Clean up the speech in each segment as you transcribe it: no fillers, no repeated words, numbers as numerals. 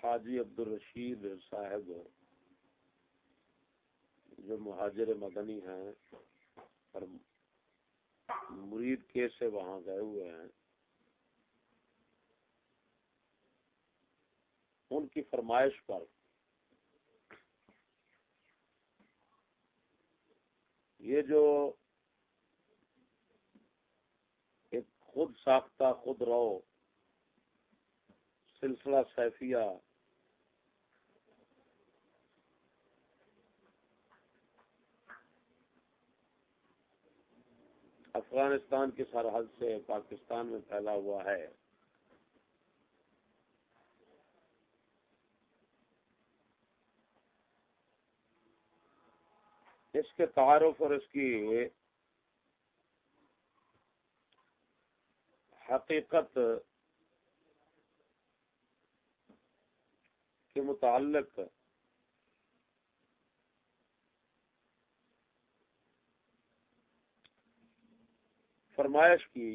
حاجی عبدالرشید صاحب جو مہاجر مدنی ہیں اور مرید کے سے وہاں گئے ہوئے ہیں، ان کی فرمائش پر یہ جو ایک خود ساختہ خود رو سلسلہ سیفیہ افغانستان کی سرحد سے پاکستان میں پھیلا ہوا ہے، اس کے تعارف اور اس کی حقیقت کے متعلق فرمائش کی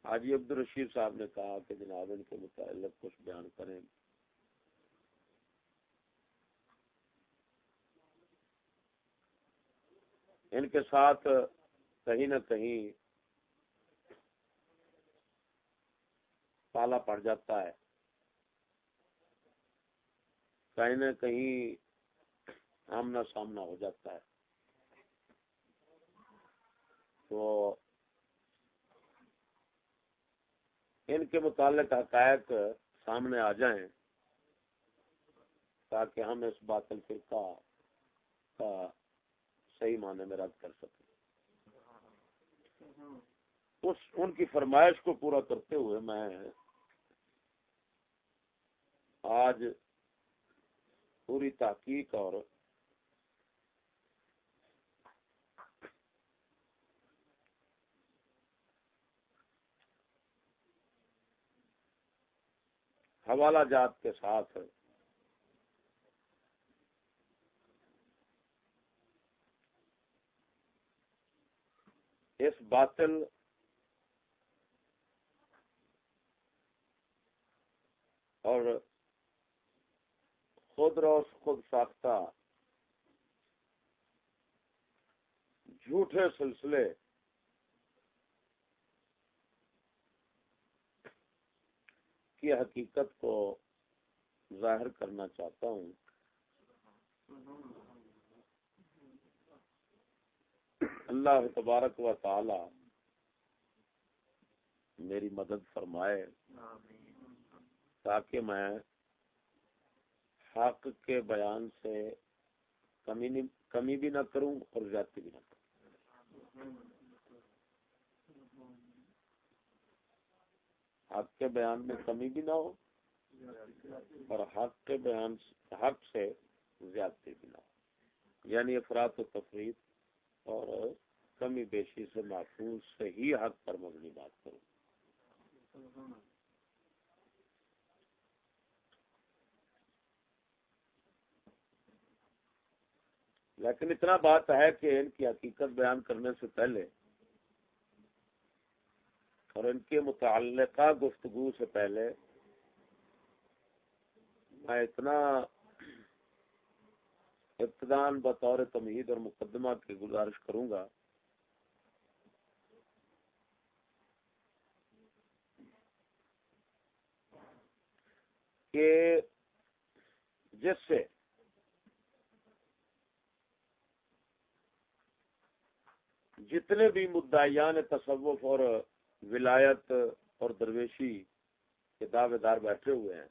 حاجی عبدالرشید صاحب نے کہا کہ جناب ان کے متعلق کچھ بیان کریں۔ ان کے ساتھ کہیں نہ کہیں پالا پڑ جاتا ہے، کہیں نہ کہیں آمنا سامنا ہو جاتا ہے، تو ان کے متعلق حقائق سامنے آ جائیں تاکہ ہم اس باطل فرقہ کا صحیح معنی میں رد کر سکیں۔ ان کی فرمائش کو پورا کرتے ہوئے میں آج پوری تحقیق اور حوالہ جات کے ساتھ اس باطل اور خود روش خود ساختہ جھوٹے سلسلے کی حقیقت کو ظاہر کرنا چاہتا ہوں۔ اللہ تبارک و تعالی میری مدد فرمائے تاکہ میں حق کے بیان سے کمی بھی نہ کروں اور زیادتی بھی نہ کروں۔ حق کے بیان میں کمی بھی نہ ہو اور حق کے بیان حق سے زیادتی بھی نہ ہو، یعنی افراط و تفریط اور کمی بیشی سے محفوظ سے ہی حق پر مبنی بات کروں۔ لیکن اتنا بات ہے کہ ان کی حقیقت بیان کرنے سے پہلے اور ان کے متعلقہ گفتگو سے پہلے میں اتنا ابتداً بطور تمہید اور مقدمہ کی گزارش کروں گا کہ جس سے جتنے بھی مدعیان تصوف اور ولایت اور درویشی کے دعوے دار بیٹھے ہوئے ہیں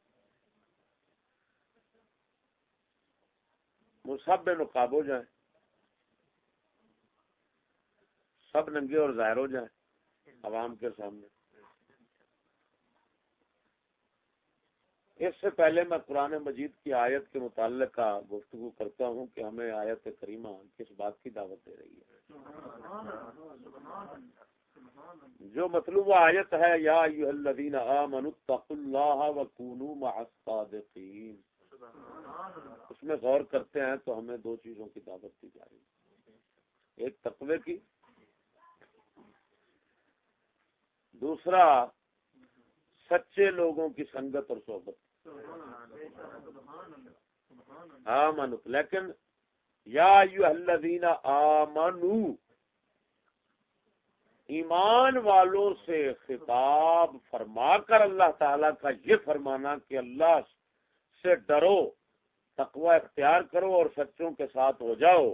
وہ سب بے نقاب ہو جائیں، سب ننگے اور ظاہر ہو جائیں عوام کے سامنے۔ اس سے پہلے میں قرآن مجید کی آیت کے متعلق کا گفتگو کرتا ہوں کہ ہمیں آیت کریمہ کس بات کی دعوت دے رہی ہے۔ جو مطلوب آیت ہے یا ایھا الذین آمنوا اتقوا اللہ وکونوا مع الصادقین، اس میں غور کرتے ہیں تو ہمیں دو چیزوں کی دعوت دی جا رہی ہے، ایک تقوی کی، دوسرا سچے لوگوں کی سنگت اور صحبت. آمنوا، لیکن یا ایھا الذین آمنوا، ایمان والوں سے خطاب فرما کر اللہ تعالیٰ کا یہ فرمانا کہ اللہ سے ڈرو، تقوی اختیار کرو اور سچوں کے ساتھ ہو جاؤ،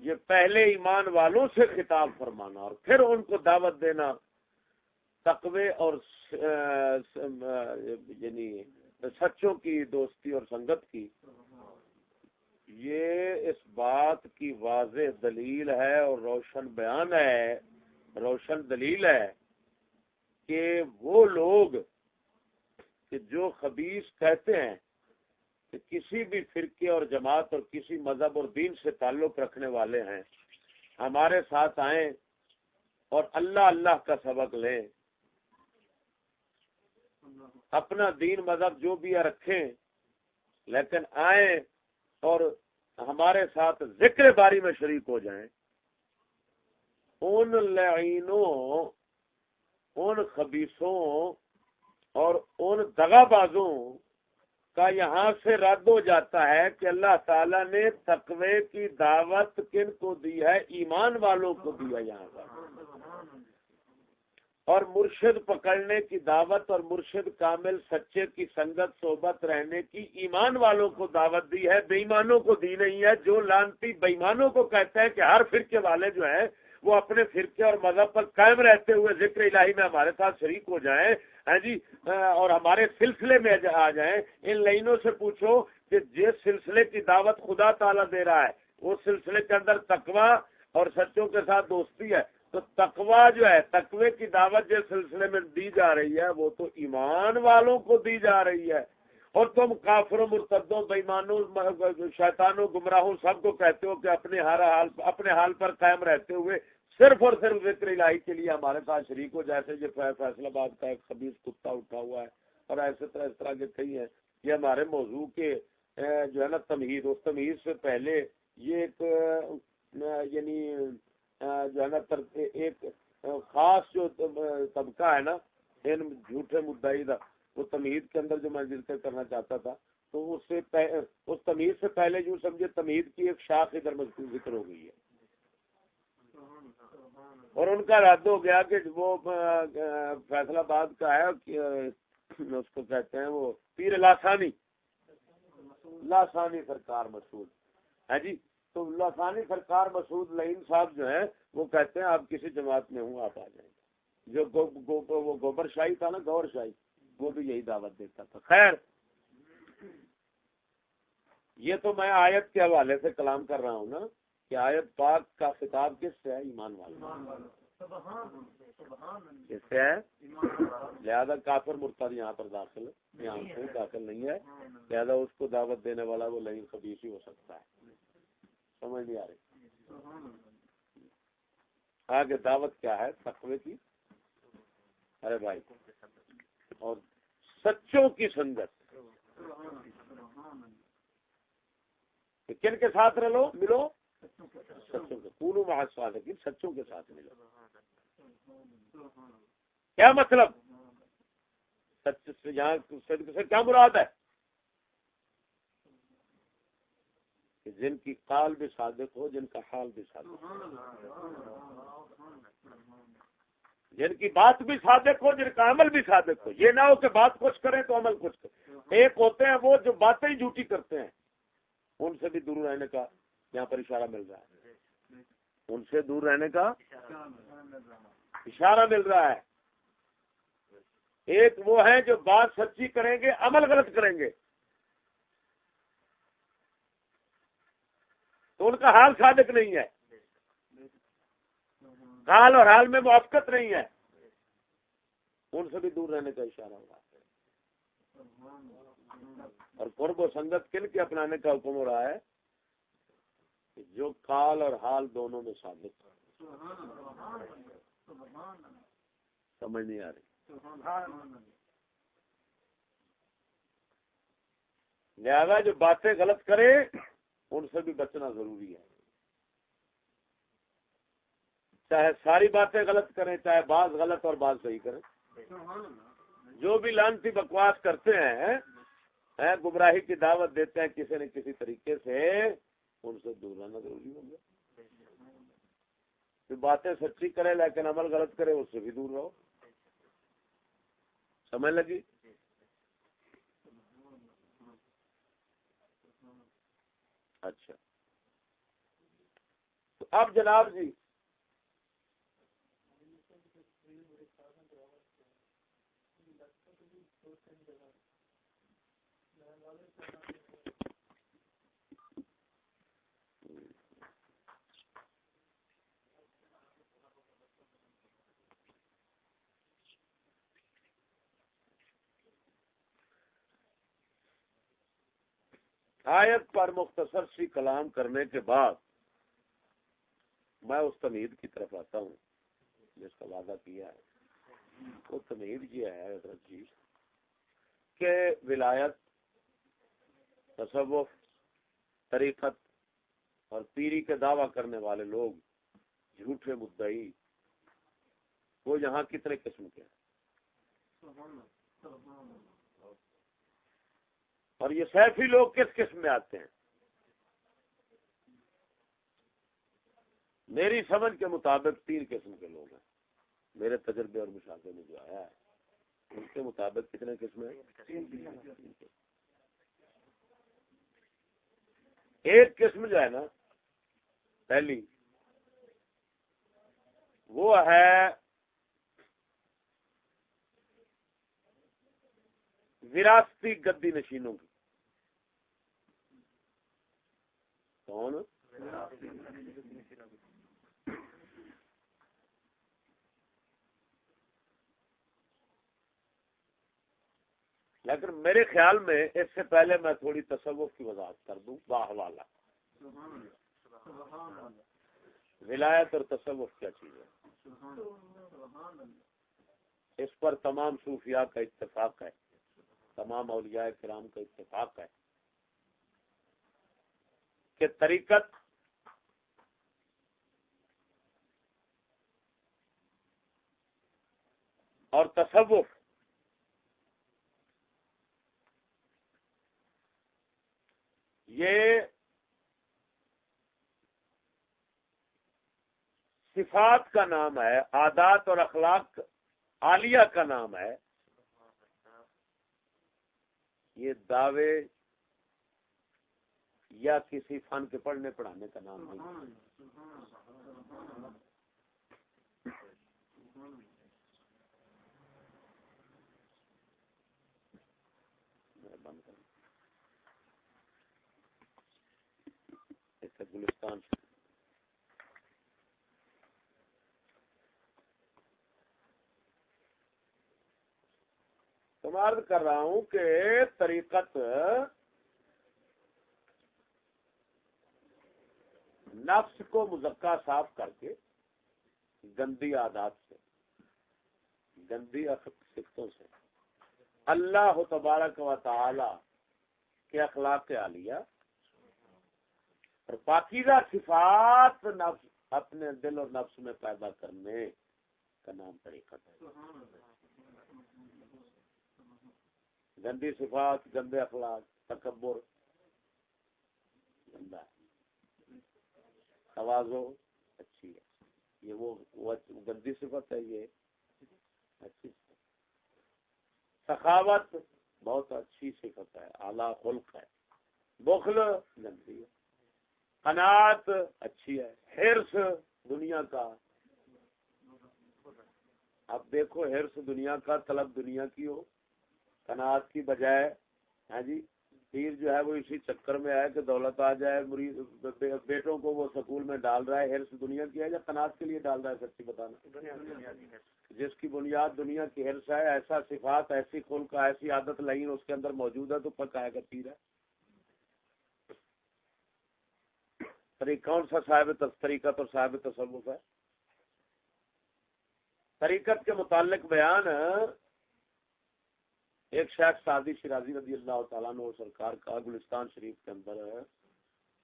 یہ پہلے ایمان والوں سے خطاب فرمانا اور پھر ان کو دعوت دینا تقوی اور یعنی سچوں کی دوستی اور سنگت کی. یہ اس بات کی واضح دلیل ہے اور روشن بیان ہے، روشن دلیل ہے کہ وہ لوگ کہ جو خبیث کہتے ہیں کہ کسی بھی فرقے اور جماعت اور کسی مذہب اور دین سے تعلق رکھنے والے ہیں، ہمارے ساتھ آئیں اور اللہ اللہ کا سبق لیں، اپنا دین مذہب جو بھی ہے رکھیں، لیکن آئیں اور ہمارے ساتھ ذکر باری میں شریک ہو جائیں. ان لعینوں، ان خبیثوں اور ان دغا بازوں کا یہاں سے رد ہو جاتا ہے کہ اللہ تعالیٰ نے تقوی کی دعوت کن کو دی ہے؟ ایمان والوں کو دی ہے یہاں پر. اور مرشد پکڑنے کی دعوت اور مرشد کامل سچے کی سنگت صحبت رہنے کی ایمان والوں کو دعوت دی ہے، بے ایمانوں کو دی نہیں ہے. جو لانتی بے ایمانوں کو کہتا ہے کہ ہر فرقے والے جو ہیں وہ اپنے فرقے اور مذہب پر قائم رہتے ہوئے ذکر الہی میں ہمارے ساتھ شریک ہو جائیں، ہاں جی، اور ہمارے سلسلے میں آ جائیں. ان لائنوں سے پوچھو کہ جس سلسلے کی دعوت خدا تعالیٰ دے رہا ہے اس سلسلے کے اندر تقوی اور سچوں کے ساتھ دوستی ہے، تو تقوی جو ہے، تقوی کی دعوت جس سلسلے میں دی جا رہی ہے وہ تو ایمان والوں کو دی جا رہی ہے. اور تم کافروں، مرتدوں، بے ایمانوں، شیطانوں، گمراہوں سب کو کہتے ہو کہ اپنے حال پر قائم رہتے ہوئے صرف اور صرف ذکر الہی کے لیے ہمارے ساتھ شریک ہو. جیسے یہ فیصل آباد کا ایک خبیث کتا اٹھا ہوا ہے اور ایسے طرح اس طرح کے کئی ہیں. یہ ہمارے موضوع کے جو ہے نا تمہید، اس تمہید سے پہلے یہ ایک یعنی جو ہے نا ایک خاص جو طبقہ ہے نا ان جھوٹے مدعی کا، وہ تمہید کے اندر جو میں ذکر کرنا چاہتا تھا، تو اس تمہید سے پہلے یوں سمجھے تمہید کی ایک شاخ ادھر مذکور ذکر ہو گئی ہے. اور ان کا رد ہو گیا کہ وہ فیصل آباد کا ہے، اس کو کہتے ہیں وہ پیر لاسانی سرکار مسعود، ہے جی. تو لاسانی سرکار مسعود لعین صاحب جو ہیں وہ کہتے ہیں آپ کسی جماعت میں ہوں آپ آ جائیں. جو وہ گوبر شاہی تھا نا، گور شاہی، وہ بھی یہی دعوت دیتا تھا. خیر، یہ تو میں آیت کے حوالے سے کلام کر رہا ہوں نا کہ آیت پاک کا خطاب کس سے ہے؟ ایمان والوں. کس سے ہے؟ لہذا کافر مرتد یہاں پر داخل نہیں ہے، لہذا اس کو دعوت دینے والا وہ لعین خبیث ہی ہو سکتا ہے. سمجھ نہیں آ رہی؟ آگے دعوت کیا ہے؟ تقوی کی، ارے بھائی، اور سچوں کی سنگت. کن کے ساتھ ملو؟ سچوں کے. کونوا مع الصادقین، سچوں کے ساتھ ملو. کیا مطلب؟ سچ سے یہاں صدق سے کیا مراد ہے؟ کہ جن کی قال بھی صادق ہو، جن کا حال بھی صادق ہو، جن کی بات بھی صادق ہو، جن کا عمل بھی صادق ہو. یہ نہ ہو کہ بات کچھ کریں تو عمل کچھ کریں. ایک ہوتے ہیں وہ جو باتیں ہی جھوٹی کرتے ہیں، ان سے بھی دور رہنے کا یہاں پر اشارہ مل رہا ہے. ان سے دور رہنے کا اشارہ مل رہا ہے. ایک وہ ہیں جو بات سچی کریں گے، عمل غلط کریں گے، تو ان کا حال صادق نہیں ہے، حال اور حال میں موافقت نہیں ہے. ان سے بھی دور رہنے کا اشارہ ہوا. اور قرب و سنگت کن کے اپنانے کا حکم ہو رہا ہے؟ جو قال اور حال دونوں میں صادق. سمجھ نہیں آ رہی؟ لہذا جو باتیں غلط کرے ان سے بھی بچنا ضروری ہے. چاہے ساری باتیں غلط کریں، چاہے بعض غلط اور بعض صحیح کریں. جو بھی لعنتی بکواس کرتے ہیں، گمراہی کی دعوت دیتے ہیں کسی نہ کسی طریقے سے، ان سے دور رہنا ضروری ہوگا۔ جو باتیں سچی کرے لیکن عمل غلط کرے، اس سے بھی دور رہو۔ سمجھ لگی؟ اچھا، تو اب جناب جی آیت پر مختصر سی کلام کرنے کے بعد میں اس تمہید کی طرف آتا ہوں جس کا وعدہ کیا ہے۔ وہ تمہید یہ ہے حضرت جی کہ ولایت، تصوف، طریقت اور پیری کے دعویٰ کرنے والے لوگ، جھوٹے مدعی، وہ یہاں کتنے قسم کے ہیں، اور یہ سیفی لوگ کس قسم میں آتے ہیں؟ میری سمجھ کے مطابق 3 قسم کے لوگ ہیں، میرے تجربے اور مشاہدے میں جو آیا ہے اس کے مطابق کتنے قسم ہیں؟ ایک قسم جو ہے نا، پہلی وہ ہے وراثتی گدی نشینوں کی۔ کون؟ لیکن میرے خیال میں اس سے پہلے میں تھوڑی تصوف کی وضاحت کر دوں باحوالہ۔ ولایت اور تصوف کیا چیز ہے، اس پر تمام صوفیاء کا اتفاق ہے، تمام اولیاء کرام کا اتفاق ہے کہ طریقت اور تصوف یہ صفات کا نام ہے، عادات اور اخلاق عالیہ کا نام ہے، یہ دعوے یا کسی فن کے پڑھنے پڑھانے کا نام نہیں۔ گلستان تو میں عرض کر رہا ہوں کہ طریقت نفس کو مزکا صاف کر کے گندی عادات سے، گندی صفتوں سے، اللہ تبارک و تعالی کے اخلاق عالیہ اور پاکیزہ صفات نفس اپنے دل اور نفس میں پیدا کرنے کا نام طریقت ہے۔ گندی صفات، گندے اخلاق، تکبر گندا ہے، تواضع اچھی ہے، یہ وہ گندی صفت ہے، یہ اچھی صفت۔ سخاوت بہت اچھی صفت ہے، اعلیٰ خلق ہے۔ بخل گندی ہے۔ قناعت اچھی ہے۔ حرص دنیا کا، اب دیکھو حرص دنیا کا، طلب دنیا کی ہو، قناعت کی بجائے، ہاں جی، پیر جو ہے وہ اسی چکر میں ہے کہ دولت آ جائے، مرید بیٹوں کو وہ سکول میں ڈال رہا ہے، حرص دنیا کی ہے یا قناعت کے لیے ڈال رہا ہے؟ سچی بتانا، جس کی بنیاد دنیا کی حرص ہے، ایسا صفات، ایسی خلق، ایسی عادت لائن اس کے اندر موجود ہے تو پکا ہے کہ پیر ہے۔ کون سا صاحب طریقت اور صاحب تصوف ہے؟ طریقت کے متعلق بیان ایک شیخ سعدی شیرازی رضی اللہ تعالیٰ عنہ سرکار کا گلستان شریف کے اندر ہے،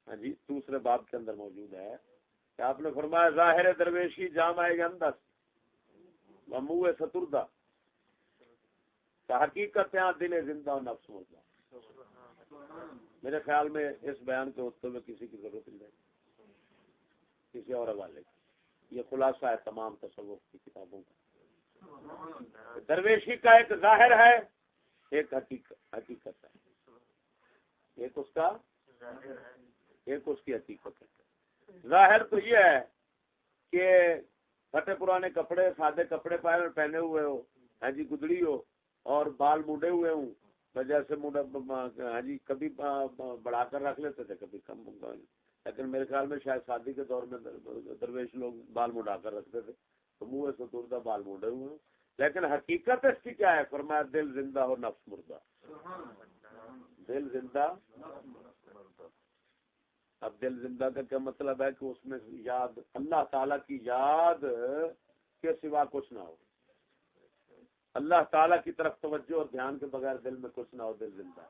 ہاں جی، دوسرے باب کے اندر موجود ہے کہ آپ نے فرمایا ظاہر درویشی جامع اندس و منہ ستردہ تو حقیقت یہاں دل زندہ اور نفس مردہ. میرے خیال میں اس بیان کے ہوتے ہوئے کسی کی ضرورت نہیں ہے کسی اور حوالے کی. یہ خلاصہ ہے تمام تصوف کی کتابوں کا. درویشی کا ایک ظاہر ہے ایک حقیقت ہے. ایک اس کا ایک اس کی حقیقت ہے. ظاہر تو یہ ہے کہ پھٹے پرانے کپڑے سادے کپڑے پہنے ہوئے ہو, ہاں جی, گدڑی ہو اور بال مونڈے ہوئے ہوں, جیسے ہاں جی کبھی بڑھا کر رکھ لیتے تھے کبھی کم, لیکن میرے خیال میں شاید شادی کے دور میں درویش لوگ بال مڈا کر رکھتے تھے, تو منہ سے دردہ بال مونڈے ہوئے ہوں. لیکن حقیقت اس کی کیا ہے؟ فرمایا دل زندہ ہو نفس مردہ. دل زندہ. اب دل زندہ کا کیا مطلب ہے کہ اس میں یاد اللہ تعالیٰ کی یاد کے سوا کچھ نہ ہو, اللہ تعالیٰ کی طرف توجہ اور دھیان کے بغیر دل میں کچھ نہ ہو, دل زندہ.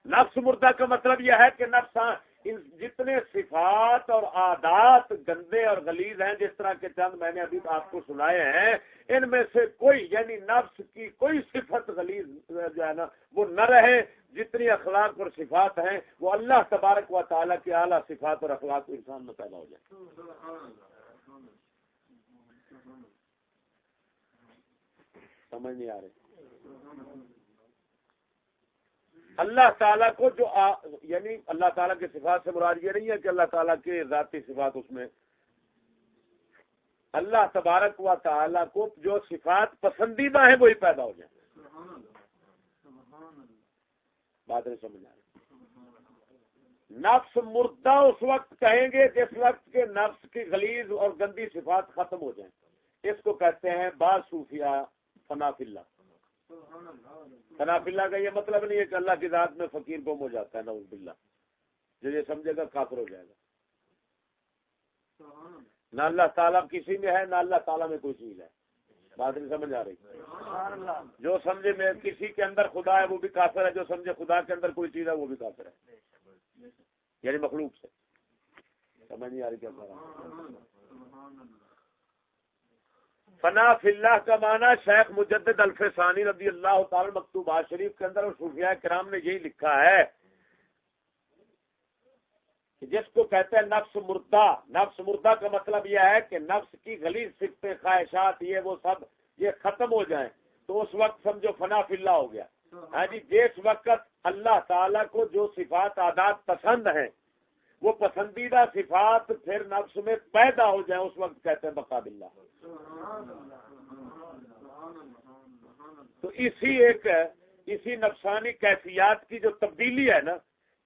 نفس مردہ کا مطلب یہ ہے کہ نفس جتنے صفات اور عادات گندے اور غلیظ ہیں, جس طرح کے چند میں نے ابھی آپ کو سنائے ہیں, ان میں سے کوئی یعنی نفس کی کوئی صفت غلیظ جو ہے نا وہ نہ رہے. جتنی اخلاق اور صفات ہیں وہ اللہ تبارک و تعالیٰ کی اعلیٰ صفات اور اخلاق انسان میں پیدا ہو جائے. سمجھ نہیں آ رہی؟ اللہ تعالیٰ کو جو یعنی اللہ تعالیٰ کی صفات سے مراد یہ نہیں ہے کہ اللہ تعالیٰ کے ذاتی صفات اس میں, اللہ تبارک و تعالیٰ کو جو صفات پسندیدہ ہیں وہی پیدا ہو جائیں. بات نہیں سمجھ آ رہی؟ نفس مردہ اس وقت کہیں گے جس وقت کے نفس کی غلیظ اور گندی صفات ختم ہو جائیں. اس کو کہتے ہیں بعض صوفیہ فنا فی اللہ. فنا فی اللہ کا یہ مطلب نہیں ہے کہ اللہ کی ذات میں فقیر گم ہو جاتا ہے, نعوذ باللہ, جو یہ سمجھے گا کافر ہو جائے گا. نہ اللہ تعالیٰ کسی میں ہے نہ اللہ تعالیٰ میں کوئی چیز ہے. بات نہیں سمجھ آ رہی؟ جو سمجھے میں کسی کے اندر خدا ہے وہ بھی کافر ہے, جو سمجھے خدا کے اندر کوئی چیز ہے وہ بھی کافر ہے, یعنی مخلوق سے. سمجھ نہیں آ رہی کیا کہہ رہا ہوں؟ فنا فی اللہ کا معنی شیخ مجدد الفسانی رضی اللہ تعالی مکتوبات شریف کے اندر اور صوفیاء کرام نے یہی لکھا ہے کہ جس کو کہتے ہیں نفس مردہ. نفس مردہ کا مطلب یہ ہے کہ نفس کی غلیظ صفتیں خواہشات یہ وہ سب یہ ختم ہو جائیں, تو اس وقت سمجھو فنا فی اللہ ہو گیا. ہاں جی, جس وقت اللہ تعالیٰ کو جو صفات عادات پسند ہیں وہ پسندیدہ صفات پھر نفس میں پیدا ہو جائیں, اس وقت کہتے ہیں بقا باللہ. تو اسی نفسانی کیفیات کی جو تبدیلی ہے نا,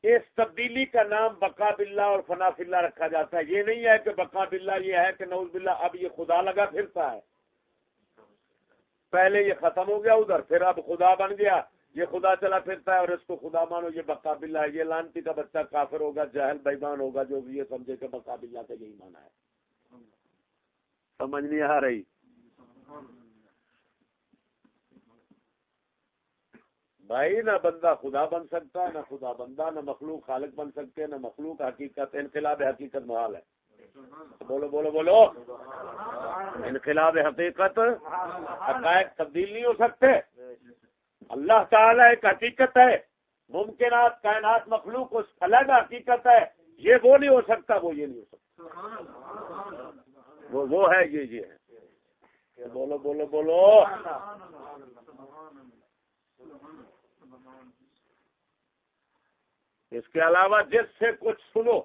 اس تبدیلی کا نام بقا باللہ اور فنا فی اللہ رکھا جاتا ہے. یہ نہیں ہے کہ بقا باللہ یہ ہے کہ نعوذ باللہ اب یہ خدا لگا پھرتا ہے, پہلے یہ ختم ہو گیا ادھر, پھر اب خدا بن گیا, یہ خدا چلا پھرتا ہے اور اس کو خدا مانو, یہ بقا باللہ ہے. یہ لانتی کا بچہ کافر ہوگا, جاہل بیمان ہوگا جو یہ سمجھے کہ بقا باللہ کا یہی معنی ہے. سمجھ نہیں آ رہی؟ بھائی نہ بندہ خدا بن سکتا نہ خدا بندہ, نہ مخلوق خالق بن سکتے نہ مخلوق حقیقت. انقلاب حقیقت محال ہے. بولو بولو بولو, انقلاب حقیقت, حقائق تبدیل نہیں ہو سکتے. اللہ تعالیٰ ایک حقیقت ہے, ممکنات کائنات مخلوق اس الگ حقیقت ہے. یہ وہ نہیں ہو سکتا, وہ یہ نہیں ہو سکتا, وہ ہے یہ ہے. بولو بولو بولو. اس کے علاوہ جس سے کچھ سنو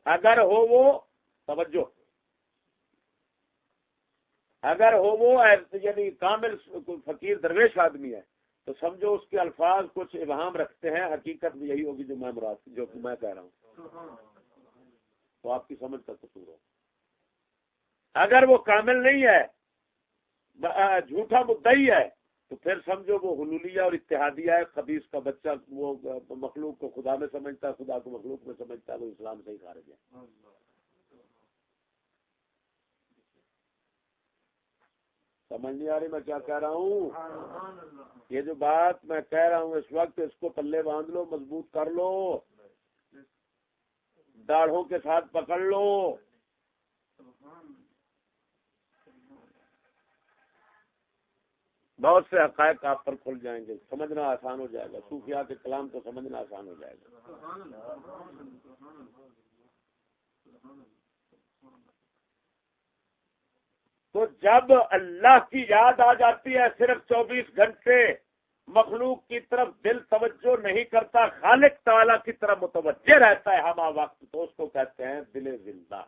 اگر ہو وہ توجہ, اگر ہو وہ یعنی کامل فقیر درویش آدمی ہے تو سمجھو اس کے الفاظ کچھ ابہام رکھتے ہیں, حقیقت بھی یہی ہوگی جو میں کہہ رہا ہوں, تو آپ کی سمجھ کا قصور ہو. اگر وہ کامل نہیں ہے, جھوٹا مدعی ہے, تو پھر سمجھو وہ حلولیہ اور اتحادیہ ہے, خبیث کا بچہ. وہ مخلوق کو خدا میں سمجھتا ہے, خدا کو مخلوق میں سمجھتا ہے, وہ اسلام سے ہی خارج ہے. سمجھ نہیں آ رہی میں کیا کہہ رہا ہوں؟ یہ جو بات میں کہہ رہا ہوں اس وقت, اس کو پلے باندھ لو, مضبوط کر لو, داڑھوں کے ساتھ پکڑ لو. بہت سے حقائق آپ پر کھل جائیں گے، سمجھنا آسان ہو جائے گا، صوفیاء کے کلام کو سمجھنا آسان ہو جائے گا۔ تو جب اللہ کی یاد آ جاتی ہے صرف 24 گھنٹے مخلوق کی طرف دل توجہ نہیں کرتا، خالق تعالیٰ کی طرف متوجہ رہتا ہے ہمہ وقت، تو اس کو کہتے ہیں دل زندہ۔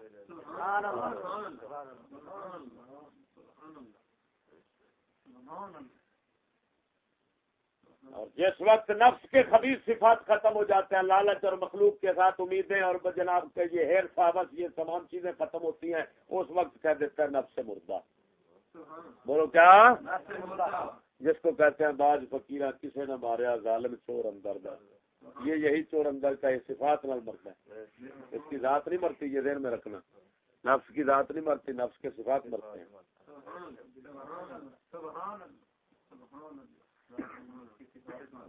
اور جس وقت نفس کے خبیث صفات ختم ہو جاتے ہیں، لالچ اور مخلوق کے ساتھ امیدیں اور جناب کے یہ ہیر صحابت، یہ تمام چیزیں ختم ہوتی ہیں، اس وقت کہہ دیتا ہے نفس مردہ۔ بولو کیا؟ جس کو کہتے ہیں باز فقیرہ کسے نہ ماریا ظالم چور اندر دا، یہ یہی چور اندر کا یہ صفات نہ مرتا ہے، اس کی ذات نہیں مرتی، یہ ذہن میں رکھنا، نفس کی ذات نہیں مرتی، نفس کے صفات مرتے ہیں۔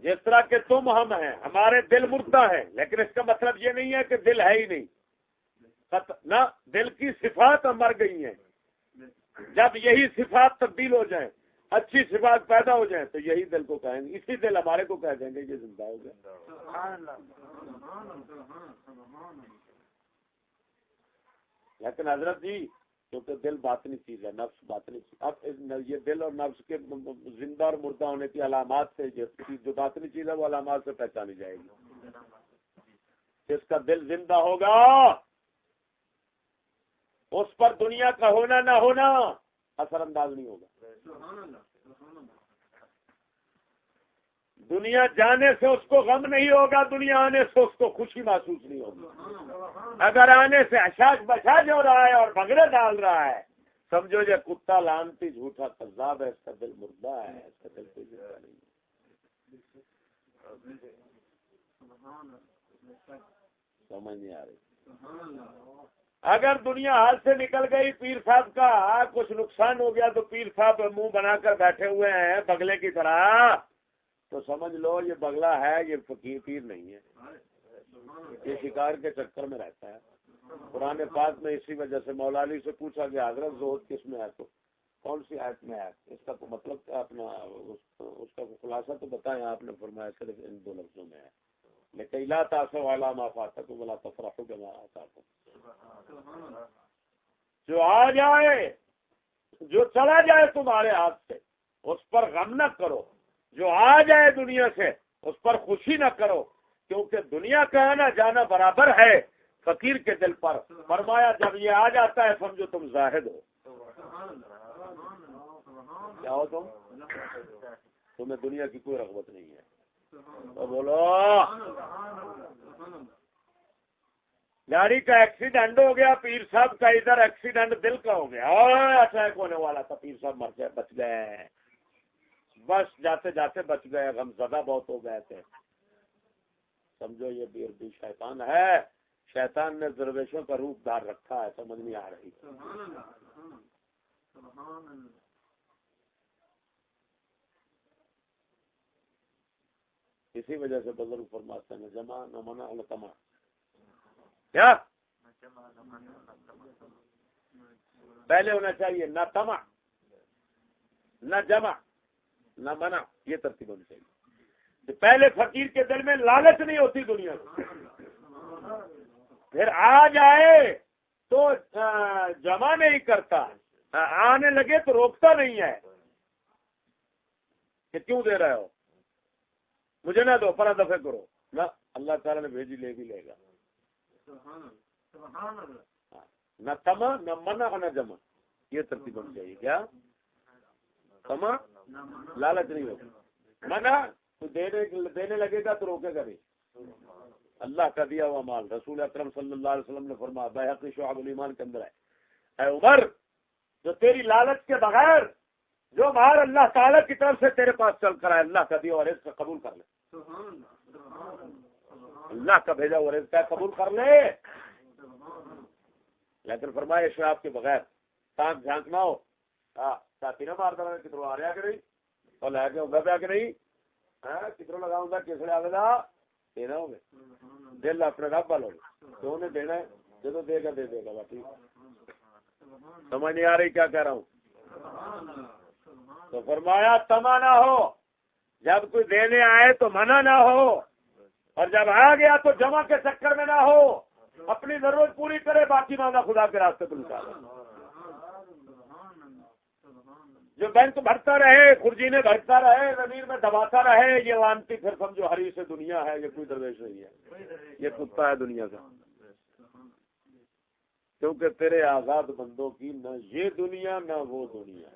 جس طرح کہ تم ہم ہیں، ہمارے دل مردہ ہیں، لیکن اس کا مطلب یہ نہیں ہے کہ دل ہے ہی نہیں، نہ، دل کی صفات مر گئی ہیں۔ جب یہی صفات تبدیل ہو جائیں، اچھی صفات پیدا ہو جائیں، تو یہی دل کو کہیں گے، اسی دل ہمارے کو کہہ دیں گے یہ زندہ ہو گیا۔ لیکن حضرت جی، کیونکہ دل باطنی چیز ہے، نفس باطنی چیز، اب یہ دل اور نفس کے زندہ اور مردہ ہونے کی علامات سے جو باطنی چیز ہے وہ علامات سے پہچانی جائے گی۔ جس کا دل زندہ ہوگا اس پر دنیا کا ہونا نہ ہونا اثر انداز نہیں ہوگا۔ دنیا جانے سے اس کو غم نہیں ہوگا، دنیا آنے سے اس کو خوشی محسوس نہیں ہوگی۔ اگر آنے سے اشاک بشاج ہو رہا ہے اور بگڑے ڈال رہا ہے، سمجھو یہ کتا لانتی جھوٹا کذاب ہے، اس کا دل مردہ ہے، اس کا دل کوئی زندہ نہیں ہے۔ سمجھ نہیں آ رہی؟ اگر دنیا ہاتھ سے نکل گئی، پیر صاحب کا کچھ نقصان ہو گیا، تو پیر صاحب منہ بنا کر بیٹھے ہوئے ہیں بگلے کی طرح، تو سمجھ لو یہ بگلا ہے، یہ فقیر پیر نہیں ہے، یہ شکار کے چکر میں رہتا ہے۔ قرآن پاک میں اسی وجہ سے مولا علی سے پوچھا کہ حضرت زہد کس میں ہے، تو کون سی آیت میں ہے، اس کا تو مطلب کیا، اپنا اس کا خلاصہ تو بتائیں۔ آپ نے فرمایا صرف ان دو لفظوں میں ہے، لیکن لا تاسوا علی ما فاتکم ولا تفرحوا بما آتاکم۔ جو آ جائے، جو چلا جائے تمہارے ہاتھ سے، اس پر غم نہ کرو، جو آ جائے دنیا سے اس پر خوشی نہ کرو، کیونکہ دنیا کا آنا جانا برابر ہے فقیر کے دل پر۔ فرمایا جب یہ آ جاتا ہے سمجھو تم زاہد ہو۔ کیا ہو تمہیں دنیا کی کوئی رغبت نہیں ہے، تو بولو۔ گاڑی کا ایکسیڈنٹ ہو گیا، پیر صاحب کا ادھر ایکسیڈنٹ دل کا ہو گیا، اٹیک ہونے والا تھا، پیر صاحب مر گئے، بچ گئے، بس جاتے جاتے بچ گئے، غم زدہ بہت ہو گئے تھے، سمجھو یہ بھی شیطان ہے، شیطان نے درویشوں کا روپ دھار رکھا ہے، سمجھ نہیں آ رہی۔ اسی وجہ سے بزرگ فرماتے ہیں جمع نہ منع نہ تمع، کیا پہلے ہونا چاہیے، نہ تمع نہ جمع نہ منع، یہ ترتیب ہونی چاہیے۔ پہلے فقیر کے دل میں لالچ نہیں ہوتی دنیا سے، پھر آ جائے تو جمع نہیں کرتا، آنے لگے تو روکتا نہیں ہے کہ کیوں دے رہے ہو، مجھے نہ دو، پرا دفع کرو، نہ، اللہ تعالیٰ نے بھیجی لے بھی لے گا۔ نہ تما نہ منع نہ جمع، یہ ترتیب ہونی چاہیے۔ کیا تما لالچ نہیں ہوگا، منع تو دینے لگے گا تو روکے گا نہیں، اللہ کا دیا ہوا مال۔ رسول اکرم صلی اللہ علیہ وسلم نے فرمایا، بیہقی شعب الایمان کے اندر ہے، اے عمر جو تیری لالچ کے بغیر جو مال اللہ تعالیٰ کی طرف سے تیرے پاس چل کر آئے، اللہ کا دیا ہوا رزق قبول کر لے، اللہ کا بھیجا ہوا رزق قبول کر لے۔ لیکن فرمایا اشراف کے بغیر، تاک جھانکنا ہو، ساتھی نہ مار دینا، کترو آ رہا کہ نہیں، اور لے کے ہوگا پیا کہ نہیں، کترو لگاؤں گا، کس لے گا دینا ہوگا، دل اپنے رب والوں تو انہیں دینا ہے، جدو دے گا دے دے گا، ٹھیک۔ سمجھ نہیں آ رہی کیا کہہ رہا ہوں؟ تو فرمایا تما نہ ہو، جب کوئی دینے آئے تو منع نہ ہو، اور جب آ گیا تو جمع کے چکر میں نہ ہو، اپنی ضرورت پوری کرے، باقی مانگا خدا کے راستے پر نکالا۔ جو بینک بھرتا رہے، خرجینے بھرتا رہے، زمین میں دباتا رہے، یہ لانتی پھر سمجھو حریص دنیا ہے، یہ کوئی درویش نہیں ہے، یہ کتا ہے دنیا کا۔ کیونکہ تیرے آزاد بندوں کی نہ یہ دنیا نہ وہ دنیا۔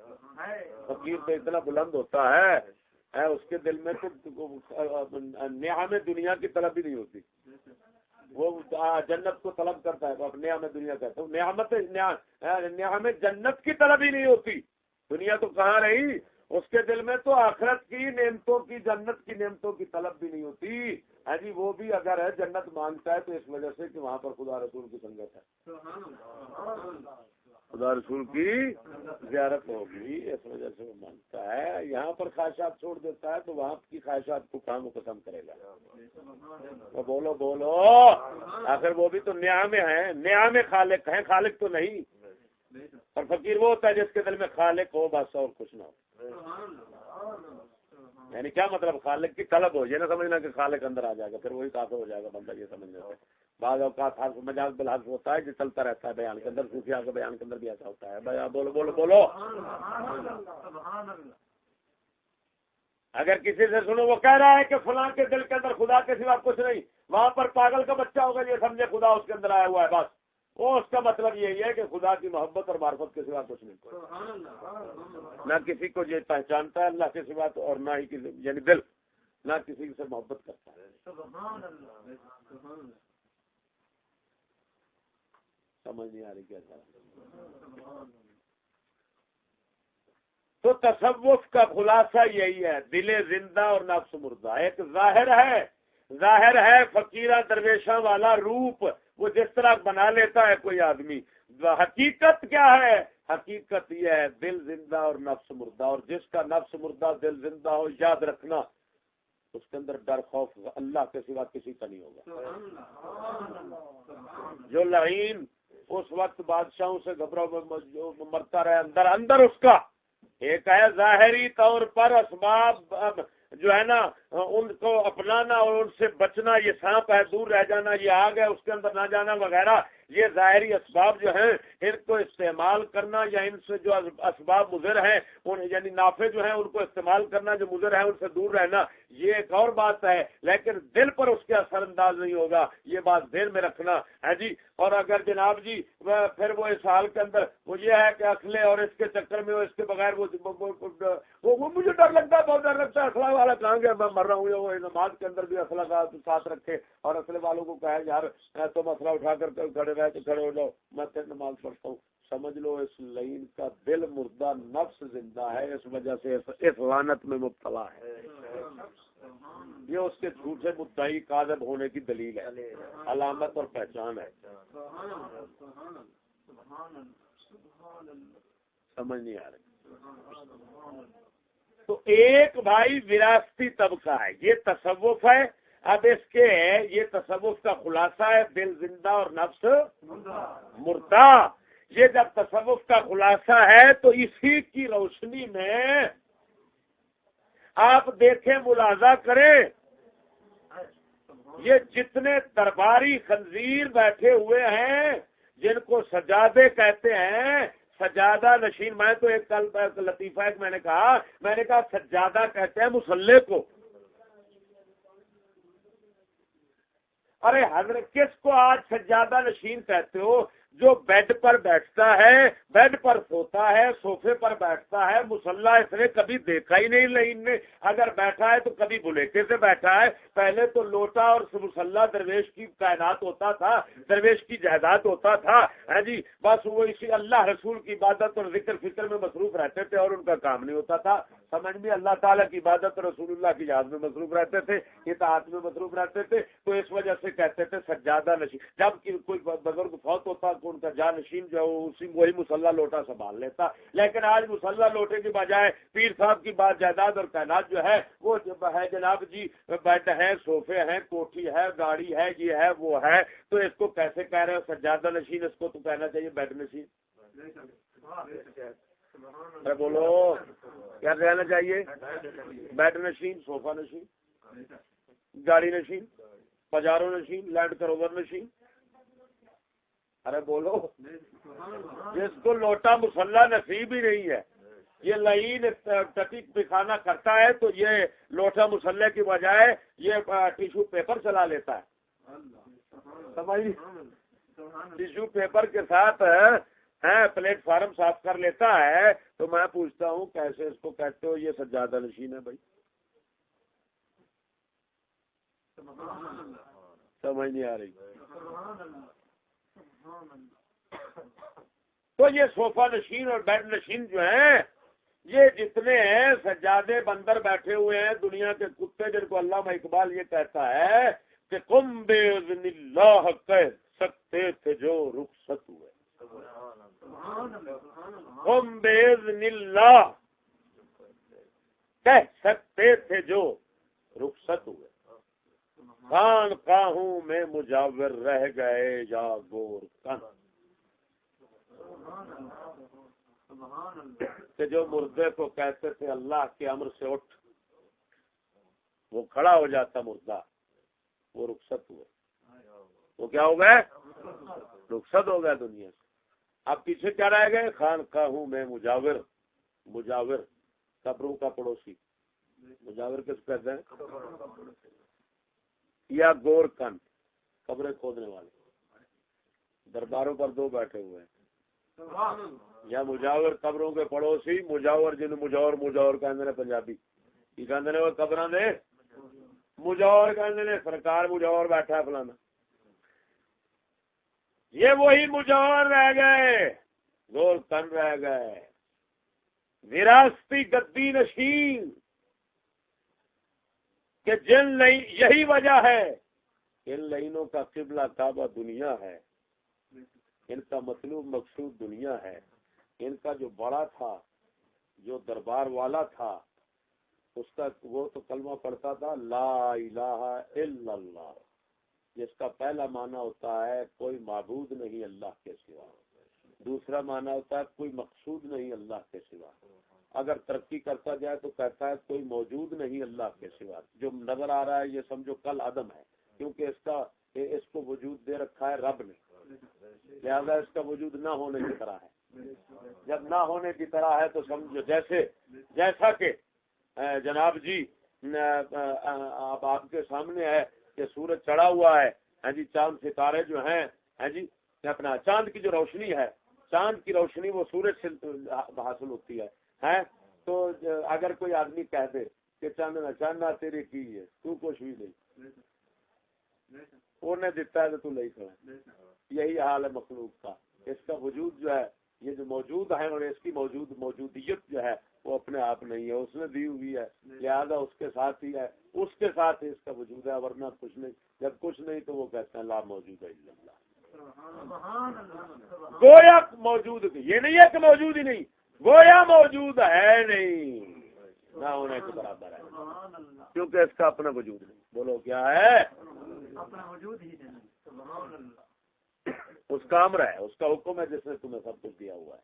فقیر تو اتنا بلند ہوتا ہے اس کے دل میں تو نعم دنیا کی طلب ہی نہیں ہوتی، وہ جنت کو طلب کرتا ہے، نعم دنیا کہتا ہوں، نعم جنت کی طلب ہی نہیں ہوتی۔ دنیا تو کہاں رہی، اس کے دل میں تو آخرت کی نعمتوں کی، جنت کی نعمتوں کی طلب بھی نہیں ہوتی۔ ہاں جی، وہ بھی اگر ہے جنت مانگتا ہے تو اس وجہ سے کہ وہاں پر خدا رسول کی سنگت ہے، خدا رسول کی زیارت ہوگی، اس وجہ سے وہ مانگتا ہے۔ یہاں پر خواہشات چھوڑ دیتا ہے تو وہاں کی خواہشات کو کام ختم کرے گا۔ تو بولو بولو، آخر وہ بھی تو نعم ہیں، نعم خالق ہیں، خالق تو نہیں۔ اور فقیر وہ ہوتا ہے جس کے دل میں خالق ہو بس، اور کچھ نہ ہو۔ یعنی کیا مطلب، خالق کی طلب ہو، یہ نہ سمجھنا کہ خالق اندر آ جائے گا پھر وہی کافر ہو جائے گا بندہ، یہ سمجھنا ہے۔ بعض اوقات مجاز بالحق ہوتا ہے جو چلتا رہتا ہے بیان کے اندر، صوفیہ کے بیان کے اندر بھی ایسا ہوتا ہے۔ بھائی بولو بولو بولو، اگر کسی سے سنو وہ کہہ رہا ہے کہ فلاں کے دل کے اندر خدا کے سوا کچھ نہیں، وہاں پر پاگل کا بچہ ہوگا یہ سمجھے خدا اس کے اندر آیا ہوا ہے بس، وہ اس کا مطلب یہی ہے کہ خدا کی محبت اور معرفت کے سوا کچھ نہیں، نہ کسی کو یہ پہچانتا ہے اللہ کے سوا تو، اور نہ ہی کسی یعنی دل نہ کسی سے محبت کرتا ہے۔ سمجھ نہیں آ رہی کیا تو تصوف کا خلاصہ یہی ہے، دل زندہ اور نفس مردہ۔ ایک ظاہر ہے فقیرہ درویشاں والا روپ، وہ جس طرح بنا لیتا ہے کوئی آدمی۔ حقیقت کیا ہے؟ حقیقت یہ ہے دل زندہ اور نفس مردہ، اور جس کا نفس مردہ دل زندہ ہو، یاد رکھنا اس کے اندر ڈر خوف اللہ کے سوا کسی کا نہیں ہوگا۔ جو لعین اس وقت بادشاہوں سے گھبرا مرتا رہے، اندر اس کا ایک ہے ظاہری طور پر اسباب جو ہے نا ان کو اپنانا اور ان سے بچنا، یہ سانپ ہے دور رہ جانا، یہ آگ ہے اس کے اندر نہ جانا وغیرہ، یہ ظاہری اسباب جو ہیں ان کو استعمال کرنا، یا ان سے جو اسباب مضر ہیں یعنی نافع جو ہیں ان کو استعمال کرنا، جو مضر ہیں ان سے دور رہنا، یہ ایک اور بات ہے، لیکن دل پر اس کے اثر انداز نہیں ہوگا، یہ بات ذہن میں رکھنا ہے جی۔ اور اگر جناب جی پھر وہ اس حال کے اندر وہ یہ ہے کہ اخلے اور اس کے چکر میں اس کے بغیر وہ مجھے ڈر لگتا ہے، بہت ڈر لگتا ہے، اخلا والا کہاں گیا، میں مر رہا ہوں، وہ نماز کے اندر بھی اخلا کا ساتھ رکھے اور اخلے والوں کو کہے یار تم اخلا اٹھا کر کھڑے ہو جاؤ، میں پھر نماز پڑھتا ہوں۔ سمجھ لو اس لعین کا دل مردہ، نفس زندہ ہے، اس وجہ سے اس لعنت میں مبتلا ہے۔ یہ اس کے جھوٹے مدعی کاذب ہونے کی دلیل ہے، علامت اور پہچان ہے۔ سمجھ نہیں آ رہی؟ تو ایک بھائی وراثتی طبقہ ہے، یہ تصوف ہے۔ اب اس کے یہ تصوف کا خلاصہ ہے دل زندہ اور نفس مردہ۔ یہ جب تصوف کا خلاصہ ہے تو اسی کی روشنی میں آپ دیکھیں، ملاحظہ کریں، یہ جتنے درباری خنزیر بیٹھے ہوئے ہیں جن کو سجادے کہتے ہیں، سجادہ نشین، میں تو ایک لطیفہ ایک میں نے کہا سجادہ کہتے ہیں مصلی کو۔ ارے حضرت کس کو آج سجادہ نشین کہتے ہو؟ جو بیڈ پر بیٹھتا ہے، بیڈ پر سوتا ہے، صوفے پر بیٹھتا ہے، مصلی اس نے کبھی دیکھا ہی نہیں لعین نے، اگر بیٹھا ہے تو کبھی بلیٹے سے بیٹھا ہے۔ پہلے تو لوٹا اور مصلی درویش کی کائنات ہوتا تھا، درویش کی جائیداد ہوتا تھا، ہاں جی، بس وہ اسی اللہ رسول کی عبادت اور ذکر فکر میں مصروف رہتے تھے اور ان کا کام نہیں ہوتا تھا۔ سمجھ میں اللہ تعالیٰ کی عبادت اور رسول اللہ کی یاد میں مصروف رہتے تھے، اطاعت میں مصروف رہتے تھے، تو اس وجہ سے کہتے تھے سجادہ نشین۔ جب کوئی بزرگ فوت ہوتا تو ان کا جانشین جو ہے وہی مصلی لوٹا سنبھال لیتا، لیکن آج مصلی لوٹے کی بجائے پیر صاحب کی بات جائیداد اور کائنات جو ہے وہ ہے جناب جی، بیڈ ہے، صوفے ہیں، کوٹھی ہے، گاڑی ہے، یہ ہے وہ ہے، تو اس کو کیسے کہہ رہے ہو سجادہ نشین؟ اس کو تو کہنا چاہیے بیڈ نشین۔ ارے بولو کیا رہنا چاہیے؟ بیڈ نشین، صوفہ نشین، گاڑی نشین، پجارو نشین، لینڈ کروور نشین. ارے بولو جس کو لوٹا مسلح نصیب ہی نہیں ہے، یہ لعین ٹٹی پخانہ کرتا ہے تو یہ لوٹا مسلح کی بجائے یہ ٹیشو پیپر چلا لیتا ہے. سمجھ ٹیشو پیپر کے ساتھ پلیٹ فارم صاف کر لیتا ہے. تو میں پوچھتا ہوں کیسے اس کو کہتے ہو یہ سجادہ نشین ہے بھائی؟ سمجھ نہیں آ رہی. تو یہ صوفہ نشین اور بیڈ نشین جو ہیں، یہ جتنے ہیں سجادے بندر بیٹھے ہوئے ہیں دنیا کے کتے، جن کو علامہ اقبال یہ کہتا ہے کہ قم باذن اللہ کہہ سکتے تھے جو رخصت ہوئے. قم باذن اللہ کہہ سکتے تھے جو رخصت ہوئے. خان کاہوں میں مجاور رہ گئے یا گور کن. کہ جو مردے کو کہتے تھے اللہ کے امر سے اٹھ، وہ کھڑا ہو جاتا مردہ، وہ رخصت ہوئے. وہ کیا ہو گئے؟ رخصت ہو گیا دنیا سے. اب پیچھے کیا رہ گئے؟ خان کاہوں میں مجاور. مجاور قبروں کا پڑوسی. مجاور کس کہتے ہیں؟ یا گور کن قبریں کھودنے والے. درباروں پر دو بیٹھے ہوئے ہیں، یا مجاور قبروں کے پڑوسی. مجاور جن مجاور کہندے نے پنجابی کی کہندے نے وہ قبراں دے مجاور کہندے نے سرکار مجاور بیٹھا ہے فلانا. یہ وہی مجاور رہ گئے، گور کن رہ گئے، وراثتی گدی نشین. کہ جن یہی وجہ ہے ان لائنوں کا قبلہ کعبہ دنیا ہے، ان کا مطلوب مقصود دنیا ہے. ان کا جو بڑا تھا، جو دربار والا تھا، اس کا وہ تو کلمہ پڑھتا تھا لا الہ الا اللہ، جس کا پہلا معنی ہوتا ہے کوئی معبود نہیں اللہ کے سوا. دوسرا معنی ہوتا ہے کوئی مقصود نہیں اللہ کے سوا. اگر ترقی کرتا جائے تو کہتا ہے کوئی موجود نہیں اللہ کے سوا. جو نظر آ رہا ہے یہ سمجھو کل عدم ہے، کیونکہ اس کو وجود دے رکھا ہے رب نے، لہذا اس کا وجود نہ ہونے کی طرح ہے. جب نہ ہونے کی طرح ہے تو سمجھو جیسا کہ جناب جی اب آپ کے سامنے ہے کہ سورج چڑھا ہوا ہے، ہاں جی، چاند ستارے جو ہیں، ہاں جی، اپنا چاند کی جو روشنی ہے، چاند کی روشنی وہ سورج سے حاصل ہوتی ہے. تو اگر کوئی آدمی کہہ دے کہ چاندنا تیری کی ہے، تو کچھ بھی نہیں، انہیں دیتا ہے تو تو نہیں کھڑا. یہی حال ہے مخلوق کا. اس کا وجود جو ہے، یہ جو موجود ہے اور اس کی موجودیت جو ہے وہ اپنے آپ نہیں ہے، اس نے دی ہوئی ہے، لہذا اس کے ساتھ ہی ہے، اس کے ساتھ ہی اس کا وجود ہے، ورنہ کچھ نہیں. جب کچھ نہیں تو وہ کہتے ہیں لا موجود ہے الا اللہ. گویا موجود، یہ نہیں ہے کہ موجود ہی نہیں، گویا موجود ہے نہیں، نہ ہونے کے برابر ہے، کیونکہ اس کا اپنا وجود نہیں. بولو کیا ہے؟ اپنا وجود ہی نہیں. اس کا امر ہے، اس کا حکم ہے جس نے تمہیں سب کچھ دیا ہوا ہے.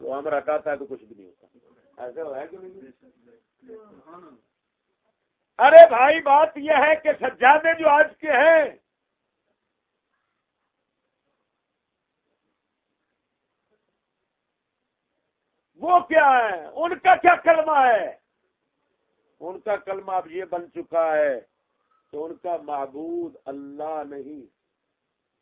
وہ امر ہٹاتا ہے تو کچھ بھی نہیں ہوتا. ایسے ہے کہ نہیں؟ ارے بھائی بات یہ ہے کہ سجادے جو آج کے ہیں وہ کیا ہے؟ ان کا کیا کلمہ ہے؟ ان کا کلمہ اب یہ بن چکا ہے کہ ان کا معبود اللہ نہیں،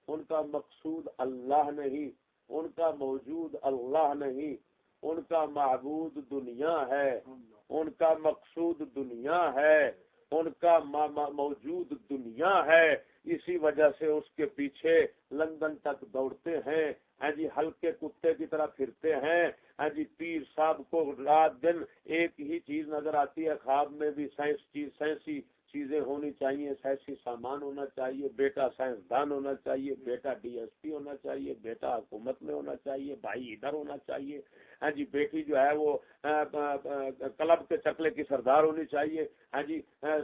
ان کا مقصود اللہ نہیں، ان کا موجود اللہ نہیں، ان کا معبود دنیا ہے، ان کا مقصود دنیا ہے، ان کا موجود دنیا ہے. اسی وجہ سے اس کے پیچھے لندن تک دوڑتے ہیں، ہاں جی، ہلکے کتے کی طرح پھرتے ہیں. ہاں جی، پیر صاحب کو رات دن ایک ہی چیز نظر آتی ہے، خواب میں بھی سائنسی چیزیں ہونی چاہیے، سائنسی سامان ہونا چاہیے، بیٹا سائنسدان ہونا چاہیے، بیٹا ڈی ایس پی ہونا چاہیے، بیٹا حکومت میں ہونا چاہیے، بھائی ادھر ہونا چاہیے. ہاں جی، بیٹی جو ہے وہ کلب کے چکلے کی سردار ہونی چاہیے. ہاں جی،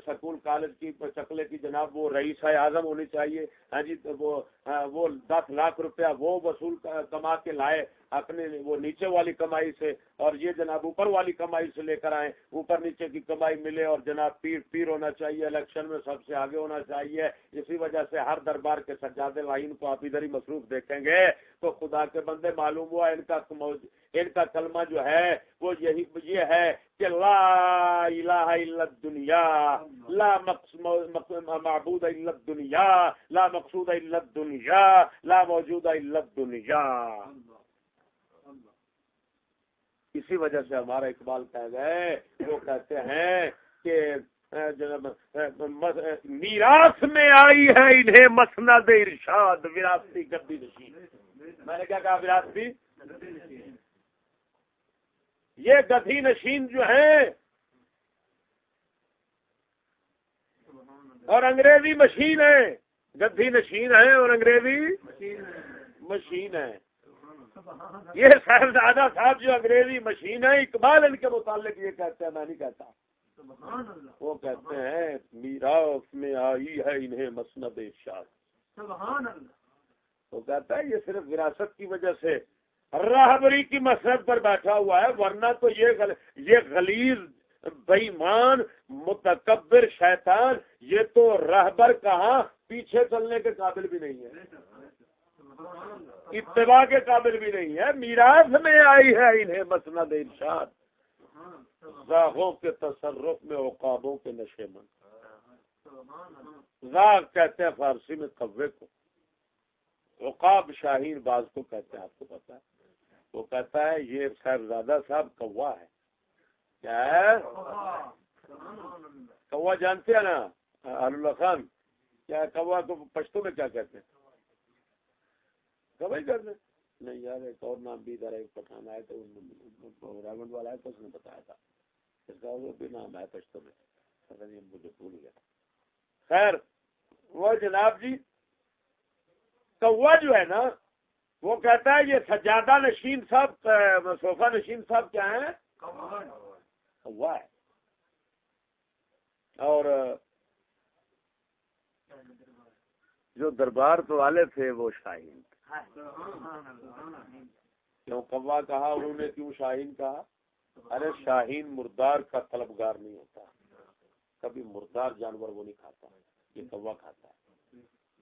سکول کالج کی چکلے کی جناب وہ رئیس اعظم ہونی چاہیے. ہاں جی، وہ 10 لاکھ روپیہ وہ وصول کما کے لائے اپنے وہ نیچے والی کمائی سے اور یہ جناب اوپر والی کمائی سے لے کر آئیں, اوپر نیچے کی کمائی ملے, اور جناب پیر ہونا چاہیے, الیکشن میں سب سے آگے ہونا چاہیے. اسی وجہ سے ہر دربار کے سجاد وعین کو آپ ادھر ہی مصروف دیکھیں گے تو خدا کے بندے معلوم ہوا ان کا کلمہ جو ہے وہ یہ ہے کہ لا الہ الا الدنیا, لا معبود الا الدنیا, لا مقصود الا الدنیا, لا موجود الا الدنیا. اسی وجہ سے ہمارا اقبال کہہ گئے, وہ کہتے ہیں کہ میراث میں آئی ہے انہیں مسند ارشاد وراثتی گدی نشین. میں نے کیا کہا؟ وراثتی. یہ گدھی نشین جو ہیں اور انگریزی مشین ہے, گدھی نشین ہے اور انگریزی مشین ہے. یہ صاحبزادہ صاحب جو انگریزی مشین ہے, اقبال ان کے متعلق یہ کہتے ہیں, میں نہیں کہتا. وہ کہتے ہیں میراث میں آئی ہے انہیں مسند ارشاد. وہ کہتا ہے یہ صرف وراثت کی وجہ سے راہبری کی مسند پر بیٹھا ہوا ہے, ورنہ تو یہ غلیظ بے ایمان متکبر شیطان یہ تو راہبر کہاں پیچھے چلنے کے قابل بھی نہیں ہے, اتباع کے قابل بھی نہیں ہے. میراث میں آئی ہے انہیں مسند ارشاد, زاغوں کے تصرف میں عقابوں کے نشے من. زاغ کہتے ہیں فارسی میں کوے کو, عقاب شاہین باز کو کہتے ہیں, آپ کو پتا ہے. وہ کہتا ہے یہ صاحبزادہ صاحب کوا ہے. کیا ہے کوا؟ جانتے ہیں نا اللہ خان, کیا کوا کو پشتو میں کیا کہتے ہیں؟ کوا ہی کہتے ہیں. نہیں یار, ایک اور نام بھی ادھر ایک پٹھان آئے تھے, راون والا ہے تو اس نے بتایا تھا, اس کا وہ بھی نام ہے پشتو میں, پتہ نہیں مجھے بھول گیا. خیر وہ جناب جی کوا جو ہے نا, وہ کہتا ہے یہ سجادہ نشین صاحب, صوفہ نشین صاحب کیا ہیں؟ کوا ہے. اور جو دربار تو والے تھے وہ شاہین. کیوں کوا کہا انہوں نے, کیوں شاہین کہا؟ ارے شاہین مردار کا طلبگار نہیں ہوتا, کبھی مردار جانور وہ نہیں کھاتا, یہ کوا کھاتا ہے.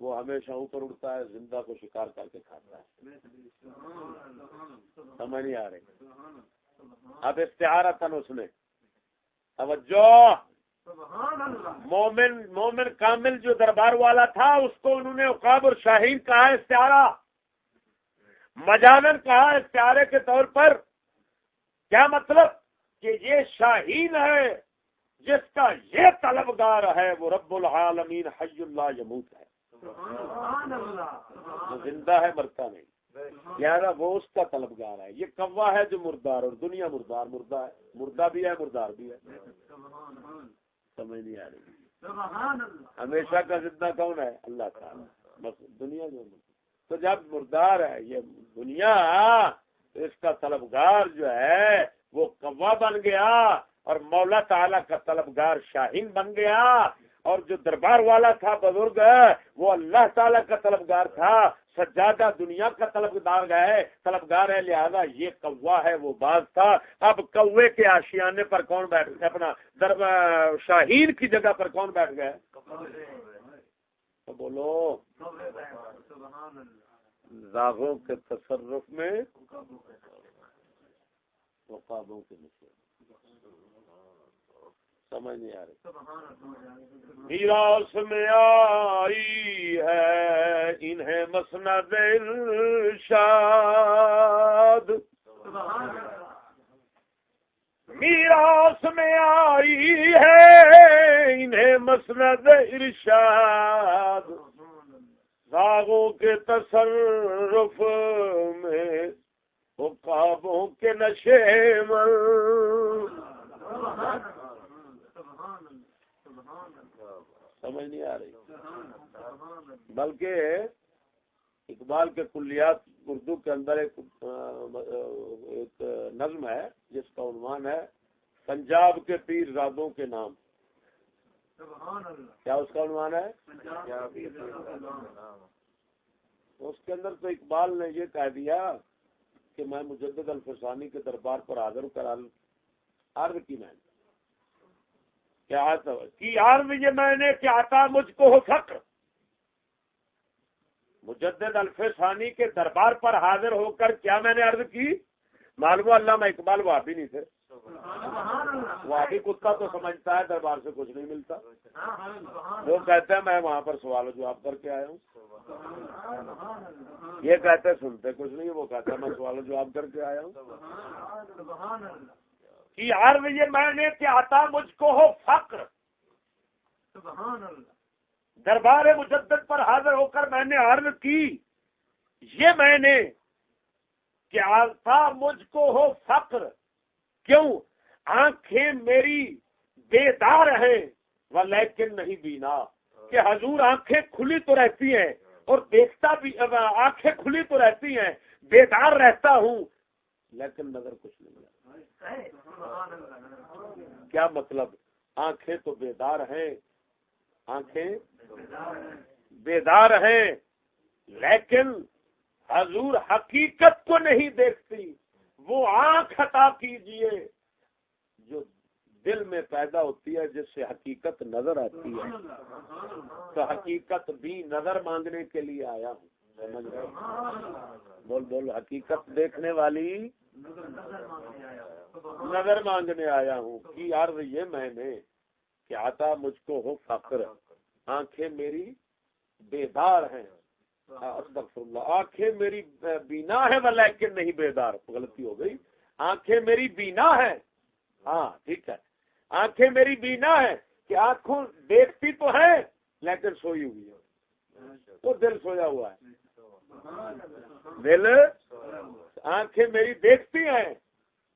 وہ ہمیشہ اوپر اڑتا ہے, زندہ کو شکار کر کے کھاتا ہے. سمجھ نہیں آ رہی؟ اب استعارتاً اس نے توجہ, مومن کامل جو دربار والا تھا اس کو انہوں نے عقاب اور شاہین کہا استعارہ, مجانن کہا استعارے کے طور پر. کیا مطلب؟ کہ یہ شاہین ہے جس کا یہ طلبگار ہے وہ رب العالمین حی اللہ یموت ہے, وہ زندہ ہے مرتا نہیں, لہذا وہ اس کا طلبگار ہے. یہ کوا ہے جو مردار, اور دنیا مردہ ہے, مردہ بھی ہے مردار بھی ہے. سمجھ نہیں آ رہی؟ ہمیشہ کا زندہ کون ہے؟ اللہ تعالیٰ. بس دنیا جو تو جب مردار ہے یہ دنیا, اس کا طلبگار جو ہے وہ کوا بن گیا, اور مولا تعالیٰ کا طلبگار شاہین بن گیا. اور جو دربار والا تھا بزرگ, وہ اللہ تعالیٰ کا طلبگار تھا, سجادہ دنیا کا طلبگار ہے, لہذا یہ کوا ہے وہ باز تھا. اب کوے کے آشیانے پر کون بیٹھ گئے؟ اپنا شاہین کی جگہ پر کون بیٹھ گئے؟ تو بولو, زاغوں کے تصرف میں عقابوں کے نشے. سمجھ نہیں آ رہی؟ میراث میں آئی ہے انہیں مسند ارشاد, میراث میں آئی ہے انہیں مسند ارشاد, زاغوں کے تصرف میں عقابوں کے نشے میں. سمجھ نہیں آ رہی؟ بلکہ اقبال کے کلیات اردو کے اندر ایک نظم ہے جس کا عنوان ہے پنجاب کے پیر زادوں کے نام. کیا اس کا عنوان ہے؟ اس کے اندر تو اقبال نے یہ کہہ دیا کہ میں مجدد الفسانی کے دربار پر حاضر کر عرض کی میں نے کی عرض یہ میں نے کہ عطا مجھ کو ہو فقر. مجدد الفسانی کے دربار پر حاضر ہو کر کیا میں نے عرض کی. معلوم علامہ اقبال وہاں بھی نہیں تھے. وہاں بھی کتا تو سمجھتا ہے دربار سے کچھ نہیں ملتا. وہ کہتے ہیں میں وہاں پر سوال و جواب کر کے آیا ہوں. یہ کہتے ہیں سنتے کچھ نہیں. وہ کہتا ہے میں سوال و جواب کر کے آیا ہوں. کہ عرض یہ میں نے کہ عطا مجھ کو ہو فقر. دربار مجدد پر حاضر ہو کر میں نے عرض کی یہ میں نے کہ عطا مجھ کو ہو فقر. کیوں؟ آنکھیں میری بیدار ہیں ولیکن نہیں بینا. کہ حضور آنکھیں کھلی تو رہتی ہیں اور دیکھتا بھی, آنکھیں کھلی تو رہتی ہیں, بیدار رہتا ہوں, لیکن نظر کچھ نہیں ہے. کیا مطلب؟ آنکھیں تو بیدار ہیں, آنکھیں بیدار ہیں, لیکن حضور حقیقت کو نہیں دیکھتی. وہ آنکھ عطا کیجئے جو دل میں پیدا ہوتی ہے, جس سے حقیقت نظر آتی ہے. تو حقیقت بھی نظر مانگنے کے لیے آیا ہوں. سمجھ رہے؟ بول بول. حقیقت دیکھنے والی نظر مانگنے آیا ہوں. کی عرض یہ میں نے کہ عطا مجھ کو ہو فقر. آنکھیں میری بیدار ہیں, استغفر اللہ, آنکھیں میری بینا ہے ولیکن نہیں بیدار. غلطی ہو گئی. آنکھیں میری بینا ہے, ہاں ٹھیک ہے, آنکھیں میری بینا ہے کہ آنکھوں دیکھتی تو ہے لیکن سوئی ہوئی ہے. تو دل سویا ہوا ہے. دل, آنکھیں میری دیکھتی ہیں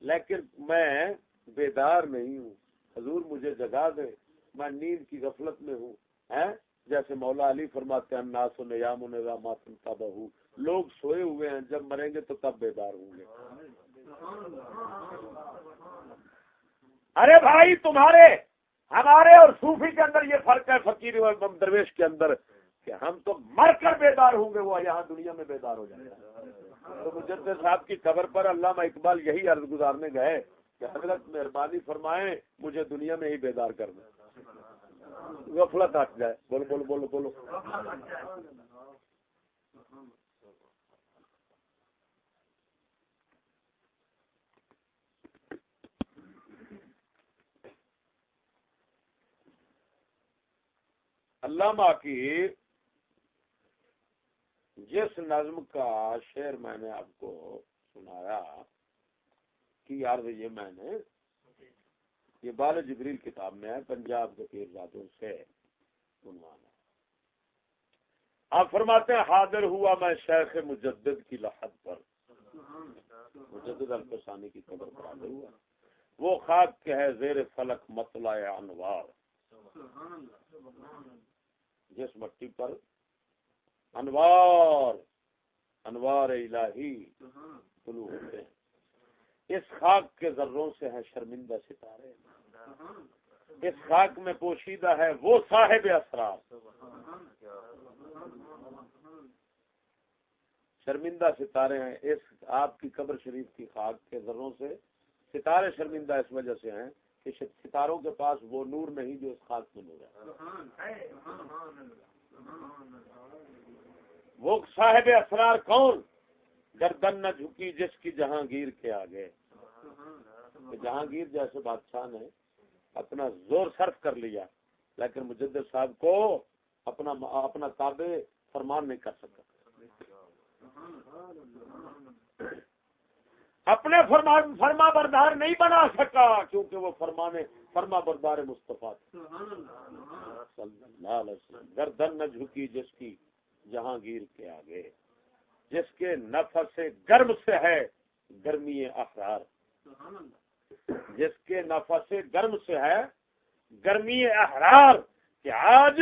لیکن میں بیدار نہیں ہوں. حضور مجھے جگا دے, میں نیند کی غفلت میں ہوں. جیسے مولا علی فرماتے ہیں الناس نیام اذا ما تنتبہوا. لوگ سوئے ہوئے ہیں, جب مریں گے تو تب بیدار ہوں گے. ارے بھائی, تمہارے ہمارے اور صوفی کے اندر یہ فرق ہے, فقیر اور درویش کے اندر, کہ ہم تو مر کر بیدار ہوں گے, وہ یہاں دنیا میں بیدار ہو جائے گا. تو مجدد صاحب کی قبر پر علامہ اقبال یہی عرض گزارنے گئے کہ حضرت مہربانی فرمائیں مجھے دنیا میں ہی بیدار کر دیں, غفلت ہٹ جائے. بولو بولو بولو بولو. علامہ کی جس نظم کا شعر میں نے آپ کو سنایا کہ عرض یہ میں نے, یہ بال جبریل کتاب میں ہے, پنجاب کے پیرزادوں سے عنوان ہے. آپ فرماتے ہیں حاضر ہوا میں شیخ مجدد کی لحد پر. مجدد الفسانی کی قبر پر حاضر ہوا. وہ خاک کے ہے زیر فلک مطلع انوار. جس مٹی پر انوار الہی طلوع ہوتے ہیں, اس خاک کے ذروں سے ہے شرمندہ ستارے. اس خاک میں پوشیدہ ہے وہ صاحب اسرار. شرمندہ ستارے ہیں. اس آپ کی قبر شریف کی خاک کے ذروں سے ستارے شرمندہ اس وجہ سے ہیں کہ ستاروں کے پاس وہ نور نہیں جو اس خاک میں نور ہے. وہ صاحب اسرار کون؟ گردن نہ جھکی جس کی جہانگیر کے آگے. جہانگیر جیسے بادشاہ نے اپنا زور صرف کر لیا, لیکن مجدد صاحب کو اپنا تابع فرمان نہیں کر سکا. اپنے فرما بردار نہیں بنا سکا, کیونکہ وہ فرما بردار مصطفیٰ صلی اللہ علیہ وسلم. گردن نہ جھکی جس کی جہانگیر کے آگے, جس کے نفس گرم سے ہے گرمی احرار. جس کے نفس گرم سے ہے گرمی احرار, کہ آج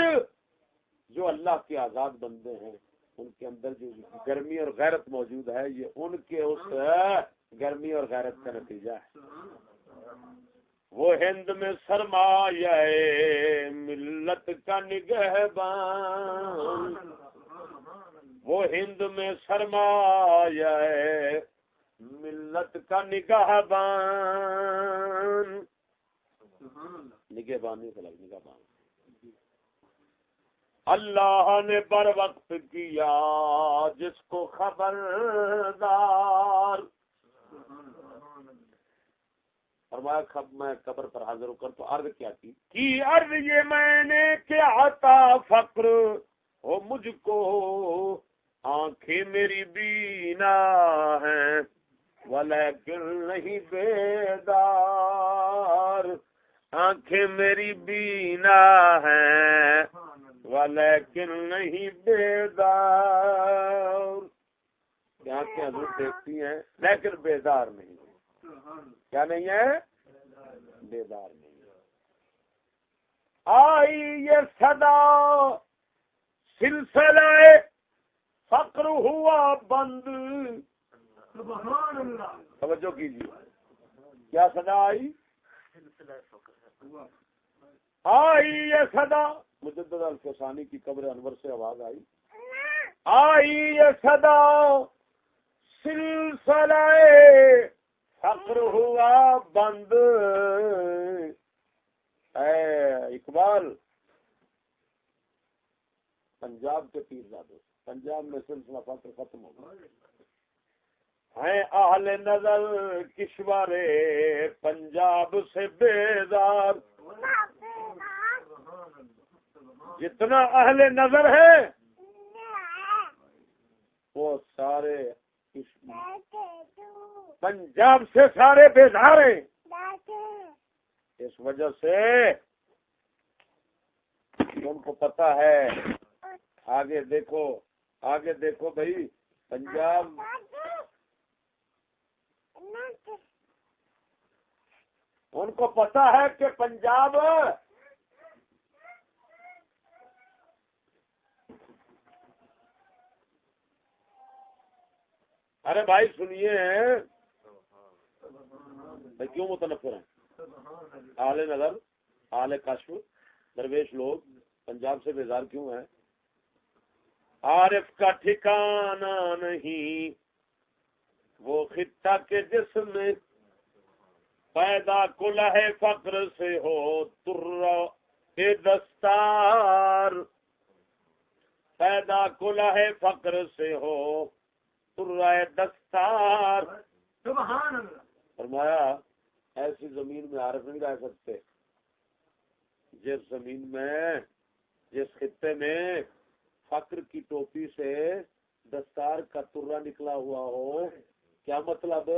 جو اللہ کے آزاد بندے ہیں ان کے اندر جو گرمی اور غیرت موجود ہے, یہ ان کے اس گرمی اور غیرت کا نتیجہ ہے. وہ ہند میں سرمایہ ملت کا نگہبان. وہ ہند میں سرمایہ ملت کا نگہبان، نگہبان نہیں خلق نگہبان، اللہ نے بر وقت کیا جس کو خبردار، فرمایا میں قبر پر حاضر ہو کر تو عرض کیا کی عرض یہ میں نے کہ عطا فقر ہو مجھ کو، آنکھیں میری بینا ہیں ولیکن نہیں بیدار، آنکھیں میری بینا ہیں ولیکن نہیں بیدار، آنکھیں حضور دیکھتی ہیں لیکن بیدار نہیں، کیا نہیں ہے؟ بیدار نہیں۔ آئی یہ صدا سلسلہ فقر ہوا بند، سبحان اللہ، توجہ کیجیے، کیا صدا آئی؟ آئی یہ صدا، مجدد الفسانی کی قبر انور سے آواز آئی، آئی یہ صدا سلسلہ فقر ہوا بند، اے اقبال پنجاب کے پیرزادے، پنجاب میں سلسلہ فقر ختم ہو گیا، ہیں اہل نظر کشور پنجاب سے بیزار، جتنا اہل نظر ہے وہ سارے پنجاب سے سارے بیزار ہیں، اس وجہ سے ان کو پتا ہے، آگے دیکھو بھائی، پنجاب ان کو پتا ہے کہ پنجاب ارے بھائی سنیے بھائی کیوں متنفر ہیں؟ اعلی نظر اعلی کشف درویش لوگ پنجاب سے بیزار کیوں ہیں؟ عارف کا ٹھکانہ نہیں وہ خطہ کے جس میں پیدا کلہ فقر سے ہو ترا دستار، پیدا کلہ فقر سے ہو ترا دستار، سبحان اللہ، فرمایا ایسی زمین میں عارف نہیں رہ سکتے جس زمین میں، جس خطے میں فقر کی ٹوپی سے دستار کا ترا نکلا ہوا ہو۔ کیا مطلب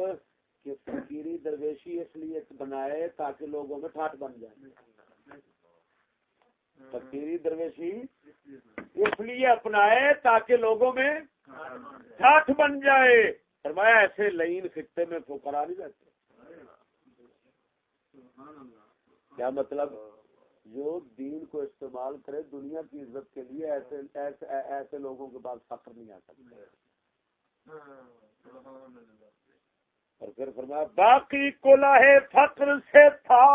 کہ فقیری درویشی اس لیے بنائے تاکہ لوگوں میں ٹھاٹ بن جائے، فقیری درویشی اس لیے اپنائے تاکہ لوگوں میں ٹھاٹ بن جائے، فرمایا ایسے لعین خطے میں فقراء نہیں رہتے۔ کیا مطلب؟ جو دین کو استعمال کرے دنیا کی عزت کے لیے، ایسے لوگوں کے پاس فقر نہیں آ سکتا۔ اور پھر فرمایا باقی کلہ فقر سے تھا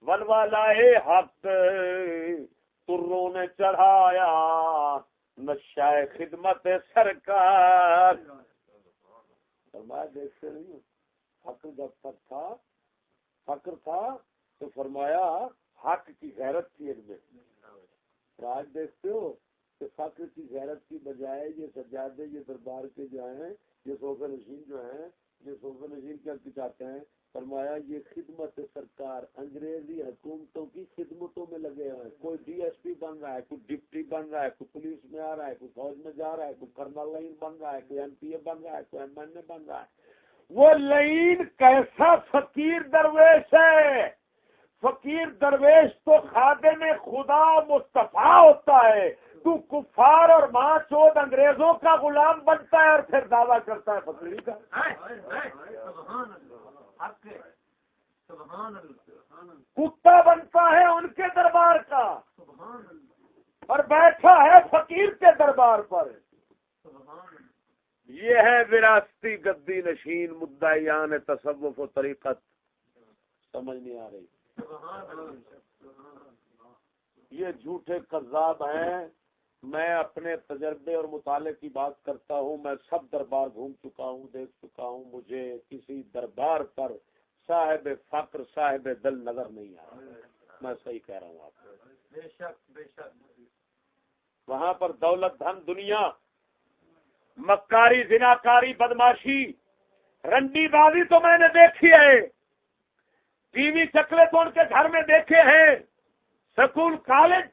ولولہ حق، تروں نے چڑھایا نشہ خدمت سرکار، فرمایا دیکھتے نہیں فقر جب تک تھا، فقر تھا تو فرمایا حق کی غیرت تھی ان میں، آج دیکھتے ہو کہ فقر کی غیرت کی بجائے یہ سجادے، یہ دربار کے جو ہیں، یہ صوفہ نشین جو ہیں، یہ صوفہ نشین کیا چاہتے ہیں؟ فرمایا یہ خدمت سرکار، انگریزی حکومتوں کی خدمتوں میں لگے ہوئے، کوئی ڈی ایس پی بن رہا ہے، کوئی ڈپٹی بن رہا ہے، کوئی پولیس میں آ رہا ہے، کوئی فوج میں جا رہا ہے، کوئی کرنل لائن بن رہا ہے، کوئی ایم پی اے بن رہا ہے، کوئی ایم این اے بن رہا ہے۔ وہ لائن کیسا فقیر درویش ہے؟ فقیر درویش تو خادم خدا مصطفیٰ ہوتا ہے، تو کفار اور ماں چود انگریزوں کا غلام بنتا ہے اور پھر دعویٰ کرتا ہے فقیری کا۔ کتا بنتا ہے ان کے دربار کا اور بیٹھا ہے فقیر کے دربار پر۔ یہ ہے وراثتی گدی نشین مدعیان تصوف و طریقت، سمجھ نہیں آ رہی؟ یہ جھوٹے کذاب ہیں میں اپنے تجربے اور مطالعے کی بات کرتا ہوں، میں سب دربار گھوم چکا ہوں، دیکھ چکا ہوں، مجھے کسی دربار پر صاحب فقر صاحب دل نظر نہیں آ رہا۔ میں صحیح کہہ رہا ہوں آپ کو۔ بے شک بے شک۔ وہاں پر دولت دھن دنیا، مکاری زناکاری بدماشی رنڈی بازی تو میں نے دیکھی ہے، ٹی وی چکلے تو ان کے گھر میں دیکھے ہیں، سکول کالج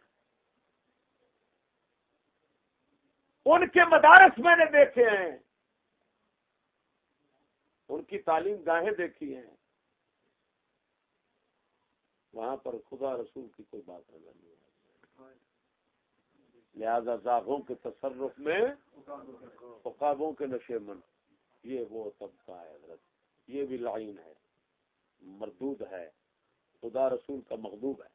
ان کے مدارس میں نے دیکھے ہیں، ان کی تعلیم گاہیں دیکھی ہیں، وہاں پر خدا رسول کی کوئی بات نظر نہیں آتی۔ لہذا زاغوں کے تصرف میں عقابوں کے نشے من، یہ وہ طبقہ ہے حضرت، یہ بھی لعین ہے، مردود ہے، خدا رسول کا مغضوب ہے۔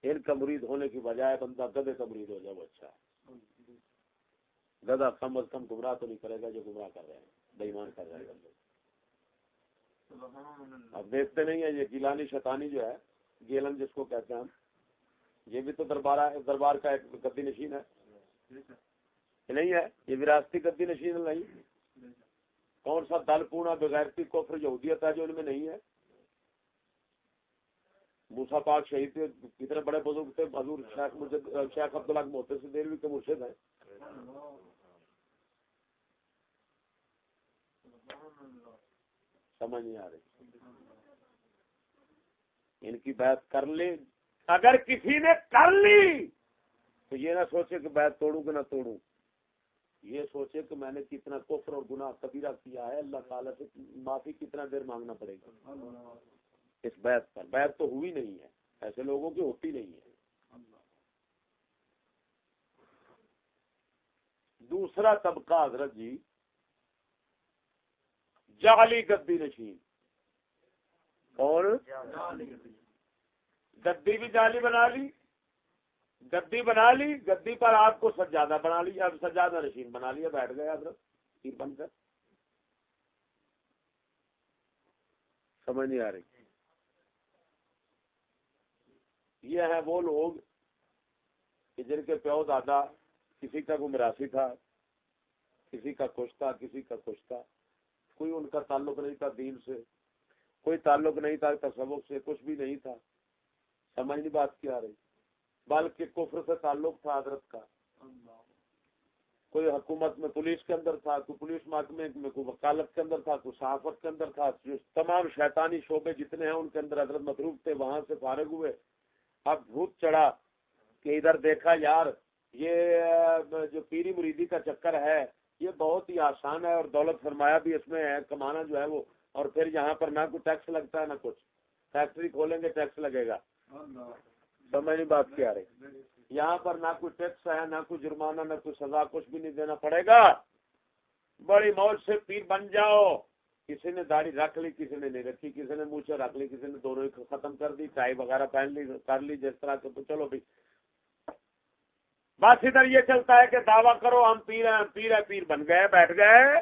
ان کا مرید ہونے کی بجائے بندہ گدھے کا مرید ہو جائے وہ اچھا ہے۔ گدھا کم از کم گمراہ تو نہیں کرے گا جو گمراہ کر رہے ہیں، بے ایمان کر رہے ہیں۔ اب دیکھتے نہیں ہیں یہ گیلانی شیطانی جو ہے، گیلن جس کو کہتے ہیں ہم، یہ بھی تو دربار کا ایک گدی نشین ہے، نہیں ہے؟ یہ وراثتی گدی نشین نہیں۔ کون سا دل پونا بغیرتی کفر یہودیت ہے جو ان میں نہیں ہے؟ موسیٰ پاک شہید تھے، کتنے بڑے بزرگ تھے، حضور شیخ عبداللہ محتسب دہلوی کے مرشد ہیں۔ سمجھ نہیں آ رہی؟ ان کی بات کر لی، اگر کسی نے کر لی تو یہ نہ سوچے کہ بات توڑوں کہ نہ توڑوں، یہ سوچے کہ میں نے کتنا کفر اور گناہ کبیرہ کیا ہے، اللہ تعالیٰ سے معافی کتنا دیر مانگنا پڑے گا اس بیعت پر۔ بیعت تو ہوئی نہیں ہے، ایسے لوگوں کی ہوتی نہیں ہے۔ دوسرا طبقہ حضرت جی جعلی گدی نشین، اور گدی بھی جعلی بنا لی، گدی بنا لی، گدی پر آپ کو سجادہ بنا لیا، اب سجادہ نشین بنا لیا، بیٹھ گئے حضرت پیر بن کر۔ سمجھ نہیں آ رہی؟ یہ ہیں وہ لوگ کہ جن کے پیو دادا کسی کا کوئی میراثی تھا، کسی کا کچھ تھا، کسی کا کچھ تھا، کوئی ان کا تعلق نہیں تھا دین سے، کوئی تعلق نہیں تھا تصوف سے، کچھ بھی نہیں تھا۔ سمجھ نہیں بات کیا رہی؟ بلکہ کفر سے تعلق تھا حضرت کا۔ کوئی حکومت میں پولیس کے اندر تھا، کوئی پولیس محکمے میں، کوئی وکالت کے اندر تھا، کوئی صحافت کے اندر تھا، جو تمام شیطانی شعبے جتنے ہیں ان کے اندر حضرت مصروف تھے، وہاں سے فارغ ہوئے۔ اب بھوت چڑھا کہ ادھر دیکھا یار یہ جو پیری مریدی کا چکر ہے یہ بہت ہی آسان ہے، اور دولت سرمایہ بھی اس میں ہے، کمانا جو ہے وہ، اور پھر یہاں پر نہ کوئی ٹیکس لگتا ہے نہ کچھ، فیکٹری کھولیں گے ٹیکس لگے گا۔ سمجھ نہیں بات کیا رہی؟ یہاں پر نہ کوئی ٹیکس ہے، نہ کوئی جرمانہ، نہ کوئی سزا، کچھ بھی نہیں دینا پڑے گا، بڑی موج سے پیر بن جاؤ۔ کسی نے داڑھی رکھ لی، کسی نے نہیں رکھی، کسی نے مونچھیں رکھ لی، کسی نے دونوں ہی ختم کر دی، ٹائی وغیرہ پہن لی، کر لی جس طرح کے، تو چلو بھی بس ادھر یہ چلتا ہے کہ دعویٰ کرو ہم پیر ہیں، پیر ہے، پیر بن گئے، بیٹھ گئے۔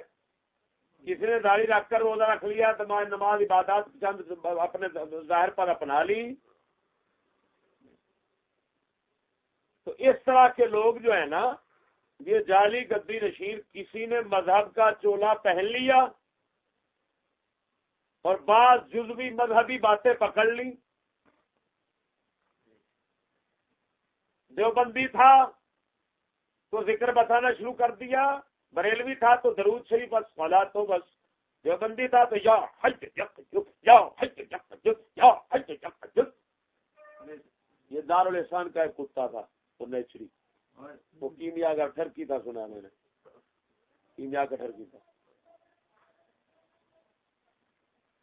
کسی نے داڑھی رکھ کر روزہ رکھ لیا، نماز عبادات چند اپنے ظاہر پر اپنا لی، تو اس طرح کے لوگ جو ہے نا یہ جعلی گدی نشین، کسی نے مذہب کا چولا پہن لیا اور بعض جزوی مذہبی باتیں پکڑ لی۔ دیوبندی تھا تو ذکر بتانا شروع کر دیا، بریلوی تھا تو درود شریف بس صلاۃ تو بس، دیوبندی تھا تو یا حج یک جک، یا حج یک جک، یا حج یک جک۔ یہ دارالحسان کا ایک کتا تھا، وہ نیچری، وہ کیمیا کا ٹھرکی تھا، سنا میں نے، کیمیا کا ٹھرکی تھا،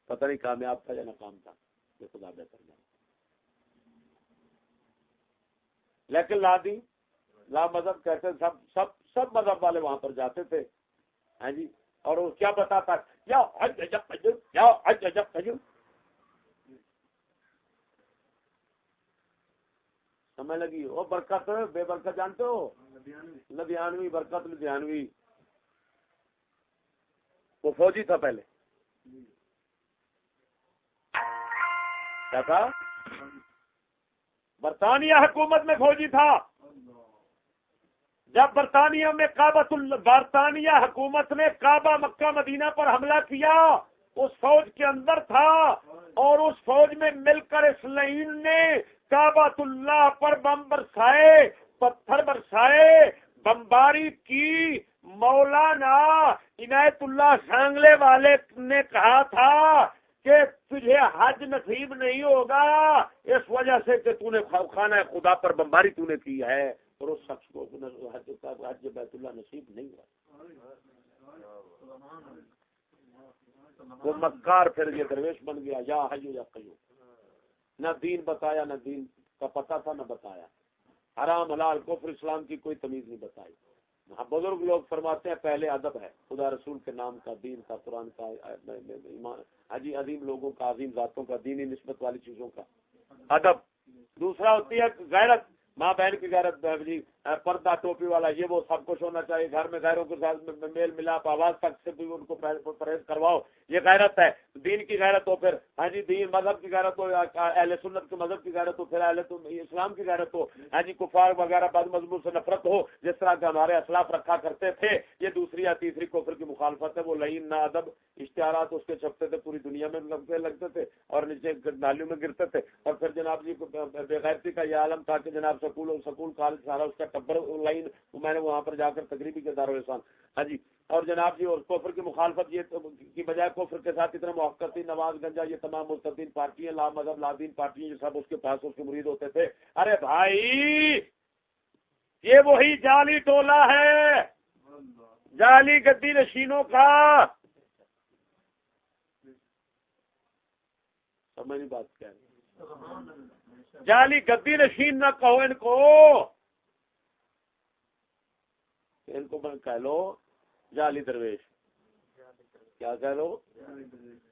پتہ نہیں کامیاب تھا یا ناکام تھا، یہ خدا بہتر جانے۔ لیکن لادی لا مذہب کہتے سب مذہب والے وہاں پر جاتے تھے، ہاں جی، اور وہ کیا بتاتا یا حج جب تجل، یا حج جب تجل۔ سمجھ لگی؟ وہ برکت بے برکت جانتے ہو، لدھیانوی برکت لدھیانوی، وہ فوجی تھا پہلے، کیا تھا؟ برطانیہ حکومت میں فوجی تھا. جب برطانیہ حکومت نے کعبہ مکہ مدینہ پر حملہ کیا اس فوج کے اندر تھا اور اس فوج میں مل کر اس لعین نے کعبۃ اللہ پر بم برسائے, پتھر برسائے, بمباری کی. مولانا عنایت اللہ سانگلے والے نے کہا تھا کہ تجھے حج نصیب نہیں ہوگا اس وجہ سے کہ تو نے خانہ خدا پر بمباری تو نے کی ہے, اور اس شخص کو حج بیت اللہ نصیب نہیں ہوا. وہ مکار پھر یہ درویش بن گیا, یا حج یا قیوم. نہ دین بتایا, نہ دین کا پتہ تھا, نہ بتایا. حرام حلال کفر اسلام کی کوئی تمیز نہیں بتائی. بزرگ لوگ فرماتے ہیں پہلے ادب ہے, خدا رسول کے نام کا, دین کا, قرآن کا, ایمان, عظیم لوگوں کا, عظیم ذاتوں کا, دینی نسبت والی چیزوں کا ادب. دوسرا ہوتی ہے غیرت, ماں بہن کی غیرت, جی پردہ ٹوپی والا, یہ وہ سب کچھ ہونا چاہیے. گھر میں غیروں کے ساتھ میل ملاپ, آواز تک سے بھی ان کو پرہیز کرواؤ, یہ غیرت ہے. دین کی غیرت ہو پھر, ہاں جی دین مذہب کی غیرت ہو, اہل سنت کے مذہب کی غیرت ہو, پھر اہل اسلام کی غیرت ہو, ہاں جی کفار وغیرہ بد مذہبوں سے نفرت ہو جس طرح کے ہمارے اسلاف رکھا کرتے تھے. یہ دوسری یا تیسری کفر کی مخالفت ہے. وہ لعین نا ادب اشتہارات اس کے چھپتے تھے, پوری دنیا میں لگتے تھے اور نیچے نالیوں میں گرتے تھے. اور پھر جناب جی بے غیرتی کا یہ عالم تھا کہ جناب سکول کالج سارا اس کا ٹبر لائن, میں نے وہاں پر جا کر تقریبی کے دارالاسلام, ہاں جی. اور جناب جی اور کفر کی مخالفت یہ کی بجائے کفر کے ساتھ اتنا موقع تھی, نواز گنجا, یہ تمام مستدین پارٹیاں, لا مذہب لا دین پارٹیاں, یہ سب اس کے پاس اس کے مرید ہوتے تھے. ارے بھائی یہ وہی جعلی ٹولہ ہے, جعلی گدی نشینوں کا. سمجھ نہیں بات کیا ہے, جعلی گدی نشین نہ کہو ان کو کہہ لو جعلی درویش. کیا کہہ لو,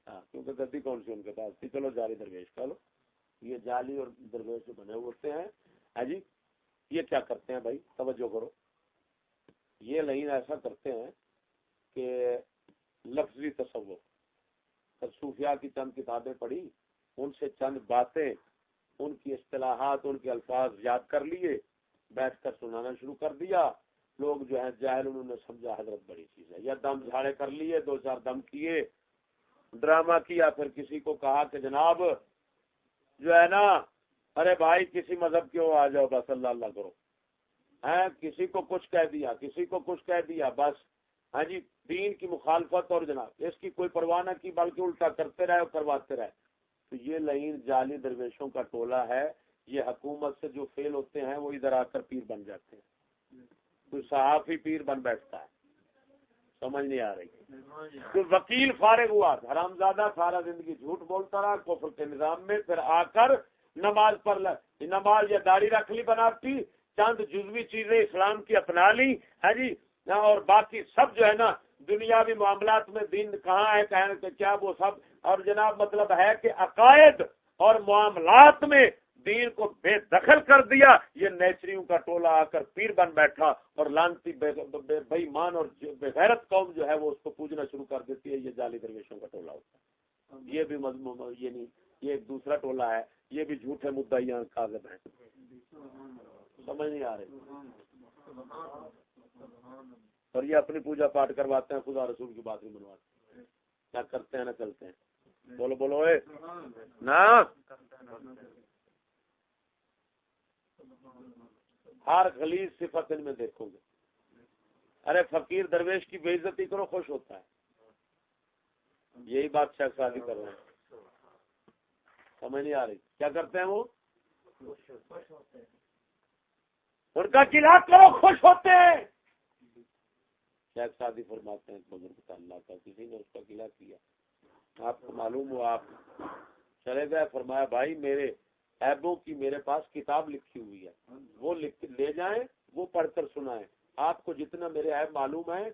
ہاں کیونکہ گدی کون سی ان کے پاس تھی, چلو جعلی درویش کہہ لو. یہ جعلی اور درویش جو بنے ہوتے ہیں, ہاں جی, یہ کیا کرتے ہیں بھائی توجہ کرو. یہ لائن ایسا کرتے ہیں کہ لفظی تصور, صوفیاء کی چند کتابیں پڑھی, ان سے چند باتیں, ان کی اصطلاحات, ان کے الفاظ یاد کر لیے, بیٹھ کر سنانا شروع کر دیا. لوگ جو ہیں جاہل, انہوں نے سمجھا حضرت بڑی چیز ہے. یا دم جھاڑے کر لیے, 2-4 دم کیے, ڈرامہ کیا, پھر کسی کو کہا کہ جناب جو ہے نا, ارے بھائی کسی مذہب کے ہو, آ جاؤ بس اللہ اللہ کرو. کسی کو کچھ کہہ دیا, کسی کو کچھ کہہ دیا, بس ہاں جی دین کی مخالفت, اور جناب اس کی کوئی پرواہ نہ کی, بلکہ الٹا کرتے رہے اور کرواتے رہے. تو یہ لعین جعلی درویشوں کا ٹولہ ہے. یہ حکومت سے جو فیل ہوتے ہیں وہ ادھر آ کر پیر بن جاتے ہیں. کوئی صحافی پیر بن بیٹھتا ہے, سمجھ نہیں آ رہی. کوئی وکیل فارغ ہوا, حرامزادہ سارا زندگی جھوٹ بولتا رہا کفر کے نظام میں, پھر آ کر نماز پڑھ نماز یا داڑھی رکھ لی بناتی, چند جزوی چیزیں اسلام کی اپنا لی, ہے جی, اور باقی سب جو ہے نا دنیاوی معاملات میں دین کہاں ہے, کہاں کہ کیا وہ سب. اور جناب مطلب ہے کہ عقائد اور معاملات میں دین کو بے دخل کر دیا. یہ نیچریوں کا ٹولہ آ کر پیر بن بیٹھا, اور لانتی بے ایمان اور بے غیرت قوم جو ہے وہ اس کو پوجنا شروع کر دیتی ہے. یہ جعلی درویشوں کا ٹولہ ہوتا ہے. یہ بھی مضمون, یہ نہیں, یہ ایک دوسرا ٹولہ ہے, یہ بھی جھوٹے مدعیان کاذب ہیں. سمجھ نہیں آ رہی. اور یہ اپنی پوجا پاٹ کرواتے ہیں, خدا رسول کی بات نہیں منواتے. کیا کرتے ہیں نہ چلتے ہیں. بولو بولو اے نا. ہر غلیظ صفت ان میں دیکھو گے. ارے فقیر درویش کی بے عزتی کرو, خوش ہوتا ہے. یہی بات شیخ سعدی کر رہے ہیں. سمجھ نہیں آ رہی. کیا کرتے ہیں وہ, ان کا قلعہ کرو, خوش ہوتے ہیں. شیخ سعدی فرماتے ہیں بزرگ کا اللہ کا, کسی نے اس کا قلعہ کیا, آپ کو معلوم ہوا, آپ چلے گئے, فرمایا بھائی میرے عیبوں کی میرے پاس کتاب لکھی ہوئی ہے, وہ لے جائیں, وہ پڑھ کر سنائیں. آپ کو جتنا میرے عیب معلوم ہے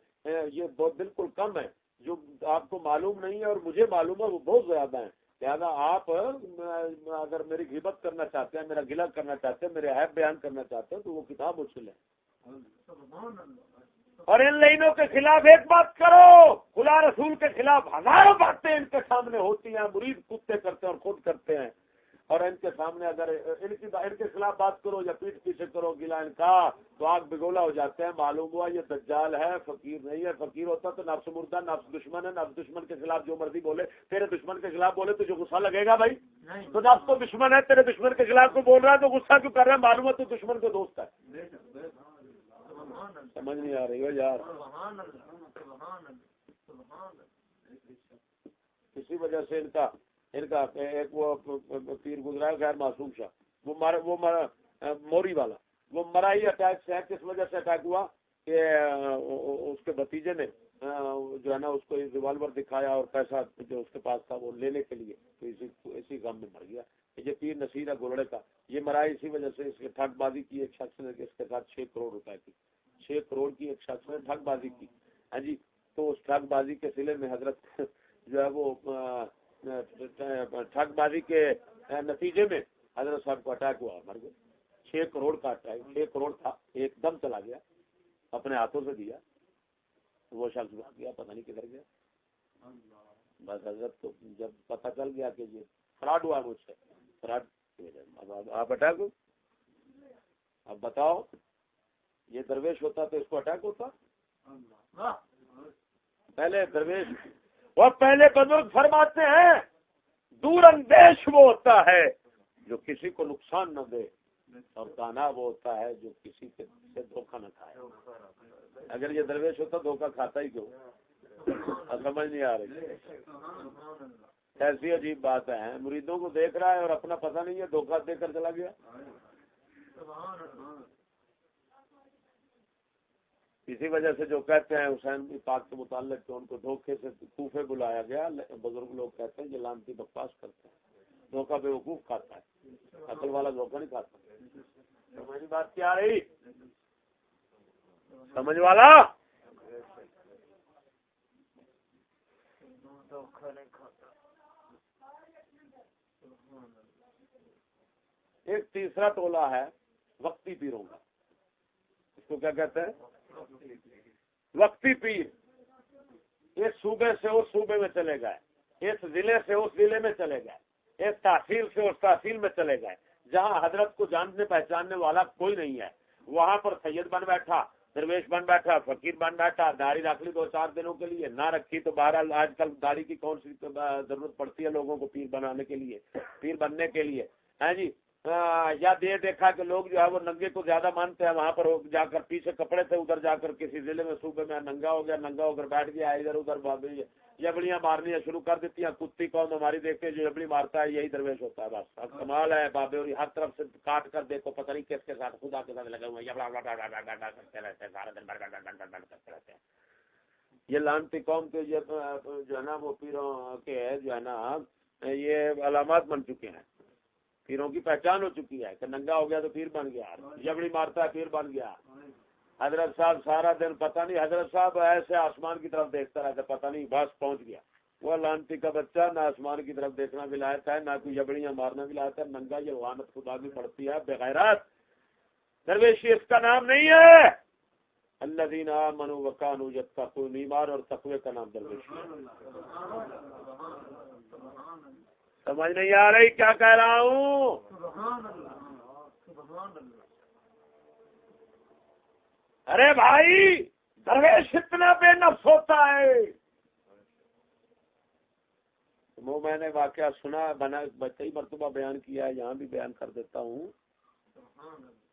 یہ بہت بالکل کم ہے, جو آپ کو معلوم نہیں ہے اور مجھے معلوم ہے وہ بہت زیادہ ہیں. لہٰذا آپ اگر میری غیبت کرنا چاہتے ہیں, میرا گلہ کرنا چاہتے ہیں, میرے عیب بیان کرنا چاہتے ہیں, تو وہ کتاب مجھ سے لیں. اور ان لائنوں کے خلاف ایک بات کرو, خدا رسول کے خلاف ہزاروں باتیں ان کے سامنے ہوتی ہیں, مرید کتے کرتے ہیں اور خود کرتے ہیں. اور ان کے سامنے اگر ان کے خلاف بات کرو یا پیٹ پیچھے کرو گلا ان کا تو آگ بگولا ہو جاتے ہیں. معلوم ہوا یہ دجال ہے, فقیر نہیں ہے. فقیر ہوتا تو نفس مردہ, نفس دشمن ہے. نفس دشمن کے خلاف جو مرضی بولے, تیرے دشمن کے خلاف بولے تو جو غصہ لگے گا بھائی, تو نفس تو دشمن ہے, تیرے دشمن کے خلاف کو بول رہا ہے تو غصہ کیوں کر رہا ہے؟ معلوم ہے تو دشمن کے دوست ہے. سمجھ نہیں آ رہی ہو یار. اسی وجہ سے ان کا ایک وہ پیر گزرا ہے غیر معصوم شاہ, وہ موری والا, وہ مرا ہی اٹیک سے ہے. کس وجہ سے اٹیک ہوا کہ اس کے بھتیجے نے جو ہے نا اس کو ریوالور دکھایا اور پیسہ جو اس کے پاس تھا وہ لینے کے لیے, تو اسی غم میں مر گیا. یہ پیر نصیر ہے گولڑے کا, یہ مرا اسی وجہ سے. اس کے ٹھگ بازی کی ایک شخص نے اس کے ساتھ 6 کروڑ روپے کی, 6 کروڑ کی ایک شخص نے ٹھگ بازی کی. ہاں جی, تو اس ٹھگ بازی کے سلے میں حضرت جو ہے وہ ٹھگ بازی کے نتیجے میں حضرت صاحب کو اٹیک ہوا, مر گئے. 6 کروڑ کا اٹیک, 6 کروڑ تھا, ایک دم چلا گیا, اپنے ہاتھوں سے دیا. وہ شخص بھاگ گیا, پتہ نہیں کدھر گیا. بس حضرت کو جب پتہ چل گیا کہ یہ فراڈ ہوا مجھ سے, فراڈ کی وجہ سے آپ اٹیک ہو. اب بتاؤ, یہ درویش ہوتا تو اس کو اٹیک ہوتا؟ پہلے درویش اور پہلے بزرگ فرماتے ہیں دور اندیش وہ ہوتا ہے جو کسی کو نقصان نہ دے, اور دانا وہ ہوتا ہے جو کسی سے دھوکہ نہ کھائے. اگر یہ درویش ہوتا دھوکہ کھاتا ہی کیوں؟ سمجھ نہیں آ رہی. ایسی عجیب بات ہے, مریدوں کو دیکھ رہا ہے اور اپنا پتہ نہیں ہے, دھوکہ دے کر چلا گیا. اسی وجہ سے جو کہتے ہیں حسین پاک کے متعلق کہ ان کو دھوکے سے کوفے بلایا گیا, بزرگ لوگ کہتے ہیں یہ لانتی بکواس کرتے ہیں, دھوکہ بے وقوف کھاتا ہے, عقل والا دھوکہ نہیں کھاتا. سمجھ بات کیا رہی؟ سمجھ والا ایک تیسرا ٹولہ ہے وقتی پیروں کا. اس کو کیا کہتے ہیں؟ وقتی پیر. اس صوبے سے اس صوبے میں چلے گئے, اس ضلع سے اس ضلع میں چلے گئے, اس تحصیل سے اس تحصیل میں چلے گئے. جہاں حضرت کو جاننے پہچاننے والا کوئی نہیں ہے, وہاں پر سید بن بیٹھا, درویش بن بیٹھا, فقیر بن بیٹھا. داڑھی رکھ لی 2-4 دنوں کے لیے, نہ رکھی تو بہرحال آج کل داڑھی کی کون سی ضرورت پڑتی ہے لوگوں کو پیر بنانے کے لیے, پیر بننے کے لیے. ہے جی, یا دیکھا کہ لوگ جو ہے وہ ننگے کو زیادہ مانتے ہیں, وہاں پر جا کر پیچھے کپڑے تھے, ادھر جا کر کسی ضلع میں صوبے میں ننگا ہو گیا, ننگا ہو کر بیٹھ گیا, ادھر ادھر بابی جبڑیاں مارنی شروع کر دیتی ہیں. کتی قوم ہماری دیکھتے جو جبڑی مارتا ہے یہی درویش ہوتا ہے. بس اب کمال ہے بابے, اور ہر طرف سے کاٹ کر دیکھو پتہ نہیں کس کے ساتھ خدا کے ساتھ لگے ہوئے کرتے رہتے ہیں سارا دن کرتے رہتے ہیں. یہ لانتی قوم کے جو ہے نا وہ پیروں کے جو ہے نا یہ علامات بن چکے ہیں. پیروں کی پہچان ہو چکی ہے کہ ننگا ہو گیا تو پیر بن گیا, جبڑی مارتا ہے پیر بن گیا. حضرت صاحب سارا دن پتہ نہیں, حضرت صاحب ایسے آسمان کی طرف دیکھتا رہتا, پتہ نہیں بس پہنچ گیا. وہ لانتی کا بچہ نہ آسمان کی طرف دیکھنا بھی لائق ہے, نہ کوئی جبڑیاں مارنا بھی لائق ہے. ننگا یہ وانت خدا بھی پڑتی ہے, بغیرت. درویشی اس کا نام نہیں ہے. الذین آمنوا وکانوا یتقون, ایمان اور تقوی کا نام درویشی ہے. سمجھ نہیں آ رہی کیا کہہ رہا ہوں؟ ارے بھائی درویش اتنا بے نفس ہوتا ہے. وہ میں نے واقعہ سنا, کئی مرتبہ بیان کیا ہے, یہاں بھی بیان کر دیتا ہوں.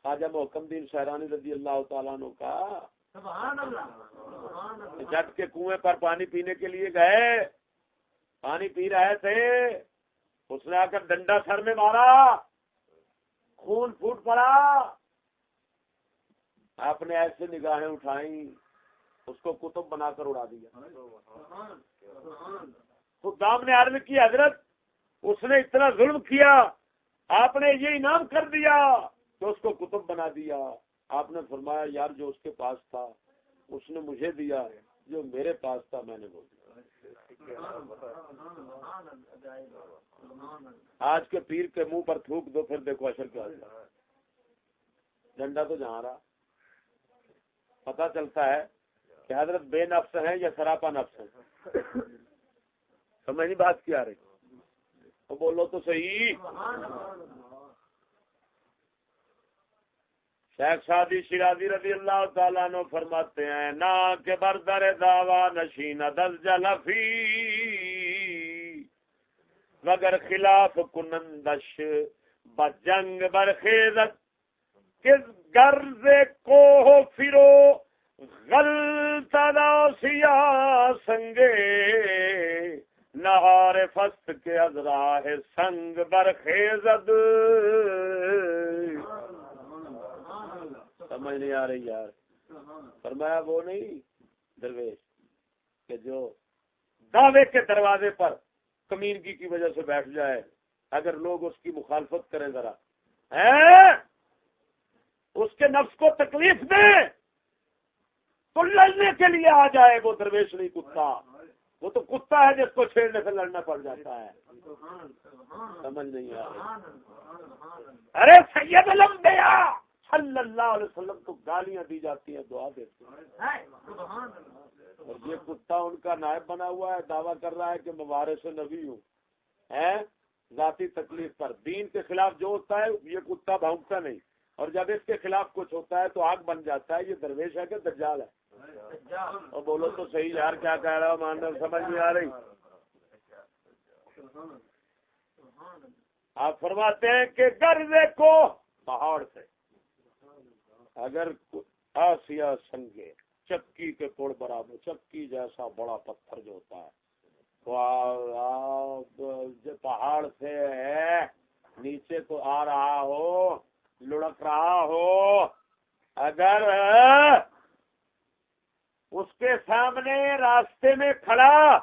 خواجہ محکم الدین سہرانی رضی اللہ تعالیٰ عنہ کا جٹ کے کنویں پر پانی پینے کے لیے گئے, پانی پی رہے تھے, اس نے آ کر ڈنڈا سر میں مارا, خون پھوٹ پڑا. آپ نے ایسے نگاہیں اٹھائیں, اس کو کتب بنا کر اڑا دیا. خدام نے عرض کی حضرت اس نے اتنا ظلم کیا, آپ نے یہ انعام کر دیا کہ اس کو کتب بنا دیا. آپ نے فرمایا یار جو اس کے پاس تھا اس نے مجھے دیا, جو میرے پاس تھا میں نے وہ دیا. آج کے پیر کے منہ پر تھوک دو, پھر دیکھو اثر کیا ہوتا ہے. ڈنڈا تو جہاں رہا. پتہ چلتا ہے کہ حضرت بے نفس ہیں یا سراپا نفس ہیں. سمجھ نہیں بات کیا رہی. تو بولو تو صحیح. شیخ سعدی شیرازی رضی اللہ تعالیٰ عنہ فرماتے ہیں نا کہ بردر دعوا نشین دل جلفی وگر خلاف کنندش بجنگ برخیزت کس غرض کو فرو غلطہ سیا سنگے نہار فست کے ازراہ سنگ برخیزد. سمجھ نہیں آ رہی یار. فرمایا وہ نہیں درویش کہ جو دعوے کے دروازے پر کمینگی کی وجہ سے بیٹھ جائے, اگر لوگ اس کی مخالفت کریں ذرا اس کے نفس کو تکلیف دیں تو لڑنے کے لیے آ جائے. وہ درویش نہیں کتا, وہ تو کتا ہے جس کو چھیڑنے سے لڑنا پڑ جاتا ہے. سمجھ نہیں آ رہی. ارے سید الانبیاء صلی اللہ علیہ وسلم کو گالیاں دی جاتی ہیں, دعا دیتے ہیں, اور یہ کتا ان کا نائب بنا ہوا ہے, دعویٰ کر رہا ہے کہ میں وارث نبی ہوں. ذاتی تکلیف پر دین کے خلاف جو ہوتا ہے یہ کتا بھونکتا نہیں, اور جب اس کے خلاف کچھ ہوتا ہے تو آگ بن جاتا ہے. یہ درویش ہے کہ دجال ہے؟ اور بولو تو صحیح یار, کیا کہہ رہا ہو ماننا سمجھ نہیں آ رہی. آپ فرماتے ہیں کہ گرزے کو پہاڑ سے اگر آسیا سنگے چکی کے کوڑ برابر, چکی جیسا بڑا پتھر جو ہوتا ہے وہ پہاڑ سے نیچے کو آ رہا ہو, لڑک رہا ہو, اگر اس کے سامنے راستے میں کھڑا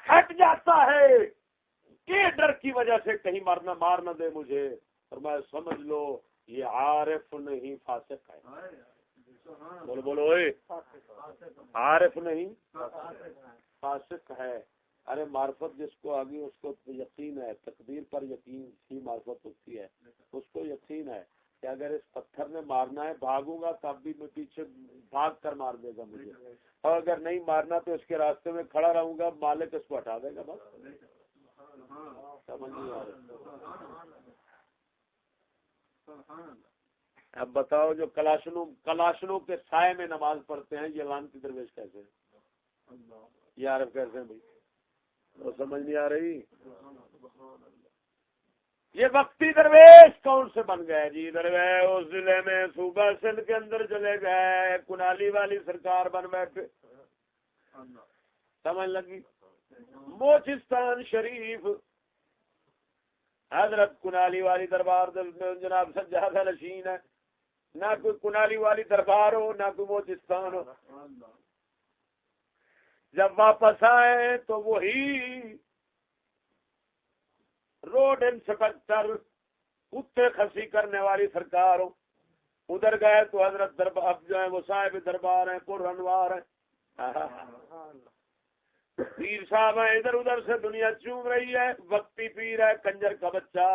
ہٹ جاتا ہے کہ ڈر کی وجہ سے کہیں مار نہ دے مجھے, اور میں سمجھ لو یہ عارف نہیں فاسق ہے. بولو بولو اے, عارف نہیں فاسق ہے. ارے معرفت جس کو آگی اس کو یقین ہے, تقدیر پر یقین ہی معرفت ہوتی ہے. اس کو یقین ہے کہ اگر اس پتھر نے مارنا ہے بھاگوں گا تب بھی میں پیچھے بھاگ کر مار دے گا مجھے, اور اگر نہیں مارنا تو اس کے راستے میں کھڑا رہوں گا, مالک اس کو ہٹا دے گا. بس سمجھ نہیں آ رہا. اب بتاؤ جو کلاشنوں کے سائے میں نماز پڑھتے ہیں یہ لعنتی درویش کیسے ہیں, یہ عارف کیسے ہیں بھائی؟ تو سمجھ نہیں آ رہی. یہ وقتی درویش کون سے بن گئے جی؟ درویش اس ضلع میں صوبہ سندھ کے اندر چلے گئے, کنالی والی سرکار بن بیٹھے. سمجھ لگی؟ موچستان شریف حضرت کنالی والی دربار جناب سجادہ نشین ہے, نہ کوئی کنالی والی دربار ہو نہ کوئی موچستان ہو. جب واپس آئے تو وہی روڈ انسپیکٹر کتے خسی کرنے والی سرکار ہو. ادھر گئے تو حضرت دربار اب جو ہے وہ صاحب دربار ہیں, پر انوار ہیں, پیر صاحب ہیں, ادھر ادھر سے دنیا چوم رہی ہے. وقتی پیر ہے, کنجر کا بچہ,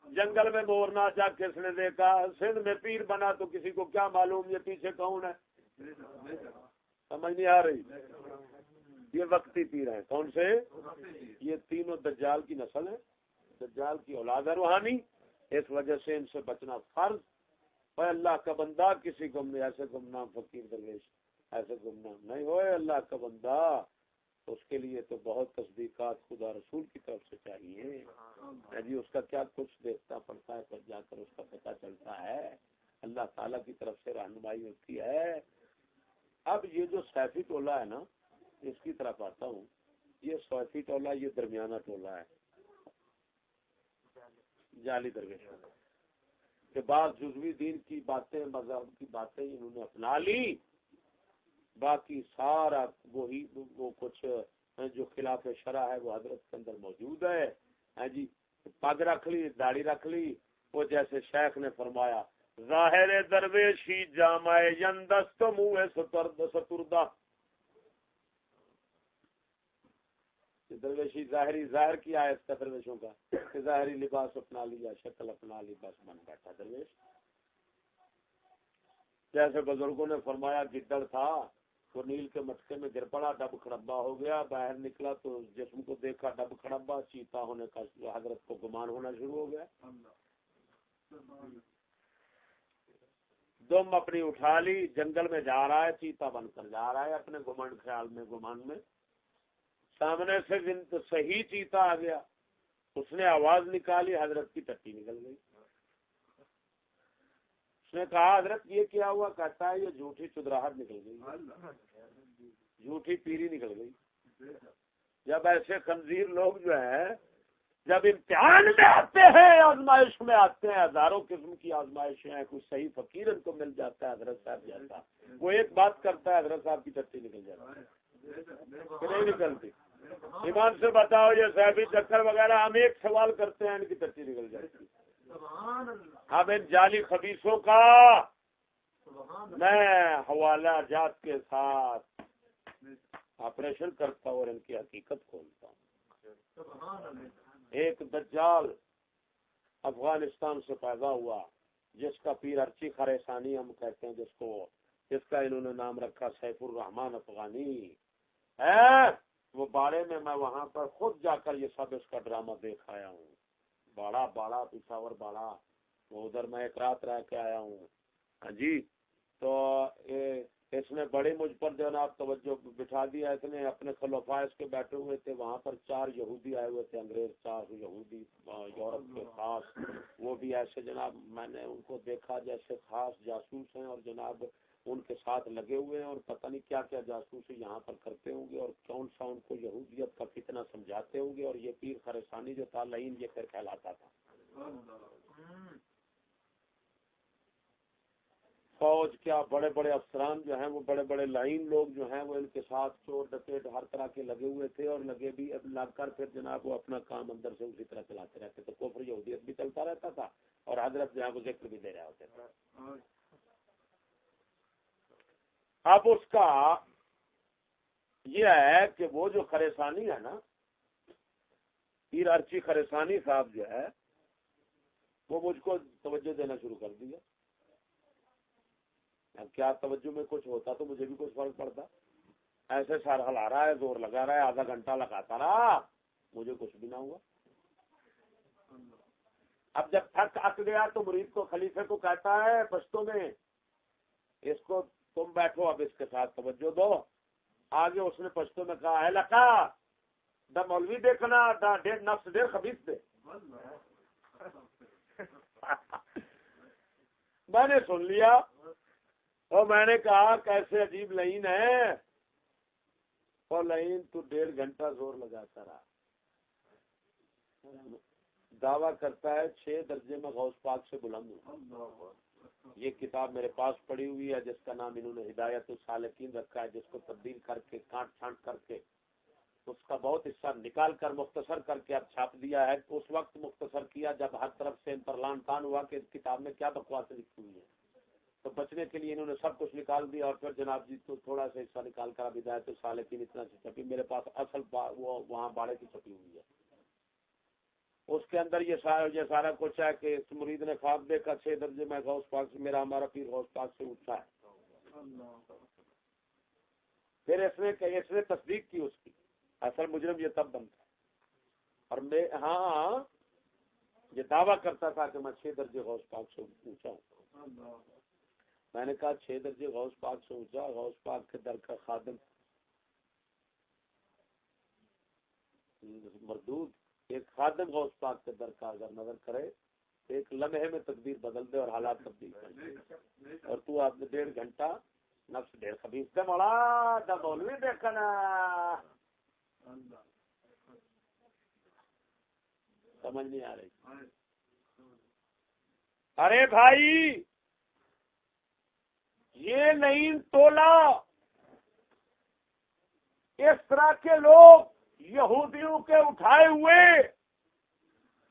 جنگل میں مور ناچا کس نے دیکھا, سندھ میں پیر بنا تو کسی کو کیا معلوم یہ پیچھے کون ہے. سمجھ نہیں آ رہی. یہ وقتی پیر ہیں. کون سے؟ یہ تینوں دجال کی نسل ہے, دجال کی اولاد ہے روحانی. اس وجہ سے ان سے بچنا فرض. اور اللہ کا بندہ کسی ایسے گمنام فقیر درویش ایسے گمنام نہیں ہوئے. اللہ کا بندہ اس کے لیے تو بہت تصدیقات خدا رسول کی طرف سے چاہیے جی. اس کا کیا کچھ دیکھنا پڑتا ہے, پھر جا کر اس کا پتہ چلتا ہے. اللہ تعالیٰ کی طرف سے رہنمائی ہوتی ہے. اب یہ جو سیفی ٹولہ ہے نا, اس کی طرف آتا ہوں. یہ سیفی ٹولہ یہ درمیانہ ٹولہ ہے, جعلی درویش کے بعد جزوی دین کی باتیں مذہب کی باتیں انہوں نے اپنا لی. باقی سارا وہی وہ کچھ جو خلاف شرع ہے وہ حضرت کے اندر موجود ہے جی. پگ رکھ لی, داڑھی رکھ لی, وہ جیسے شیخ نے فرمایا ظاہر درویشی جامع یندست منہ ستردہ. درویشی ظاہر کیا ہے اس کا درویشوں کا کہ ظاہری لباس اپنا لیا, شکل اپنا لی, بس من بیٹھا درویش. جیسے بزرگوں نے فرمایا گدڑ تھا وہ نیل کے مٹکے میں گر پڑا، ڈب کھڑبا ہو گیا، باہر نکلا تو جسم کو دیکھا ڈب کھڑبا، چیتا ہونے کا حضرت کو گمان ہونا شروع ہو گیا۔ دم اپنی اٹھا لی، جنگل میں جا رہا ہے، چیتا بن کر جا رہا ہے اپنے گمان خیال میں، گمان میں سامنے سے صحیح چیتا آ گیا، اس نے آواز نکالی، حضرت کی ٹٹی نکل گئی۔ اس نے کہا حضرت یہ کیا ہوا؟ کہتا ہے یہ جھوٹی چدراہٹ نکل گئی، جھوٹی پیری نکل گئی۔ جب ایسے خنزیر لوگ جو ہیں جب امتحان میں آتے ہیں، آزمائش میں آتے ہیں، ہزاروں قسم کی آزمائشیں ہیں، کچھ صحیح فقیر ان کو مل جاتا ہے حضرت صاحب جیسا، وہ ایک بات کرتا ہے حضرت صاحب کی ٹٹی نکل جاتی ہے کہ نہیں نکلتی؟ ایمان سے بتاؤ، یہ صاحبی چکر وغیرہ ہم ایک سوال کرتے ہیں ان کی ٹٹی نکل جاتی ہے۔ اب ان جعلی خبیثوں کا میں حوالہ جات کے ساتھ آپریشن کرتا ہوں اور ان کی حقیقت کھولتا ہوں۔ ایک دجال افغانستان سے پیدا ہوا، جس کا پیر ارچی خریسانی ہم کہتے ہیں، جس کا انہوں نے نام رکھا سیف الرحمان افغانی ہے۔ وہ باڑے میں وہاں پر خود جا کر یہ سب اس کا ڈرامہ دیکھ آیا ہوں، باڑا پشاور باڑا، وہ ادھر میں ایک رات رہ کے آیا ہوں۔ ہاں جی، تو اس نے بڑی مجھ پر جناب توجہ بٹھا دیا، اس نے اپنے خلفاء اس کے بیٹھے ہوئے تھے، وہاں پر 4 یہودی آئے ہوئے تھے، انگریز 4 یہودی یورپ کے خاص، وہ بھی ایسے جناب میں نے ان کو دیکھا جیسے خاص جاسوس ہیں، اور جناب ان کے ساتھ لگے ہوئے ہیں، اور پتہ نہیں کیا کیا جاسوسی یہاں پر کرتے ہوں گے، اور کون سا ان کو یہودیت کا فتنہ سمجھاتے ہوں گے، اور یہ پیر خرسانی جو تھا لعین، یہ پھر کہلاتا تھا۔ فوج کیا بڑے بڑے افسران جو ہیں، وہ بڑے بڑے لعین لوگ جو ہیں، وہ ان کے ساتھ چور ڈکیٹ ہر طرح کے لگے ہوئے تھے، اور لگے بھی اب لگ کر پھر جناب وہ اپنا کام اندر سے اسی طرح چلاتے رہتے تھے، کفر یہودیت بھی چلتا رہتا تھا، اور حضرت جو ہے وہ ذکر بھی دے رہے ہوتے تھے۔ اب اس کا یہ ہے کہ وہ جو خریسانی ہے نا، پیر ارچی خریسانی صاحب جو ہے، وہ مجھ کو توجہ دینا شروع کر دیا۔ اب کیا توجہ میں کچھ ہوتا تو مجھے بھی کچھ فرق پڑتا، ایسے سر ہلا رہا ہے، زور لگا رہا ہے، آدھا گھنٹہ لگاتا رہا، مجھے کچھ بھی نہ ہوا۔ اب جب تھک اک گیا تو مرید کو، خلیفے کو کہتا ہے پشتوں میں، اس کو تم بیٹھو، اب اس کے ساتھ توجہ دو۔ آگے اس نے پشتوں میں کہا ہے لکھا دا مولوی دیکھنا دا ڈیڑھ نفس ڈیڑھ خبیث دے۔ میں نے سن لیا اور میں نے کہا کیسے عجیب لعین ہے، اور لعین تو 1.5 گھنٹہ زور لگاتا رہا، دعویٰ کرتا ہے 6 درجے میں غوث پاک سے بلند ہوں۔ یہ کتاب میرے پاس پڑی ہوئی ہے، جس کا نام انہوں نے ہدایت السالکین رکھا ہے، جس کو تبدیل کر کے کاٹ چھانٹ کر کے اس کا بہت حصہ نکال کر مختصر کر کے اب چھاپ دیا ہے۔ اس وقت مختصر کیا جب ہر طرف سے ان پر لان تان ہوا کہ اس کتاب میں کیا بکواس لکھی ہوئی ہے، تو بچنے کے لیے انہوں نے سب کچھ نکال دیا، اور پھر جناب جی تو تھوڑا سا حصہ نکال کر اب ہدایت السالکین اتنا سے چھپی، میرے پاس اصل وہ وہاں باڑے کی چھپی ہوئی ہے۔ اس کے اندر یہ سارا کچھ ہے کہ اس مرید نے خواب دیکھا 6 درجے میں غوث پاک سے، میرا ہمارا پیر غوث پاک سے اونچا ہے۔ پھر اس نے تصدیق کی اس کی، اصل مجرم یہ تب بنتا ہے، اور میں ہاں یہ دعویٰ کرتا تھا کہ میں 6 درجے غوث پاک سے اونچا ہوں۔ میں نے کہا 6 درجے غوث پاک سے اونچا، غوث پاک کے در کا خادم مردود، ایک خادم غوث پاک کے در کا اگر نظر کرے، ایک لمحے میں تقدیر بدل دے اور حالات تبدیل کر دے، اور تو آپ نے 1.5 گھنٹہ نفس ڈیڑھ خبیث سے مڑا دا مولوی دیکھنا۔ سمجھ نہیں آ رہی؟ ارے بھائی یہ نہیں تولا، اس طرح کے لوگ یہودیوں کے اٹھائے ہوئے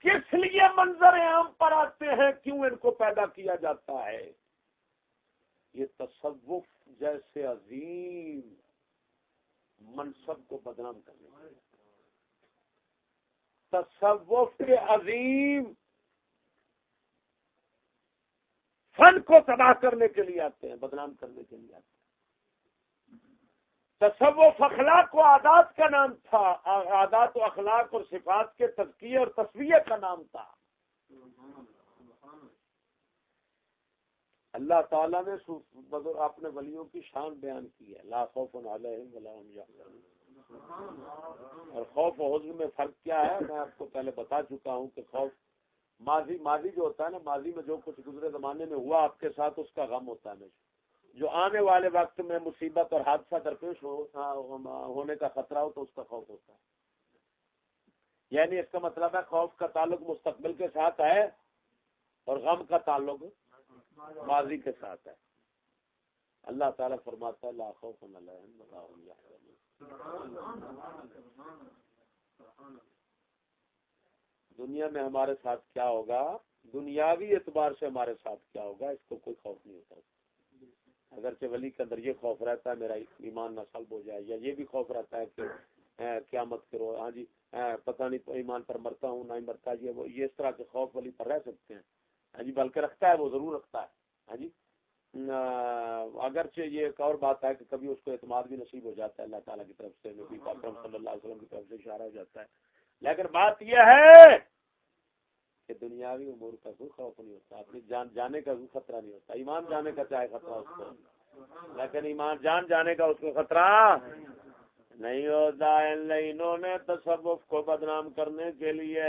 کس لیے منظر عام پر آتے ہیں، کیوں ان کو پیدا کیا جاتا ہے؟ یہ تصوف جیسے عظیم منصب کو بدنام کرنے کے لیے، تصوف کے عظیم فن کو تباہ کرنے کے لیے آتے ہیں، بدنام کرنے کے لیے آتے ہیں۔ تصوف اخلاق و عادات کا نام تھا، عادات و اخلاق اور صفات کے تزکیے اور تصویہ کا نام تھا۔ اللہ تعالیٰ نے اپنے ولیوں کی شان بیان کی ہے، لا خوف علیہم ولا هم يحزنون۔ اور خوف و حزن میں فرق کیا ہے میں آپ کو پہلے بتا چکا ہوں کہ خوف ماضی جو ہوتا ہے نا، ماضی میں جو کچھ گزرے زمانے میں ہوا آپ کے ساتھ، اس کا غم ہوتا ہے ہمیشہ۔ جو آنے والے وقت میں مصیبت اور حادثہ درپیش ہونے کا خطرہ ہو تو اس کا خوف ہوتا ہے۔ یعنی اس کا مطلب ہے خوف کا تعلق مستقبل کے ساتھ ہے اور غم کا تعلق ماضی کے ساتھ ہے۔ اللہ تعالیٰ فرماتا ہے لا خوف علیہم ولا هم يحزنون۔ دنیا میں ہمارے ساتھ کیا ہوگا، دنیاوی اعتبار سے ہمارے ساتھ کیا ہوگا، اس کو کوئی خوف نہیں ہوتا۔ اگرچہ ولی کے اندر یہ خوف رہتا ہے میرا ایمان نہ سلب ہو جائے، یا یہ بھی خوف رہتا ہے کہ قیامت کرو، ہاں جی پتہ نہیں ایمان پر مرتا ہوں نہیں مرتا، یہ اس طرح کے خوف ولی پر رہ سکتے ہیں، ہاں جی بلکہ رکھتا ہے، وہ ضرور رکھتا ہے، ہاں جی۔ اگرچہ یہ ایک اور بات ہے کہ کبھی اس کو اعتماد بھی نصیب ہو جاتا ہے اللہ تعالیٰ کی طرف سے، نبی اکرم صلی اللہ علیہ وسلم کی طرف سے اشارہ ہو جاتا ہے، لیکن بات یہ ہے کہ دنیاوی امور کا کوئی خوف نہیں ہوتا، اپنی جان جانے کا کوئی خطرہ نہیں ہوتا۔ ایمان جانے کا چاہے خطرہ اس کو، لیکن ایمان جان جانے کا اس کو خطرہ نہیں ہوتا۔ انہوں نے تصوف کو بدنام کرنے کے لیے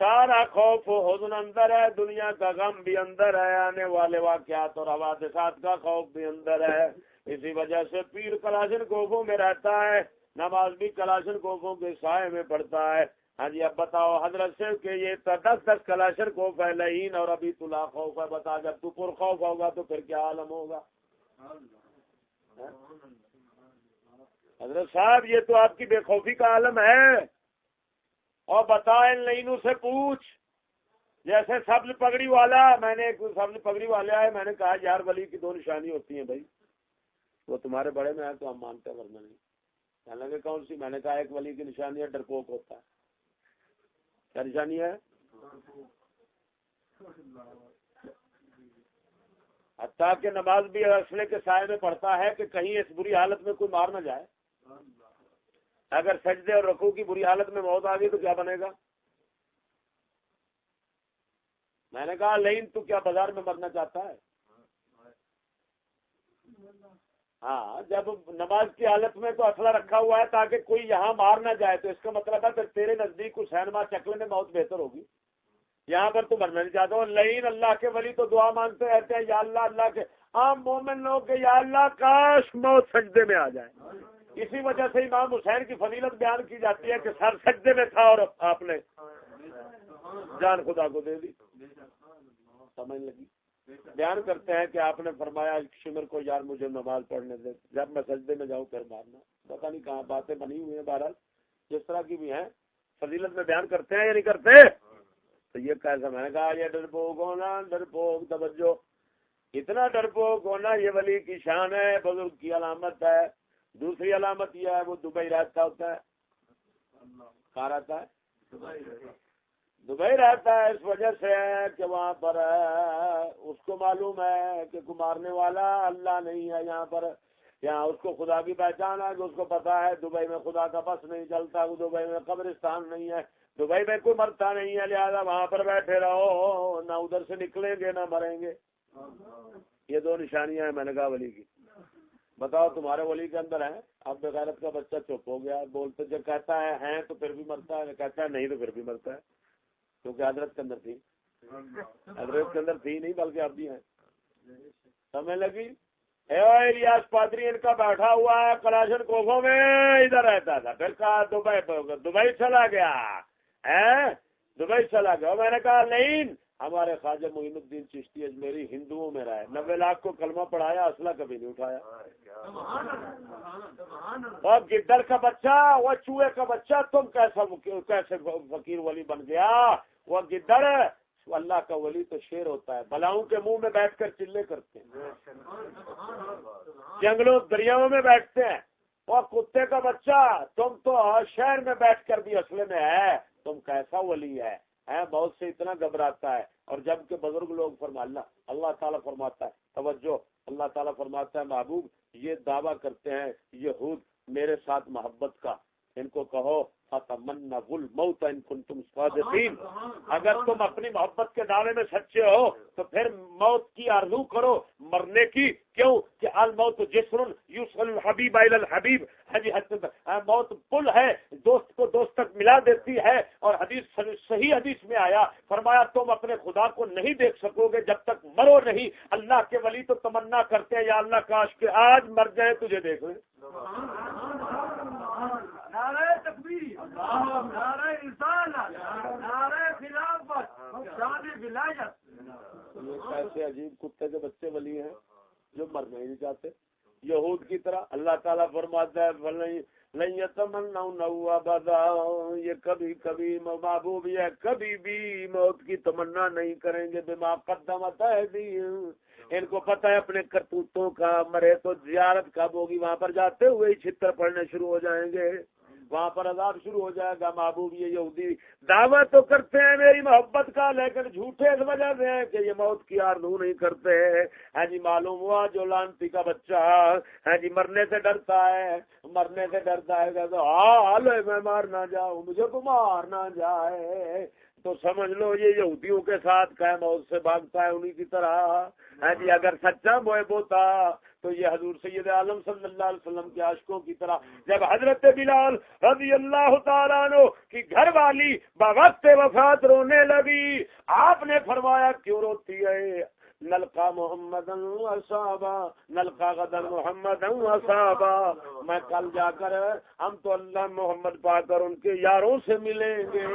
سارا خوف و حزن اندر ہے، دنیا کا غم بھی اندر ہے، آنے والے واقعات اور حوادثات کا خوف بھی اندر ہے۔ اسی وجہ سے پیر کلاشن کوفوں میں رہتا ہے، نماز بھی کلاشن کوفوں کے سائے میں پڑھتا ہے۔ ہاں جی اب بتاؤ حضرت سے کہ یہ 10 کلاشن کوف ہے لعین اور ابھی تلا خوف ہے، بتا جب تو پر خوف ہوگا تو پھر کیا عالم ہوگا؟ حضرت صاحب یہ تو آپ کی بے خوفی کا عالم ہے۔ اور بتا ان لینوں سے پوچھ، جیسے سبز پگڑی والا، میں نے ایک سبز پگڑی والا ہے، میں نے کہا یار ولی کی 2 نشانی ہوتی ہیں بھائی، وہ تمہارے بڑے میں ہے تو ہم مانتے ہیں ورنہ نہیں۔ کہنے لگے کون سی؟ میں نے کہا ایک ولی کی نشانی ہے ڈرپوک ہوتا ہے۔ کیا نشانی ہے؟ حتیٰ کہ نماز بھی اسلحے کے سائے میں پڑھتا ہے کہ کہیں اس بری حالت میں کوئی مار نہ جائے۔ اگر سجدے اور رکوع کی بری حالت میں موت آ گئی تو کیا بنے گا؟ میں نے کہا لین تو کیا بازار میں مرنا چاہتا ہے؟ ہاں جب نماز کی حالت میں تو اسلحہ رکھا ہوا ہے تاکہ کوئی یہاں مار نہ جائے، تو اس کا مطلب ہے پھر تیرے نزدیک حسین مار چکلے میں موت بہتر ہوگی، یہاں پر تو مرنا نہیں چاہتا ہوں۔ لین اللہ کے ولی تو دعا مانگتے رہتے ہیں یا اللہ، اللہ کے عام مومن لوگ کہ یا اللہ کاش موت سجدے میں آ جائے۔ اسی وجہ سے امام حسین کی فضیلت بیان کی جاتی ہے کہ سر سجدے میں تھا اور آپ نے جان خدا کو دے دی۔ سمجھ لگی؟ بیان کرتے ہیں کہ آپ نے فرمایا شمر کو یار مجھے نماز پڑھنے دے، جب میں سجدے میں جاؤں پھر مارنا۔ پتہ نہیں کہاں باتیں بنی ہوئی ہیں، بہرحال جس طرح کی بھی ہیں فضیلت میں بیان کرتے ہیں یا نہیں کرتے؟ تو یہ کیسا؟ میں نے کہا یہ ڈرپوک ہونا، ڈرپوک توجہ، اتنا ڈرپوک ہونا یہ ولی کی شان ہے، بزرگ کی علامت ہے۔ دوسری علامت یہ ہے وہ دبئی رہتا ہوتا ہے۔ کہاں رہتا ہے؟ دبئی رہتا ہے، اس وجہ سے کہ وہاں پر اس کو معلوم ہے کہ کو مارنے والا اللہ نہیں ہے یہاں پر، یہاں اس کو خدا کی پہچان ہے کہ اس کو پتا ہے دبئی میں خدا کا بس نہیں چلتا، دبئی میں قبرستان نہیں ہے، دبئی میں کوئی مرتا نہیں ہے، لہذا وہاں پر بیٹھے رہو، نہ ادھر سے نکلیں گے نہ مریں گے۔ یہ 2 نشانیاں ہیں میں نے کہا ولی کی۔ بتاؤ تمہارے ولی کے اندر ہے؟ اب بغیرت کا بچہ چپ ہو گیا، بولتے جب کہتا ہے ہیں تو پھر بھی مرتا ہے، کہتا ہے نہیں تو پھر بھی مرتا ہے، کیونکہ حضرت کے اندر تھی، حضرت کے اندر تھی نہیں بلکہ اب بھی ہیں۔ سمجھ لگی؟ الیاس پادری ان کا بیٹھا ہوا ہے کلاشن کوفوں میں، ادھر رہتا تھا، پھر کہا دبئی چلا گیا ہے، دبئی چلا گیا۔ میں نے کہا نہیں، ہمارے خواجہ معین الدین چشتی اجمیری ہندوؤں میں رہے، 90 لاکھ کو کلمہ پڑھایا، اسلحہ کبھی نہیں اٹھایا۔ اور گدڑ کا بچہ، وہ چوہے کا بچہ، تم کیسے فقیر ولی بن گیا؟ وہ گدڑ اللہ کا ولی تو شیر ہوتا ہے، بلاؤں کے منہ میں بیٹھ کر چلے کرتے ہیں، جنگلوں دریاؤں میں بیٹھتے ہیں۔ وہ کتے کا بچہ، تم تو شہر میں بیٹھ کر بھی اصل میں ہے، تم کیسا ولی ہے؟ بہت سے اتنا گھبراتا ہے۔ اور جب کہ بزرگ لوگ اللہ تعالیٰ فرماتا ہے، توجہ، اللہ تعالیٰ فرماتا ہے محبوب یہ دعویٰ کرتے ہیں یہود میرے ساتھ محبت کا، ان کو کہو فتمنوا الموت ان کنتم صادقین، اگر تم اپنی محبت کے دعوے میں سچے ہو تو پھر موت کی آرزو کرو، مرنے کی، کیوں کہ الموت جسر یوصل الحبیب الی الحبیب، موت پل ہے، دوست کو دوست تک ملا دیتی ہے، اور حدیث صحیح حدیث میں آیا، فرمایا تم اپنے خدا کو نہیں دیکھ سکو گے جب تک مرو نہیں۔ اللہ کے ولی تو تمنا کرتے ہیں یا اللہ کاش کہ آج مر جائے تجھے دیکھ لیں۔ نعرہ تکبیر، نعرہ رسالت، نعرہ خلافت، شان ولایت۔ یہ ایسے عجیب کتے کے بچے ولی ہیں جو مرنا ہی نہیں چاہتے، یہود کی طرح۔ اللہ تعالیٰ فرماتا ہے لن یتمنوا ابدا، یہ کبھی کبھی محبوب ہے کبھی بھی موت کی تمنا نہیں کریں گے، بما قدمت ایدیہم، ان کو پتہ ہے اپنے کرتوتوں کا، مرے تو زیارت کب ہوگی، وہاں پر جاتے ہوئے ہی چھتر پڑنے شروع ہو جائیں گے، وہاں پر عذاب شروع ہو جائے گا۔ محبوب یہ یہودی دعویٰ تو کرتے ہیں میری محبت کا، لیکن جھوٹے اس وجہ سے ہیں کہ یہ موت کی آرزو نہیں کرتے۔ ہاں جی، معلوم ہوا جو لانتی کا بچہ ہاں جی مرنے سے ڈرتا ہے، مرنے سے ڈرتا ہے کہ حال ہے میں مار نہ جاؤں، مجھے کو مار نہ جائے، تو سمجھ لو یہ یہودیوں کے ساتھ کا موت سے بھاگتا ہے انہی کی طرح۔ ہاں جی، اگر سچا محب ہوتا تو یہ حضور سید عالم صلی اللہ علیہ وسلم کے عاشقوں کی طرح، جب حضرت بلال رضی اللہ تعالیٰ عنہ کی گھر والی بوقت وفات رونے لگی، آپ نے فرمایا کیوں روتی ہے؟ نلقا محمد صحابہ، نلقا غدر محمد صحابہ، میں کل جا کر ہم تو اللہ محمد پا کر ان کے یاروں سے ملیں گے۔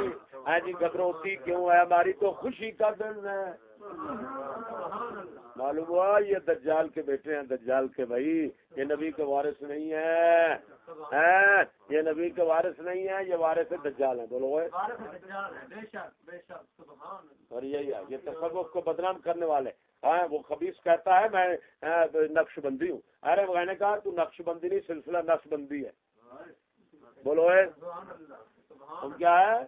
ہاں جی، گھبروتی کیوں ہے؟ ہماری تو خوشی کا دن ہے۔ معلوم ہوا یہ دجال کے بیٹے ہیں، دجال کے بھائی، یہ نبی کے وارث نہیں ہے، یہ نبی کے وارث نہیں ہے، یہ وارث دجال ہیں۔ بولو اور یہی ہے، یہ تصوف کو بدنام کرنے والے۔ ہاں، وہ خبیث کہتا ہے میں نقش بندی ہوں، ارے میں نے کہا تو نقش بندی نہیں، سلسلہ نقش بندی ہے۔ بولو تم کیا ہے؟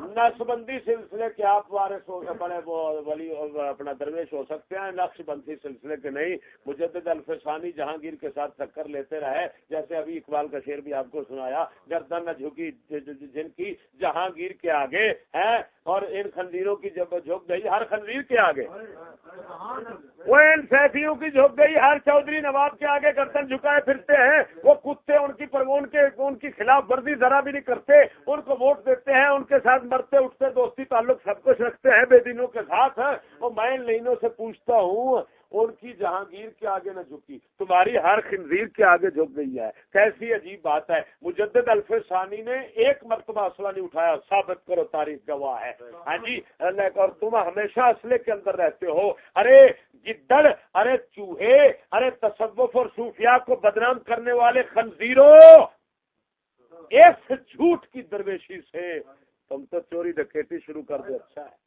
نقش بندی سلسلے کے آپ وارث ہو بڑے وہ ولی اپنا درویش ہو سکتے ہیں، نقش بندی سلسلے کے نہیں۔ مجدد الفسانی جہانگیر کے ساتھ ٹکر لیتے رہے، جیسے ابھی اقبال کا شعر بھی آپ کو سنایا، گردن نہ جھکی جن کی جہانگیر کے آگے ہے، اور ان خنزیروں کی جب جھک گئی ہر خنزیر کے آگے، وہ ان سیفیوں کی جھک گئی ہر چودھری نواب کے آگے گردن جھکائے پھرتے ہیں۔ وہ کتے ان کی خلاف ورزی ذرا بھی نہیں کرتے، ان کو ووٹ دیتے ہیں، ان کے ساتھ مرتے اٹھتے دوستی تعلق سب کچھ رکھتے ہیں بے دینوں کے ساتھ۔ اور میں ان لینوں سے پوچھتا ہوں، ان کی جہانگیر کے آگے نہ جھکی، تمہاری ہر خنزیر کے آگے جھک گئی ہے۔ کیسی عجیب بات ہے۔ مجدد الفسانی نے ایک مرتبہ اسلحہ نہیں اٹھایا، ثابت کرو، تاریخ گواہ ہے۔ ہاں جی، اور تم ہمیشہ اسلحے کے اندر رہتے ہو۔ ارے گدڑ، ارے چوہے، ارے تصوف اور صوفیاء کو بدنام کرنے والے خنزیروں، اس جھوٹ کی درویشی سے تم تو چوری ڈکیتی شروع کر دو۔ اچھا ہے،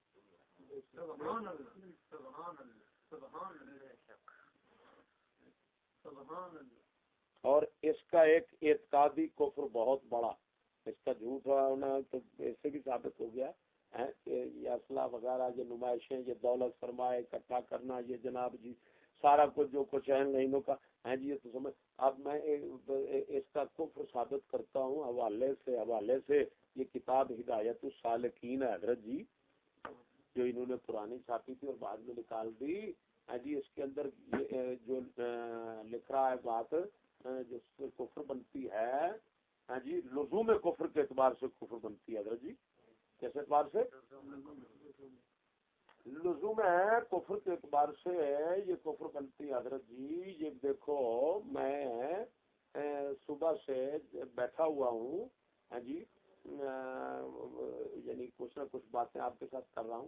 اور اس کا ایک اعتقادی کفر بہت بڑا، اس کا جھوٹ ہونا تو اس سے بھی ثابت ہو گیا ہے کہ یہ اسلحہ وغیرہ، یہ نمائشیں، یہ دولت سرمایہ اکٹھا کرنا، یہ جناب جی سارا کچھ جو کچھ ہے لائنوں کا ہے جی، یہ تو سمجھ۔ اب میں اس کا کفر ثابت کرتا ہوں حوالے سے یہ کتاب ہدایت السالکین ہے حضرت جی، جو انہوں نے پرانی چھاپی تھی اور بعد میں نکال دی ہے جی۔ اس کے اندر یہ جو لکھ رہا ہے بات، جس سے کفر بنتی ہے ہاں جی، لزوم کفر کے اعتبار سے کفر بنتی ہے حضرت جی۔ کس اعتبار سے؟ لزوم ہے کفر کے اعتبار سے یہ کفر بنتی ہے حضرت جی۔ یہ دیکھو، میں صبح سے بیٹھا ہوا ہوں ہاں جی، یعنی کچھ نہ کچھ باتیں آپ کے ساتھ کر رہا ہوں۔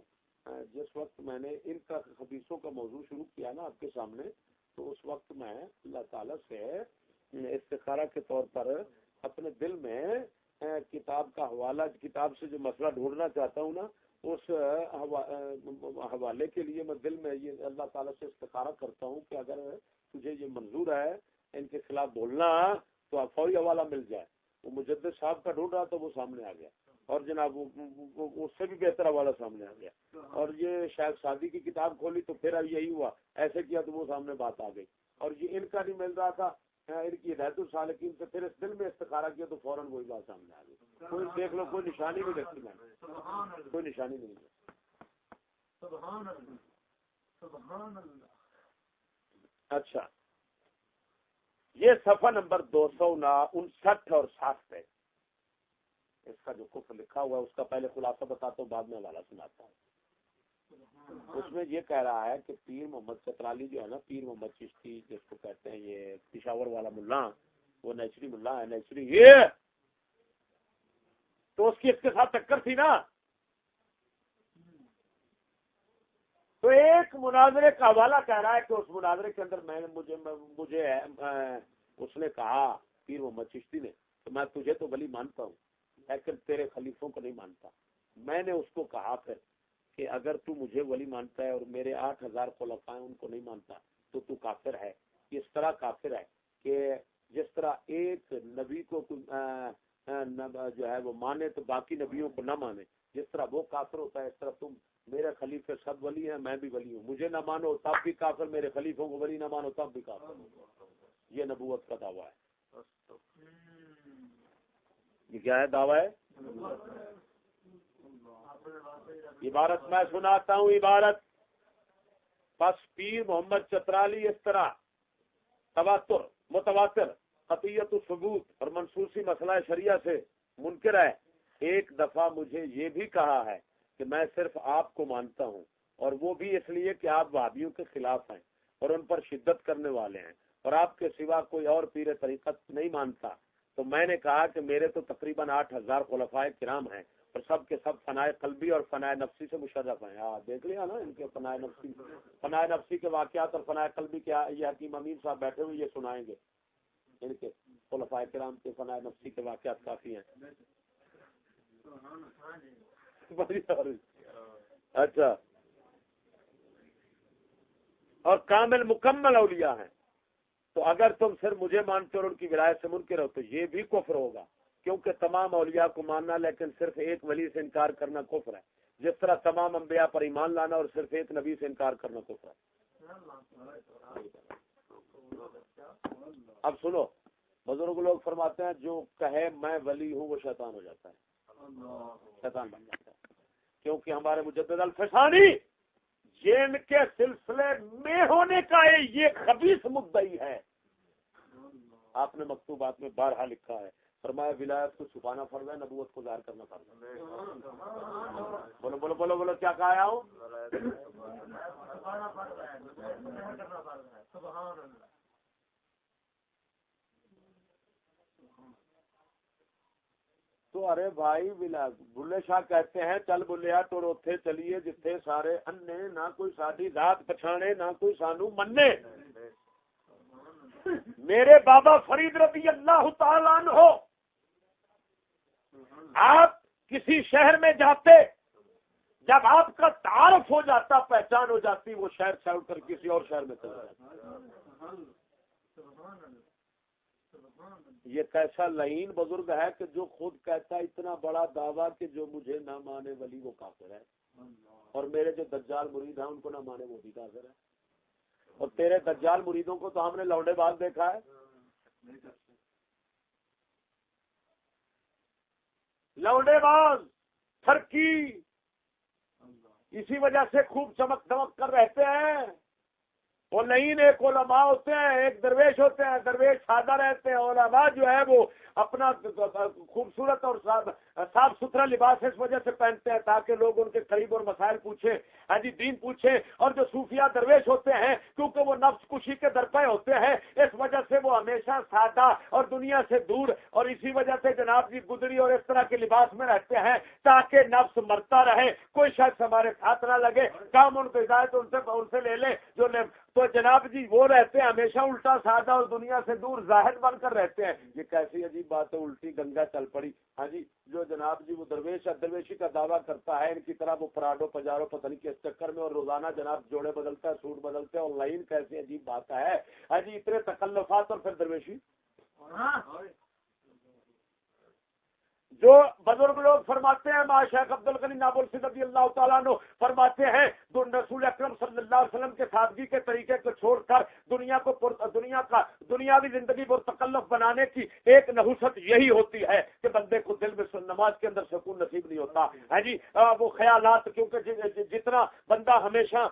جس وقت میں نے ان کا خبیثوں کا موضوع شروع کیا نا آپ کے سامنے، تو اس وقت میں اللہ تعالیٰ سے استخارہ کے طور پر اپنے دل میں کتاب کا حوالہ، کتاب سے جو مسئلہ ڈھونڈنا چاہتا ہوں نا، اس حوالے کے لیے میں دل میں یہ اللہ تعالیٰ سے استخارہ کرتا ہوں کہ اگر تجھے یہ منظور ہے ان کے خلاف بولنا تو فوری حوالہ مل جائے۔ وہ مجدد صاحب کا ڈھونڈ رہا تو وہ سامنے آ گیا، اور جناب اس سے بھی بہتر حوالہ سامنے آ گیا، اور یہ شاید شادی کی کتاب کھولی تو پھر اب یہی ہوا، ایسے کیا تو وہ سامنے بات آ گئی، اور یہ ان کا نہیں مل رہا تھا ان کی ہدایت السالکین سے، پھر اس دل میں استخارہ کیا تو فوراً وہی بات سامنے آ گئی۔ کوئی دیکھ لو، کوئی نشانی نہیں رکھی میں نے، کوئی نشانی نہیں ہے۔ سبحان اللہ سبحان اللہ۔ اچھا، یہ صفحہ نمبر 259 اور 60 پہ اس کا جو کفر لکھا ہوا ہے اس کا پہلے خلاصہ بتاتا ہوں، بعد میں حوالہ سناتا ہوں۔ اس میں یہ کہہ رہا ہے کہ پیر محمد چترالی جو ہے نا، پیر محمد چشتی جس کو کہتے ہیں، یہ پشاور والا ملا، وہ نیچری ملا ہے، نیچری یہ تو اس کی اس کے ساتھ ٹکر تھی نا، تو ایک مناظرے کا حوالہ کہہ رہا ہے کہ اس مناظرے کے اندر مجھے اس نے کہا پیر محمد چشتی نے کہ میں تجھے تو ولی مانتا ہوں لیکن تیرے خلیفوں کو نہیں مانتا۔ میں نے اس کو کہا پھر کہ اگر تو مجھے ولی مانتا ہے اور میرے 8000 خلفاء ہیں ان کو نہیں مانتا تو کافر ہے۔ اس طرح کافر ہے کہ جس طرح ایک نبی کو جو ہے وہ مانے تو باقی نبیوں کو نہ مانے، جس طرح وہ کافر ہوتا ہے، اس طرح تم میرے خلیفے سب ولی ہیں، میں بھی ولی ہوں، مجھے نہ مانو تب بھی کافر، میرے خلیفوں کو ولی نہ مانو تب بھی کافر۔ یہ نبوت کا دعویٰ ہے۔ یہ کیا ہے؟ دعویٰ ہے۔ عبارت میں سناتا ہوں، عبارت۔ پس پیر محمد چترالی اس طرح تواتر، متواتر، قطعیت ثبوت اور منصوصی مسئلہ شریعہ سے منکر ہے۔ ایک دفعہ مجھے یہ بھی کہا ہے کہ میں صرف آپ کو مانتا ہوں، اور وہ بھی اس لیے کہ آپ وہابیوں کے خلاف ہیں اور ان پر شدت کرنے والے ہیں، اور آپ کے سوا کوئی اور پیر طریقت نہیں مانتا۔ تو میں نے کہا کہ میرے تو تقریباً 8000 خلفائے کرام ہیں اور سب کے سب فنائے قلبی اور فنائے نفسی سے مشرف ہیں۔ دیکھ لیا نا ان کے فنائے نفسی کے واقعات اور فنائے قلبی کے، یہ حکیم امین صاحب بیٹھے ہوئے یہ سنائیں گے، ان کے خلفائے کرام کے فنائے نفسی کے واقعات کافی ہیں۔ اچھا، اور کامل مکمل اولیاء ہیں، تو اگر تم صرف مجھے مانتے اور ان کی ولایت سے منکر ہو تو یہ بھی کفر ہوگا، کیونکہ تمام اولیاء کو ماننا لیکن صرف ایک ولی سے انکار کرنا کفر ہے، جس طرح تمام انبیاء پر ایمان لانا اور صرف ایک نبی سے انکار کرنا کفر ہے۔ اب سنو، بزرگ لوگ فرماتے ہیں جو کہے میں ولی ہوں وہ شیطان ہو جاتا ہے، شیطان بن جاتا ہے، کیونکہ ہمارے مجدد الفسانی جن کے سلسلے میں ہونے کا یہ خبیث مدعی ہے۔ آپ نے مکتوبات میں بارہا لکھا ہے، فرمایا ولایت کو چھپانا فرض ہے، نبوت کو ظاہر کرنا فرض ہے۔ بولو بولو بولو بولو، کیا کہا ہوں؟ تو ارے بھائی بلے شاہ کہتے ہیں چل بلیا تو روتھے چلیے جتھے سارے انے، نہ کوئی ساری ذات پچھانے نہ کوئی سانو مننے۔ میرے بابا فرید رضی اللہ تعالیٰ عنہ، آپ کسی شہر میں جاتے، جب آپ کا تعارف ہو جاتا، پہچان ہو جاتی، وہ شہر چھوڑ کر کسی اور شہر میں چلا جاتا۔ یہ کیسا لعین بزرگ ہے کہ جو خود کہتا ہے اتنا بڑا دعویٰ کہ جو مجھے نہ مانے ولی وہ کافر ہے، اور میرے جو دجال مرید ہیں ان کو نہ مانے وہ بھی کافر ہے۔ اور تیرے دجال مریدوں کو تو ہم نے لوڈے باز دیکھا ہے، لوڈے باز تھرکی، اسی وجہ سے خوب چمک دمک کر رہتے ہیں۔ وہ نہیں، ایک علماء ہوتے ہیں، ایک درویش ہوتے ہیں، درویش سادہ رہتے ہیں، علماء جو ہے وہ اپنا خوبصورت اور صاف ستھرا لباس اس وجہ سے پہنتے ہیں تاکہ لوگ ان کے قریب اور مسائل پوچھیں، ہاں جی دین پوچھیں۔ اور جو صوفیہ درویش ہوتے ہیں کیونکہ وہ نفس کشی کے درپے ہوتے ہیں، اس وجہ سے وہ ہمیشہ سادہ اور دنیا سے دور، اور اسی وجہ سے جناب جی گدری اور اس طرح کے لباس میں رہتے ہیں تاکہ نفس مرتا رہے، کوئی شخص ہمارے ہاتھ نہ لگے، کام ان کو ہدایت ان سے لے لے جو تو جناب جی وہ رہتے ہیں ہمیشہ الٹا سادہ اور دنیا سے دور زاہد بن کر رہتے ہیں۔ یہ کیسی عجیب بات ہے، الٹی گنگا چل پڑی۔ ہاں جی، جو جناب جی وہ درویشی کا دعویٰ کرتا ہے، ان کی طرح وہ پراڈو پجارو پتہ نہیں کس چکر میں، اور روزانہ جناب جوڑے بدلتا ہے، سوٹ بدلتے ہیں، آن لائن، کیسی عجیب بات ہے۔ ہاں جی، اتنے تکلفات اور پھر درویشی۔ جو بزرگ لوگ فرماتے ہیں، ماں شیخ عبد الغنی نابلسی رضی اللہ تعالیٰ عنہ فرماتے ہیں، رسول اکرم صلی اللہ علیہ وسلم کے سادگی کے طریقے کو چھوڑ کر دنیاوی زندگی کو تکلف بنانے کی ایک نحوست یہی ہوتی ہے کہ بندے کو دل میں نماز کے اندر سکون نصیب نہیں ہوتا ہے جی۔ وہ خیالات، کیونکہ جتنا بندہ ہمیشہ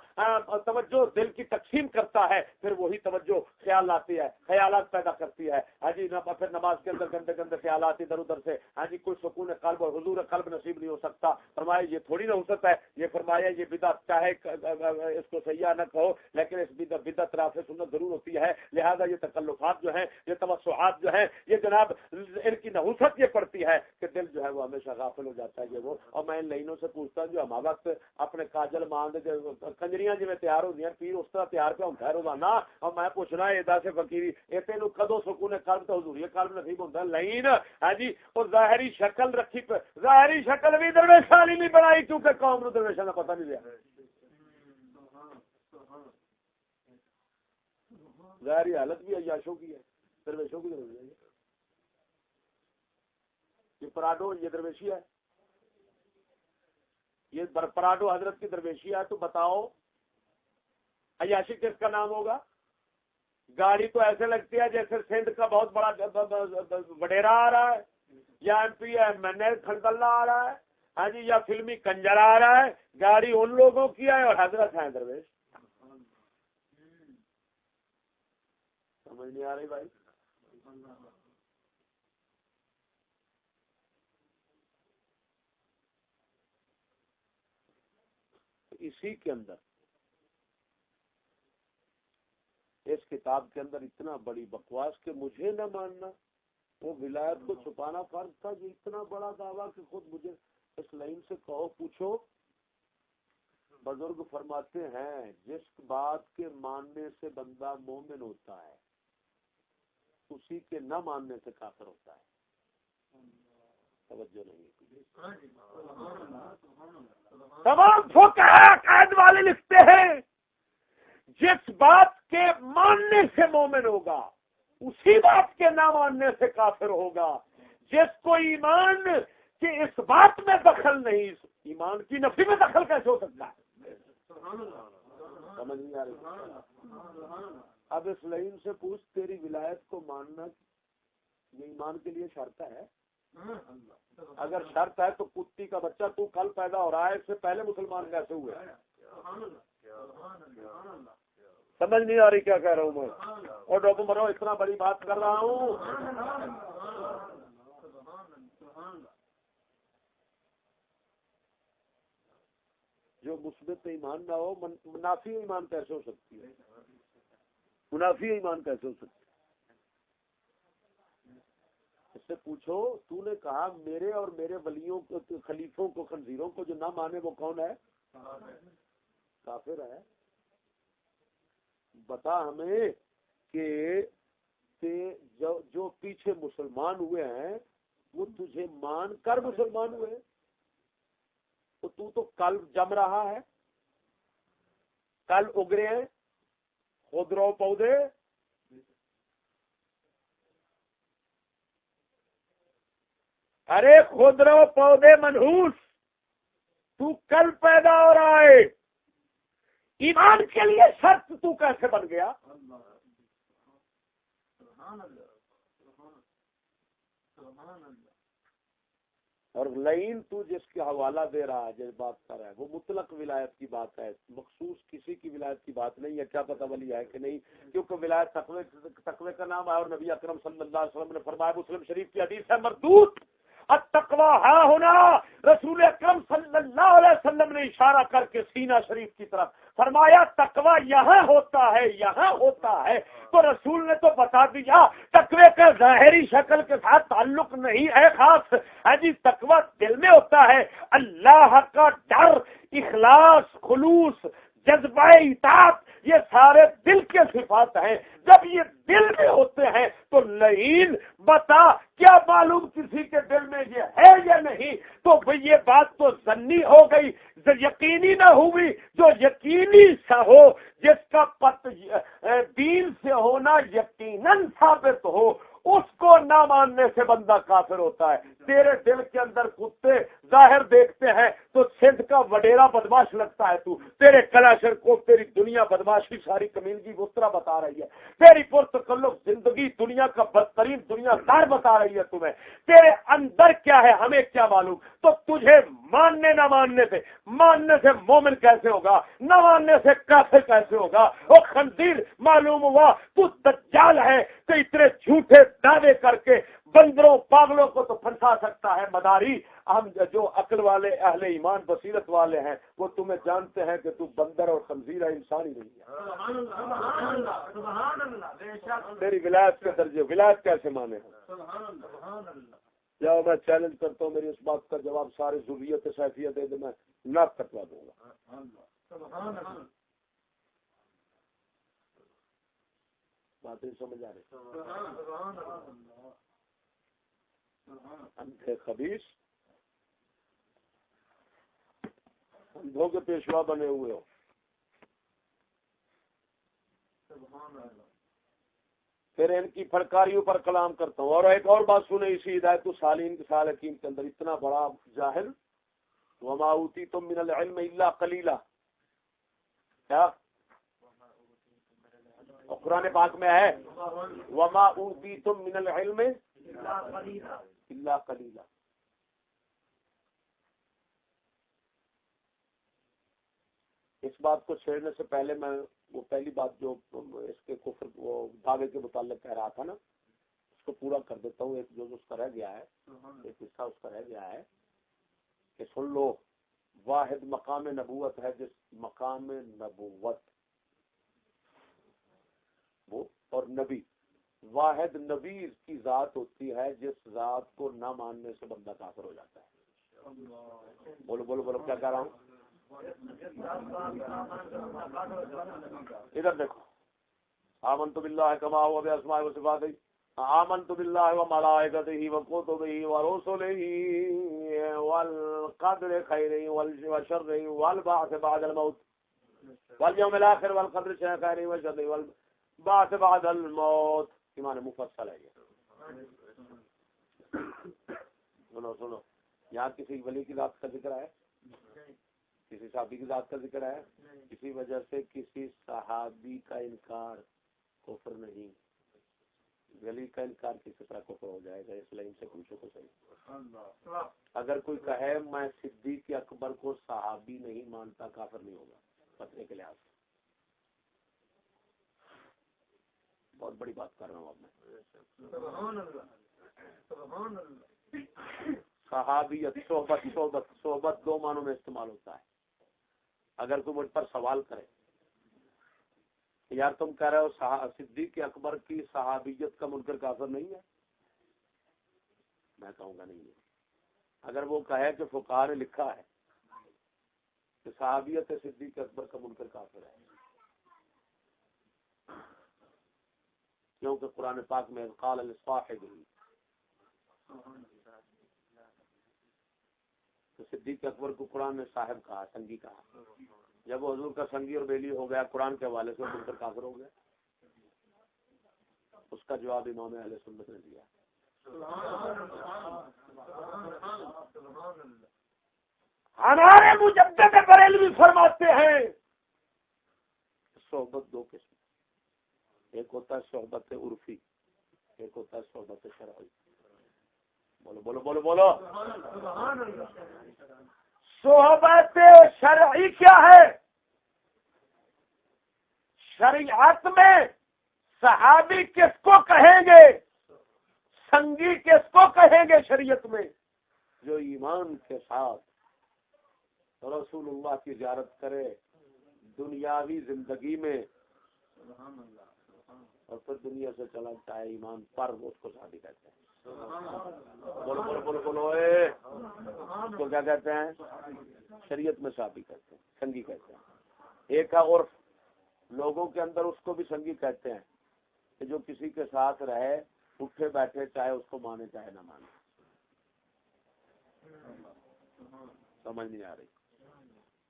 توجہ دل کی تقسیم کرتا ہے، پھر وہی توجہ خیالات پیدا کرتی ہے ہاں جی۔ پھر نماز کے اندر گندے گندے خیالات ادھر ادھر سے ہاں جی کوئی سکون قلب اور حضور قلب نصیب نہیں ہو سکتا۔ فرمایا یہ تھوڑی نحوست ہے، یہ فرمایا یہ بدعت، چاہے اس کو سیاح نہ کہو لیکن اس بدعت رافع سنت ضرور ہوتی ہے۔ لہذا یہ تکلفات جو ہیں، یہ توسعات جو ہیں، یہ جناب ان کی نحوست یہ پڑتی ہے کہ دل جو ہے وہ ہمیشہ غافل ہو جاتا ہے یہ وہ۔ اور میں ان لائنوں سے پوچھتا ہوں جو ہم وقت اپنے کاجل مان دے کنجریاں جی میں تیار ہوتی ہیں، پیر اس طرح تیار پہ ہوتا ہے روزانہ، اور میں پوچھنا ادا سے فقیری اتنے لوگ کدو سکون قلب تو حضوری قلب نصیب ہوتا ہے لائن ہاں جی۔ اور ظاہری شکل رکھی، ظاہری شکل بھی درویشاں والی نہیں بنائی کیونکہ قوم کو درویشاں کا پتہ نہیں دیا، ظاہری حالت بھی عیاشوں کی ہے، درویشوں کی درویشی ہے۔ یہ پراڈو یہ درویشی ہے، یہ پراڈو حضرت کی درویشی ہے، تو بتاؤ عیاشی کس کا نام ہوگا؟ گاڑی تو ایسے لگتی ہے جیسے سندھ کا بہت بڑا وڈیرا آ رہا ہے، یا ایم پی ایم این اے کھنڈلہ آ رہا ہے ہاں جی، یا فلمی کنجر آ رہا ہے۔ گاڑی ان لوگوں کی ہے اور حضرت ہیں درویش۔ سمجھ نہیں آ رہی بھائی؟ اسی کے اندر اس کتاب کے اندر اتنا بڑی بکواس کہ مجھے نہ ماننا، وہ ولایت کو چھپانا فرض تھا، یہ اتنا بڑا دعویٰ کہ خود مجھے اس لائن سے کہو پوچھو۔ بزرگ فرماتے ہیں جس بات کے ماننے سے بندہ مومن ہوتا ہے اسی کے نہ ماننے سے کافر ہوتا ہے۔ توجہ نہیں، تمام فقہاء عقائد والے لکھتے ہیں جس بات کے ماننے سے مومن ہوگا اسی بات کے نہ ماننے سے کافر ہوگا۔ جس کو ایمان کے اس بات میں دخل نہیں، ایمان کی نفی میں دخل کیسے ہو سکتا ہے؟ سمجھ نہیں آ رہی؟ اب اس لائن سے پوچھ، تیری ولایت کو ماننا یہ ایمان کے لیے شرط ہے؟ اگر شرط ہے تو کتی کا بچہ تو کل پیدا ہو رہا ہے، اس سے پہلے مسلمان کیسے ہوئے؟ سمجھ نہیں آ رہی کیا کہہ رہا ہوں میں؟ اور ڈاکٹر مرو اتنا بڑی بات کر رہا ہوں۔ جو مثبت ایمان نہ ہو، منافی ایمان کیسے ہو سکتی ہے؟ منافی ایمان کیسے ہو سکتی ہے؟ اس سے پوچھو، تو نے کہا میرے اور میرے ولیوں کو، خلیفوں کو، خنزیروں کو جو نہ مانے وہ کون ہے؟ کافر ہے۔ بتا ہمیں کہ جو پیچھے مسلمان ہوئے ہیں وہ تجھے مان کر مسلمان ہوئے، تو کل جم رہا ہے، کل اگ رہے ہیں خود رو پودے۔ ارے خود رو پودے منحوس، تو کل پیدا ہو رہا ہے، ایمان کے لیے شرط تو کیسے بن گیا؟ اور لائن تو جس کے حوالہ دے رہا ہے، جس بات کر رہا ہے، وہ مطلق ولایت کی بات ہے، مخصوص کسی کی ولایت کی بات نہیں ہے۔ کیا پتہ ولی ہے کہ نہیں، کیونکہ ولایت تقوی کا نام ہے، اور نبی اکرم صلی اللہ علیہ وسلم نے فرمایا، مسلم شریف کی حدیث ہے مردود، التقوی ہاں ہونا، رسول اکرم صلی اللہ علیہ وسلم نے اشارہ کر کے سینہ شریف کی طرف فرمایا تقوی یہاں ہوتا ہے، یہاں ہوتا ہے۔ تو رسول نے تو بتا دیا تقوی کا ظاہری شکل کے ساتھ تعلق نہیں ہے خاص ہے جی، تقوی دل میں ہوتا ہے، اللہ کا ڈر، اخلاص، خلوص، جذبہ اطاعت، یہ سارے دل کے صفات ہیں۔ جب یہ دل میں ہوتے ہیں تو لعین بتا کیا معلوم کسی کے دل میں یہ ہے یا نہیں، تو یہ بات تو ظنی ہو گئی، یقینی نہ ہوئی۔ جو یقینی سا ہو، جس کا دین سے ہونا یقیناً ثابت ہو، اس کو نہ ماننے سے بندہ کافر ہوتا ہے. تیرے دل کے اندر کتے ظاہر دیکھتے ہیں تو سندھ کا وڈیرا بدماش لگتا ہے تو, تیرے کلاشر کو تیری دنیا بدماشی ساری کمیونگی گسترا بتا رہی ہے, تیری پرتکلف زندگی دنیا کا بدترین دنیا دار بتا رہی ہے تمہیں. تیرے اندر کیا ہے ہمیں کیا معلوم. تو تجھے ماننے نہ ماننے سے مومن کیسے ہوگا, نہ ماننے سے کافر کیسے ہوگا. وہ خنزیر معلوم ہوا تو دجال ہے کہ اتنے جھوٹے دعوے کر کے بندروں پاگلوں کو تو پھنسا سکتا ہے مداری. ہم جو عقل والے اہل ایمان بصیرت والے ہیں وہ تمہیں جانتے ہیں کہ تو بندر اور خنزیر ہے, انسان ہی نہیں ہے. تیری ولایت کے درجے ولایت کیسے مانے ہیں. جاؤ میں چیلنج کرتا ہوں, میری اس بات کا جواب سارے ذریت سیفیہ دے دے, میں ناک کٹوا دوں گا. باتیں سمجھ آ رہی. اندھے خبیث اندھوں کے پیشوا بنے ہوئے ہو. پھر ان کی فنکاریوں پر کلام کرتا ہوں. اور ایک اور بات سنیں اسی ہدایت الصالحین کے سالکین کے اندر, اتنا بڑا جاہل. وما اوتیتم من العلم الا قلیلا, کیا قرآن پاک میں ہے وما اوتیتم من العلم الا قلیلا. اس بات کو چھیڑنے سے پہلے میں وہ پہلی بات جو اس کے کفر وہ دعوے کے متعلق کہہ رہا تھا نا, اس کو پورا کر دیتا ہوں. ایک جو اس کا رہ گیا ہے, ایک حصہ اس کا رہ گیا ہے کہ سن لو. واحد مقام نبوت ہے جس مقام نبوت وہ, اور نبی واحد نبی کی ذات ہوتی ہے جس ذات کو نہ ماننے سے بندہ کافر ہو جاتا ہے. بولو بولو بولو کیا کہہ رہا ہوں. ادھر دیکھو, آمنت باللہ کما ہوا باسماء و صفاتہ, آمنت باللہ و ملائکتہ و کتبہ و رسلہ والقدر خیرہ وشرہ والبعث بعد الموت والیوم الاخر والقدر خیرہ وشرہ والبعث بعد الموت. ایمان مفصل ہے یہ. سنو سنو, یہاں کسی ولی کی ذات کا ذکر ہے, کسی صحابی کی ذات کا ذکر ہے. اسی وجہ سے کسی صحابی کا انکار کفر نہیں. ولی کا انکار کسی طرح کفر ہو جائے گا, اس لیے ان سے پوچھو تو صحیح. اگر کوئی کہے میں صدیق اکبر کو صحابی نہیں مانتا, کافر نہیں ہوگا فتوے کے لحاظ سے. بہت بڑی بات کر رہا ہوں اب میں. صحابیت صحبت دو معنوں میں استعمال ہوتا ہے. اگر تم مجھ پر سوال کرے یار تم کہہ رہے ہو صدیق اکبر کی صحابیت کا منکر کافر نہیں ہے, میں کہوں گا نہیں ہے. اگر وہ کہے کہ فقہا نے لکھا ہے کہ صحابیت صدیق اکبر کا منکر کافر ہے, کیونکہ قرآن پاک میں قال لصاحبہ, تو صدیق اکبر کو قرآن نے صاحب کہا, سنگی کہا. جب وہ حضور کا سنگی اور بیلی ہو گیا قرآن کے حوالے سے منکر کافر ہو گیا. اس کا جواب امام اہل سنت نے دیا. ہمارے مجدد بریلوی فرماتے ہیں صحبت دو قسم, ایک ہوتا ہے صحبت عرفی, ایک ہوتا ہے صحبت شرعی. بولو بولو بولو بولو. صحبت شرعی کیا ہے؟ شریعت میں صحابی کس کو کہیں گے, سنگی کس کو کہیں گے شریعت میں؟ جو ایمان کے ساتھ رسول اللہ کی زیارت کرے دنیاوی زندگی میں اور پھر دنیا سے چلا جائے ایمان پر, اس کو صحابی کہتے ہیں. بولو بولو بولو بولو, اس کو کیا کہتے ہیں؟ شریعت میں صحابی کہتے ہیں, سنگی کہتے ہیں. ایک ہے عرف, لوگوں کے اندر اس کو بھی سنگی کہتے ہیں کہ جو کسی کے ساتھ رہے اٹھے بیٹھے چاہے اس کو مانے چاہے نہ مانے. سمجھ نہیں آ رہی.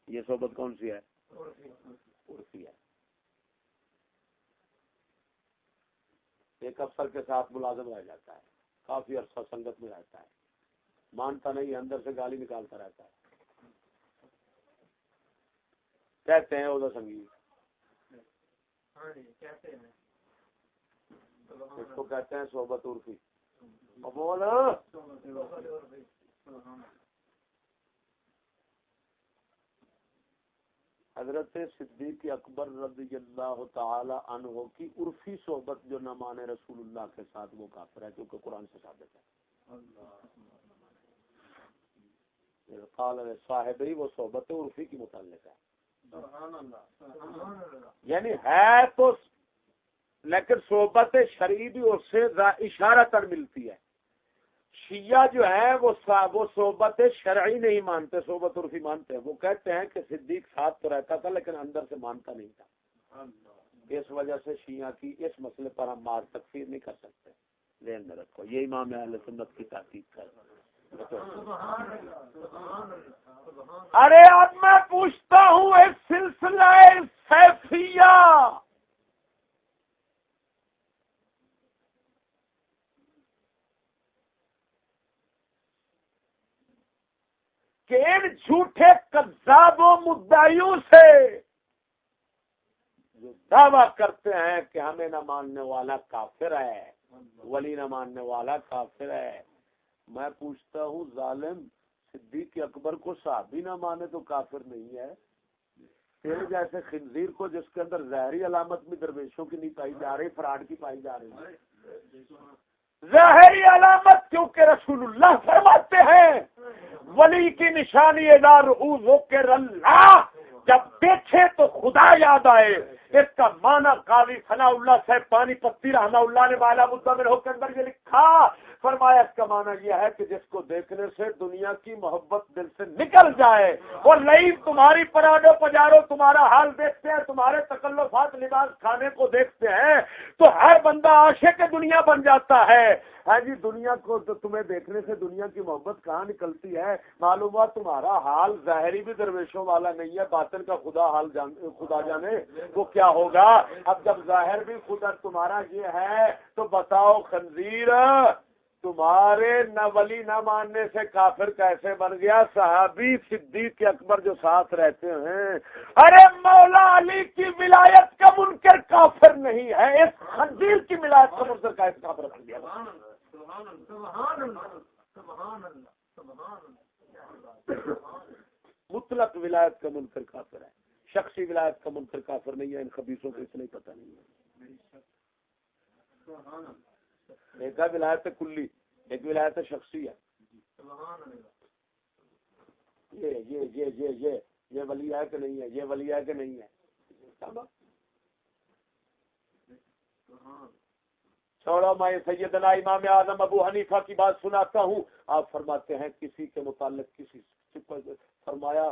یہ صحبت کون سی ہے؟ عرفی ہے. ایک افسر کے ساتھ ملازم رہ جاتا ہے، کافی عرصہ سنگت میں رہتا ہے، مانتا نہیں، اندر سے گالی نکالتا رہتا ہے، کہتے ہیں ادھر سنگیت، اس کو کہتے ہیں صحبت عرفی. بول حضرت صدیق اکبر رضی اللہ تعالی عنہ کی عرفی صحبت جو نہ مانے رسول اللہ کے ساتھ وہ کافر ہے، کیونکہ قرآن سے ثابت ہے. قال صاحبی وہ صحبت عرفی کی متعلق ہے، یعنی ہے تو، لیکن صحبت شرعی بھی اس سے اشارہ تر ملتی ہے. شیعہ جو ہے وہ صحبت شرعی نہیں مانتے، صحبت عرفی مانتے ہیں. وہ کہتے ہیں کہ صدیق ساتھ تو رہتا تھا لیکن اندر سے مانتا نہیں تھا، اس وجہ سے شیعہ کی اس مسئلے پر ہم مار تکفیر نہیں کر سکتے. ذہن میں رکھو، یہ امام اہل سنت کی تحقیق ہے. ارے اب میں پوچھتا ہوں ایک سلسلہ سیفیہ کہ ان جھوٹے کذابوں مدعیوں سے جو دعویٰ کرتے ہیں کہ ہمیں نہ ماننے والا کافر ہے، ولی نہ ماننے والا کافر ہے، میں پوچھتا ہوں ظالم، صدیق اکبر کو صحابی نہ مانے تو کافر نہیں ہے؟ تیرے جیسے خنزیر کو جس کے اندر ظاہری علامت بھی درویشوں کی نہیں پائی جا رہی، فراڈ کی پائی جا رہی ہے، ظاہری علامت کیونکہ رسول اللہ فرماتے ہیں ولی کی نشانی ادار ذکر اللہ، جب دیکھے تو خدا یاد آئے. اس کا معنی قاضی ثناء اللہ صاحب پانی پتی رحمہ اللہ نے والا مدمر ہو کے اندر یہ لکھا، فرمایا اس کا معنی یہ ہے کہ جس کو دیکھنے سے دنیا کی محبت دل سے نکل جائے. وہ لئی تمہاری پراڈو پجارو تمہارا حال دیکھتے ہیں، تمہارے تکلفات لباس کھانے کو دیکھتے ہیں تو ہر بندہ عاشق دنیا بن جاتا ہے. ہاں جی، دنیا کو تمہیں دیکھنے سے دنیا کی محبت کہاں نکلتی ہے؟ معلوم ہوا تمہارا حال ظاہری بھی درویشوں والا نہیں ہے، باطن کا خدا جانے وہ کیا ہوگا. اب جب ظاہر بھی خدا تمہارا یہ ہے تو بتاؤ خنزیر، تمہارے نہ ولی نہ ماننے سے کافر کیسے بن گیا؟ صحابی صدیق اکبر جو ساتھ رہتے ہیں، ارے مولا علی کی ولایت کا منکر کافر نہیں ہے، اس خنزیر کی ولایت کا منکر کیسے کافر بن گیا؟ مطلق ولایت کا منکر کافر ہے، شخصی ولایت کا منکر کافر نہیں ہے. ان خبیثوں کو اتنا ہی پتہ نہیں ہے. ایک ہے ولایت کلی، ایک ولایت شخصی ہے. یہ ولی ہے کہ نہیں ہے، یہ ولی ہے کہ نہیں ہے. چھوڑو، میں سیدنا امام اعظم ابو حنیفہ کی بات سناتا ہوں. آپ فرماتے ہیں کسی کے متعلق کسی فرمایا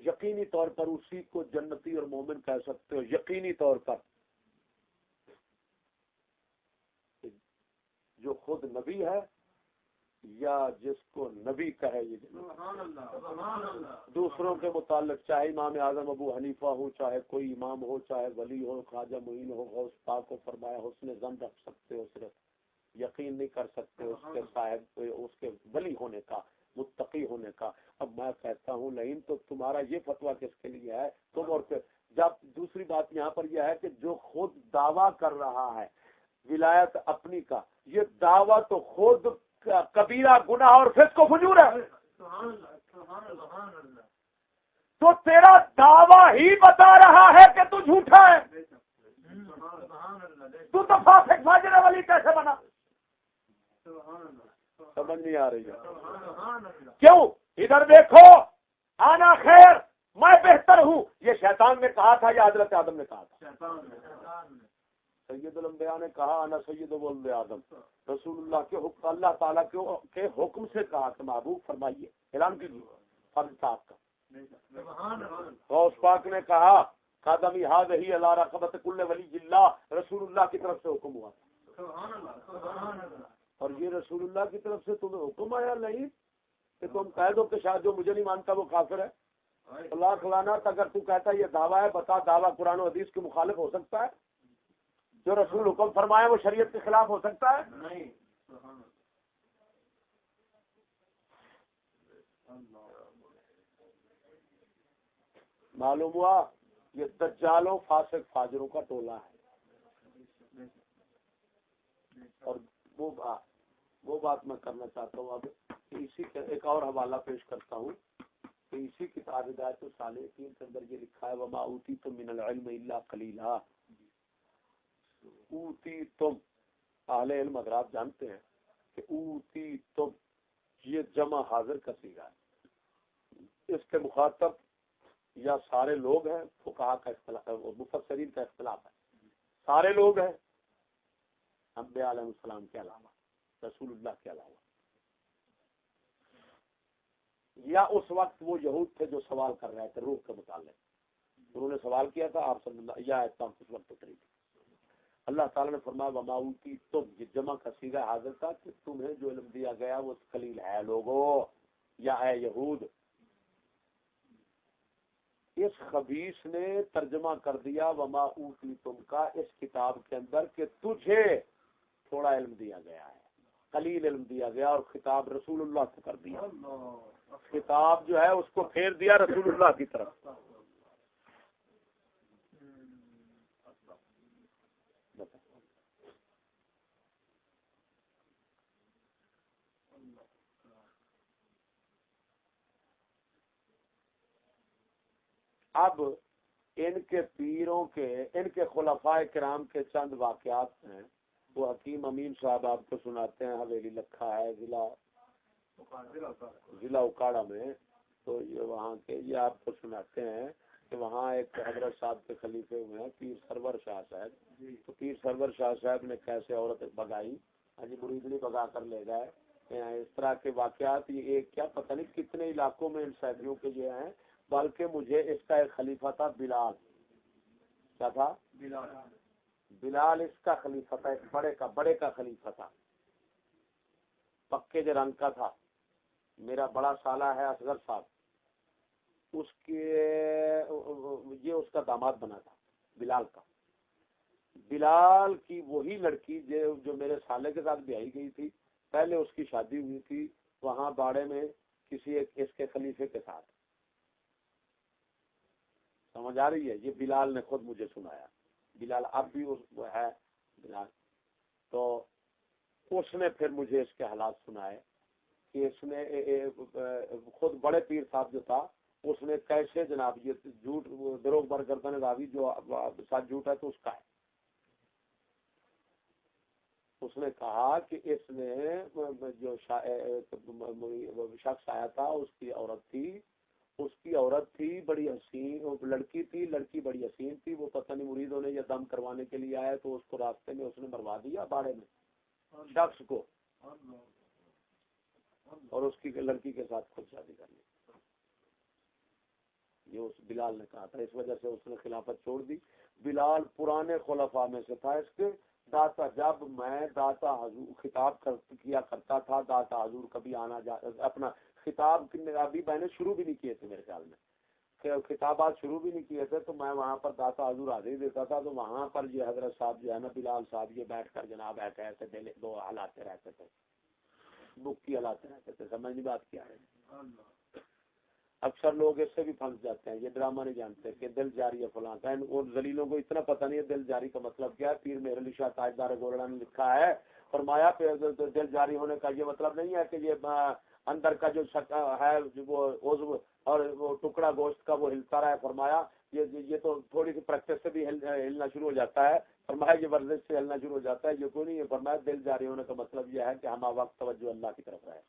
یقینی طور پر اسی کو جنتی اور مومن کہہ سکتے ہو، یقینی طور پر جو خود نبی ہے یا جس کو نبی کہے. یہ دوسروں کے متعلق چاہے امام اعظم ابو حنیفہ ہو، چاہے کوئی امام ہو، چاہے ولی ہو، خواجہ معین ہو، غوث پاک کو فرمایا حسن ظن رکھ سکتے ہو، صرف یقین نہیں کر سکتے اس کے صاحب اس کے ولی ہونے کا، متقی ہونے کا. اب میں کہتا ہوں نہیں تو تمہارا یہ فتویٰ کس کے لیے ہے تم؟ اور پھر جب دوسری بات یہاں پر یہ ہے کہ جو خود دعویٰ کر رہا ہے ولایت اپنی کا، یہ دعویٰ تو خود کبیرہ گناہ اور فسق و فجور ہے. تو تیرا دعویٰ ہی بتا رہا ہے کہ تو جھوٹا ہے. تو فاسق فاجر ولی کیسے بنا؟ سمجھ نہیں آ رہی ہے. کیوں؟ ادھر دیکھو، آنا خیر میں بہتر ہوں، یہ شیطان نے کہا تھا یا حضرت آدم نے کہا تھا؟ سید الانبیاء نے کہا انا سید ولد آدم. رسول اللہ کے حکم، اللہ تعالیٰ کے حکم سے کہا کہ محبوب فرمائیے، اعلان کیجیے فرض تھا آپ کا. غوث پاک نے کہا قدمی ہذہ علی رقبۃ کل ولی اللہ، رسول اللہ کی طرف سے حکم ہوا تھا. اور یہ رسول اللہ کی طرف سے تمہیں حکم آیا نہیں کہ تم کہہ دو کہ شاید جو مجھے نہیں مانتا وہ کافر ہے. اللہ خلانات، اگر تو کہتا یہ دعویٰ ہے بتا، دعویٰ قرآن و حدیث کے مخالف ہو سکتا ہے؟ جو رسول حکم فرمائے وہ شریعت کے خلاف ہو سکتا ہے؟ نہیں. سبحان اللہ. معلوم ہوا یہ دجالوں فاسق فاجروں کا ٹولہ ہے. اور وہ بات میں کرنا چاہتا ہوں اب اسی کا ایک اور حوالہ پیش کرتا ہوں کہ اسی کتاب ہدایت الصالحین کے اندر یہ لکھا ہے وما اوتیتم من العلم الا قلیلا. اوتیتم اہل علم حضرات جانتے ہیں کہ اوتیتم یہ جمع حاضر کا صیغہ ہے. اس کے مخاطب یا سارے لوگ ہیں، فقہا کا اختلاف، مفسرین کا اختلاف ہے. سارے لوگ ہیں انبیاء علیہ السلام کے علاوہ، رسول اللہ کے علاوہ، یا اس وقت وہ یہود تھے جو سوال کر رہے تھے روح کے متعلق. انہوں نے سوال کیا تھا آپ صلی اللہ یا اس وقت اتری تھی. اللہ تعالیٰ نے فرمایا وما اوتیتم، یہ جمع کا صیغہ حاضر تھا کہ تمہیں جو علم دیا گیا وہ قلیل ہے لوگوں یا اے یہود. اس خبیث نے ترجمہ کر دیا وما اوتیتم کا اس کتاب کے اندر کہ تجھے تھوڑا علم دیا گیا ہے، قلیل علم دیا گیا، اور خطاب رسول اللہ کو کر دیا. خطاب جو ہے اس کو پھیر دیا رسول اللہ کی طرف. اب ان کے پیروں کے، ان کے خلفاء کرام کے چند واقعات ہیں، وہ حکیم امین صاحب آپ کو سناتے ہیں. حویلی لکھا ہے ضلع اکاڑا میں، تو یہ وہاں کے یہ آپ کو سناتے ہیں کہ وہاں ایک حضرت صاحب کے خلیفے ہوئے ہیں پیر سرور شاہ صاحب. تو پیر سرور شاہ صاحب نے کیسے عورت بگائی، مریدنی بگا کر لے گئے. اس طرح کے واقعات یہ ایک کیا پتہ نہیں کتنے علاقوں میں ان شہریوں کے یہ ہیں. بلکہ مجھے اس کا ایک خلیفہ تھا بلال. کیا تھا؟ بلال اس کا خلیفہ تھا، ایک بڑے کا خلیفہ تھا، پکے جو رنگ کا تھا. میرا بڑا سالہ ہے اصغر صاحب، اس کے یہ اس کا داماد بنا تھا بلال کا. بلال کی وہی لڑکی جو میرے سالے کے ساتھ بیاہی گئی تھی، پہلے اس کی شادی ہوئی تھی وہاں باڑے میں کسی ایک اس کے خلیفے کے ساتھ. سمجھ آ رہی ہے؟ یہ بلال نے خود مجھے سنایا. بلال اب بھی وہ ہے بلال. تو اس نے پھر مجھے اس کے حالات سنائے کہ اس نے خود بڑے پیر صاحب جو تھا اس نے کیسے جناب یہ جھوٹ دروغ بر گردن راوی جو ساتھ جھوٹ ہے تو اس کا ہے. اس نے کہا کہ اس نے جو شخص آیا تھا اس کی عورت تھی بڑی حسین لڑکی تھی، لڑکی بڑی حسین تھی. وہ پتہ نہیں مریدوں نے یہ دم کروانے کے لیے آیا تو اس کو راستے میں اس نے مروا دیا باڑے میں شخص کو، اور اس کی لڑکی کے ساتھ خود شادی کر لی. یہ اس بلال نے کہا تھا. اس وجہ سے اس نے خلافت چھوڑ دی. بلال پرانے خلفاء میں سے تھا. اس کے داتا، جب میں داتا حضور خطاب کیا کرتا تھا، داتا حضور کبھی آنا اپنا خطاب ابھی میں نے شروع بھی نہیں کیے تھے، میرے خیال میں خطابات شروع بھی نہیں کیے تھے، تو میں وہاں پر داتا حضور حاضری دیتا تھا. تو وہاں پر یہ حضرت صاحب جو ہے نا بلال صاحب یہ بیٹھ کر جناب ایسے دو ہلاتے رہتے تھے، بکی ہلاتے رہتے تھے. سمجھ نہیں بات کیا ہے؟ اکثر لوگ اس سے بھی پھنس جاتے ہیں، یہ ڈرامہ نہیں جانتے کہ دل جاری ہے فلاں کا. اور ذلیلوں کو اتنا پتہ نہیں ہے دل جاری کا مطلب کیا ہے. پیر مہر علی شاہ تاجدار گولڑا نے لکھا ہے، فرمایا دل جاری ہونے کا یہ مطلب نہیں ہے کہ یہ اندر کا جو ہے وہ عضو اور وہ ٹکڑا گوشت کا وہ ہلتا رہا ہے. فرمایا یہ تو تھوڑی سی پریکٹس سے بھی ہلنا شروع ہو جاتا ہے. فرمایا یہ ورزش سے ہلنا شروع ہو جاتا ہے، یہ کوئی نہیں ہے. فرمایا دل جاری ہونے کا مطلب یہ ہے کہ ہمہ وقت توجہ اللہ کی طرف رہے.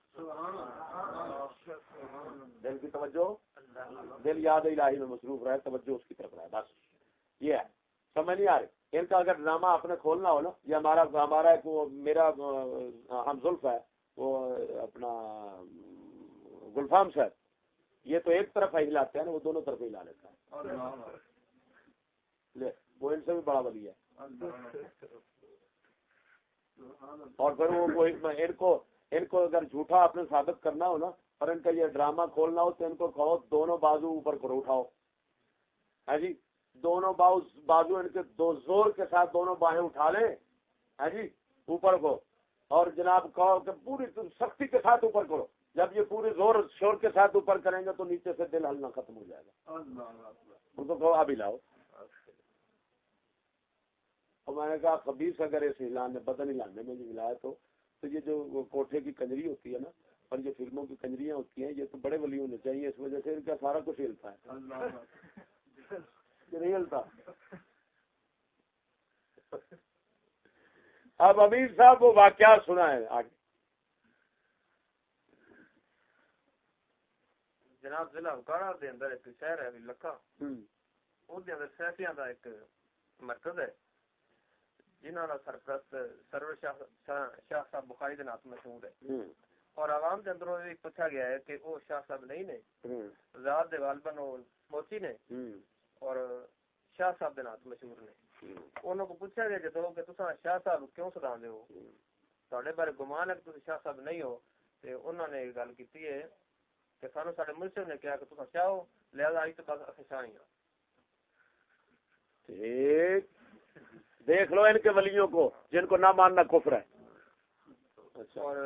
دل کی توجہ، دل یاد الہی میں مصروف رہے، توجہ اس کی طرف رہے. بس یہ ہے. سمجھ نہیں آ رہی؟ ان کا اگر ڈرامہ آپ نے کھولنا ہو نا، یہ ہمارا ایک وہ میرا ہم زلف ہے وہ اپنا گلفام صاحب، یہ تو ایک طرف ہلاتے ہیں نا، وہ دونوں طرف ہلا لیتا ہے. لے وہ ان سے بھی بڑا ولی ہے. اور پھر وہ ان کو اگر جھوٹا آپ نے ثابت کرنا ہو نا اور ان کا یہ ڈرامہ کھولنا ہو تو ان کو کہو دونوں بازو اوپر کرو اٹھاؤ. ہاں جی، دونوں بازو ان کے دو زور کے ساتھ دونوں باہیں اٹھا لیں ہے جی اوپر کو, اور جناب کہو کہ پوری سختی کے ساتھ اوپر کرو. جب یہ پوری زور شور کے ساتھ اوپر کریں گے تو نیچے سے دل ہلنا ختم ہو جائے گا. ان کو کہو ابھی لاؤ. اور میں نے کہا خبیث اگر اس ہلانے بدن ہلانے میں نہیں ملایا تو یہ جو کوٹھے کی کنجری ہوتی ہے نا, اور یہ فلموں کی کنجریاں ہوتی ہیں, یہ تو بڑے ولی ہونے چاہیے. اس وجہ سے ان کا سارا کچھ ہلتا ہے. نہیں ہلتا. اب امیر صاحب وہ واقعہ سنا ہے آگے. جناب ضلع اوکاڑا دے اندر ایک شہر ہے لکھا, اس دے اندر صحافیاں دا ایک مرکز ہے جنہاں دا سرپرست سرور شاہ صاحب بخاری دے نام مشہور ہے. اور عوام دے اندروں یہ پوچھا گیا ہے کہ وہ شاہ صاحب نہیں نے, ذات دے غالباً وہ موچی نے اور شاہ صاحب دے نام مشہور نے. انہوں کو پوچھا گیا جدو کہ تساں شاہ صاحب کیوں سدان دے ہو, تہاڈے بارے گمان ہے کہ تسی شاہ صاحب نہیں ہو. تے انہوں نے گل کیتی ہے کہ سانو ساڈے مرشد نے کہا کہ تساں شاہ ہو, لہذا اج تو بس اسی شاہ ہی ہاں. ٹھیک, دیکھ لو ان کے ولیوں کو جن کو نہ ماننا کفر ہے. اور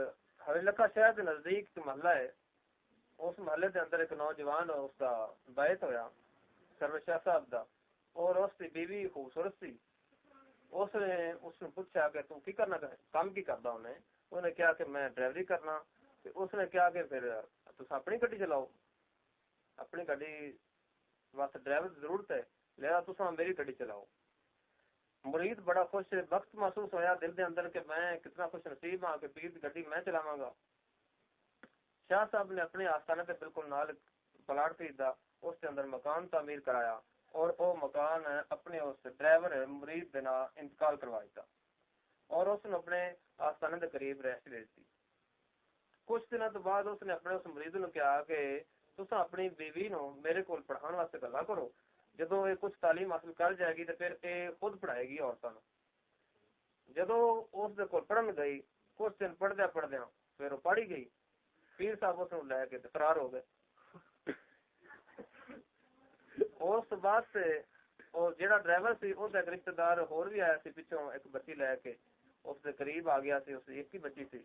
حویلی لکھا شہر کے نزدیک ایک محلہ ہے, اس محلے کے اندر ایک نوجوان اس کا بیعت ہویا سرور شاہ صاحب دا, اور اس کی بیوی خوبصورت سی. اس نے پوچھا کہ تم کی کرنا, کام کی کردا. انہیں نے کہا کہ میں ڈرائیوری کرنا. اس نے کہا کہ پھر تم اپنی گڈی چلاؤ, اپنی گڈی واسطے ڈرائیور کی ضرورت ہے, لہذا تم میری گڈی چلاؤ. مرید بڑا خوش وقت محسوس ہویا دل دے اندر کہ میں کتنا خوش نصیب ہاں کہ پیر کی گڈی میں چلاواں گا. شاہ صاحب نے اپنے آستانے کے بالکل نال پلاٹ خریدا, اس کے اندر مکان تعمیر کرایا, اور وہ مکان اپنے اس ڈرائیور مرید دے نال انتقال کروا دیتا, اور اس نے اپنے آستانے کے قریب رہائش لے لی. کچھ دنوں تو بعد اس نے اپنے اس مرید نو کہا کہ تساں اپنی بیوی نو میرے کول پڑھان واسطے گلا کرو, جدو یہ کچھ تعلیم حاصل کر جائے گی تو پھر یہ خود پڑھائے گی عورتوں. جدو اس دے کول پڑھن گئی, کچھ دن پڑھدیا پھر وہ پڑھی گئی. پیر صاحب اس لے کے فرار ہو گئے. اس بعد سے وہ جہاں ڈرائیور سی اس ایک رشتہ دار ہور بھی آیا سی پچھوں ایک بچی لے کے, اس کے قریب آ گیا سی. اس ایک ہی بچی سی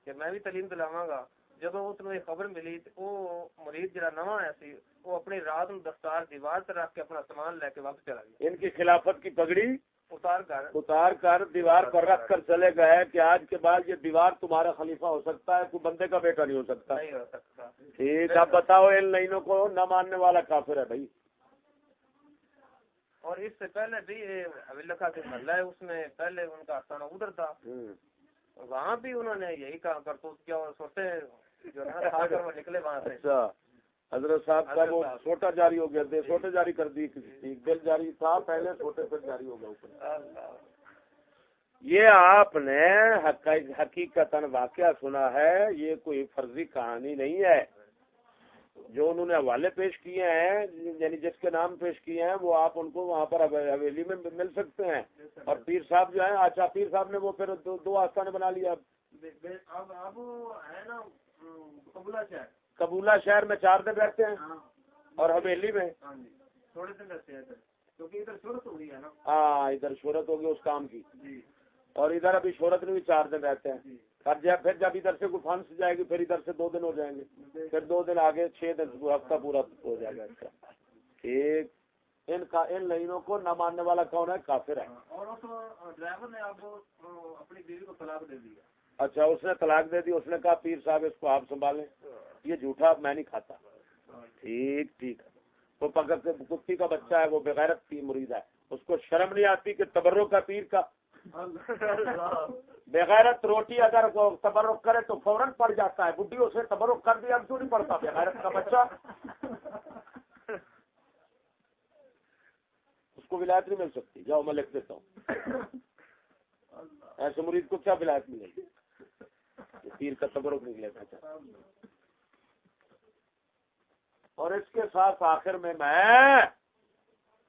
کہ میں بھی تعلیم دلاواں گا. جدو اس نے خبر ملی تو وہ مرید جڑا نواں آیا سی وہ اپنی رات نو دستار دیوار تے رکھ کے اپنا سامان لے کے واپس چلا گیا. ان کی خلافت کی پگڑی اتار کر دیوار پر رکھ کر چلے گئے کہ آج کے بعد یہ دیوار تمہارا خلیفہ ہو سکتا ہے, کوئی بندے کا بیٹا نہیں ہو سکتا. نہیں ہو سکتا. ٹھیک, اب بتاؤ ان لائنوں کو نہ ماننے والا کافر ہے بھائی. اور اس سے پہلے بھی حویلی لکھا کے محلہ ہے, اس میں پہلے ان کا آستانہ ادھر تھا, وہاں بھی انہوں نے یہی کام کرتوت کیا اور سوچے جو کھا کر وہ نکلے وہاں سے. اچھا, حضرت صاحب کا وہ چھوٹا جاری ہو گیا, چھوٹے جاری کر دی, دل جاری تھا پہلے, چھوٹے پھر جاری ہو گیا اوپر. یہ آپ نے حقیقتاً واقعہ سنا ہے, یہ کوئی فرضی کہانی نہیں ہے. جو انہوں نے حوالے پیش کیے ہیں, یعنی جس کے نام پیش کیے ہیں, وہ آپ ان کو وہاں پر حویلی میں مل سکتے ہیں. اور پیر صاحب جو ہیں, اچھا پیر صاحب نے وہ پھر دو آستانے بنا لیا. اب ہے نا قبولہ شہر میں 4 دن رہتے ہیں, اور حویلی میں تھوڑے دن رہتے ہیں, کیونکہ ادھر شہرت ہو گئی ہے نا. ہاں, ادھر شہرت ہوگی اس کام کی, اور ادھر ابھی شہرت میں بھی 4 دن رہتے ہیں. پھر جب ادھر سے کوئی فنس جائے گی پھر ادھر سے 2 دن ہو جائیں گے, پھر 2 دن آگے 6 دن, ہفتہ پورا ہو جائے گا. اچھا ٹھیک, ان لائنوں کو نہ ماننے والا کون ہے؟ کافر ہے. اور اس ڈرائیور نے آپ اپنی بیوی کو طلاق دے دیا. اچھا, اس نے طلاق دے دی, اس نے کہا پیر صاحب اس کو آپ سنبھالیں, یہ جھوٹا میں نہیں کھاتا. ٹھیک ٹھیک, وہ پکڑ کے کتی کا بچہ ہے, وہ بغیرت کی مرید ہے, اس کو شرم نہیں آتی کہ تبرک کا پیر کا بغیرت روٹی اگر وہ تبرک کرے تو فوراً پڑ جاتا ہے. بڈھی اسے تبرک کر دیا, اب کیوں نہیں پڑتا بغیرت کا بچہ؟ اس کو ولایت نہیں مل سکتی. جاؤ میں لکھ دیتا ہوں, ایسے مرید کو کیا ولایت ملے گی؟ پیر کا تبرک نہیں لینا چاہتا. اور اس کے ساتھ آخر میں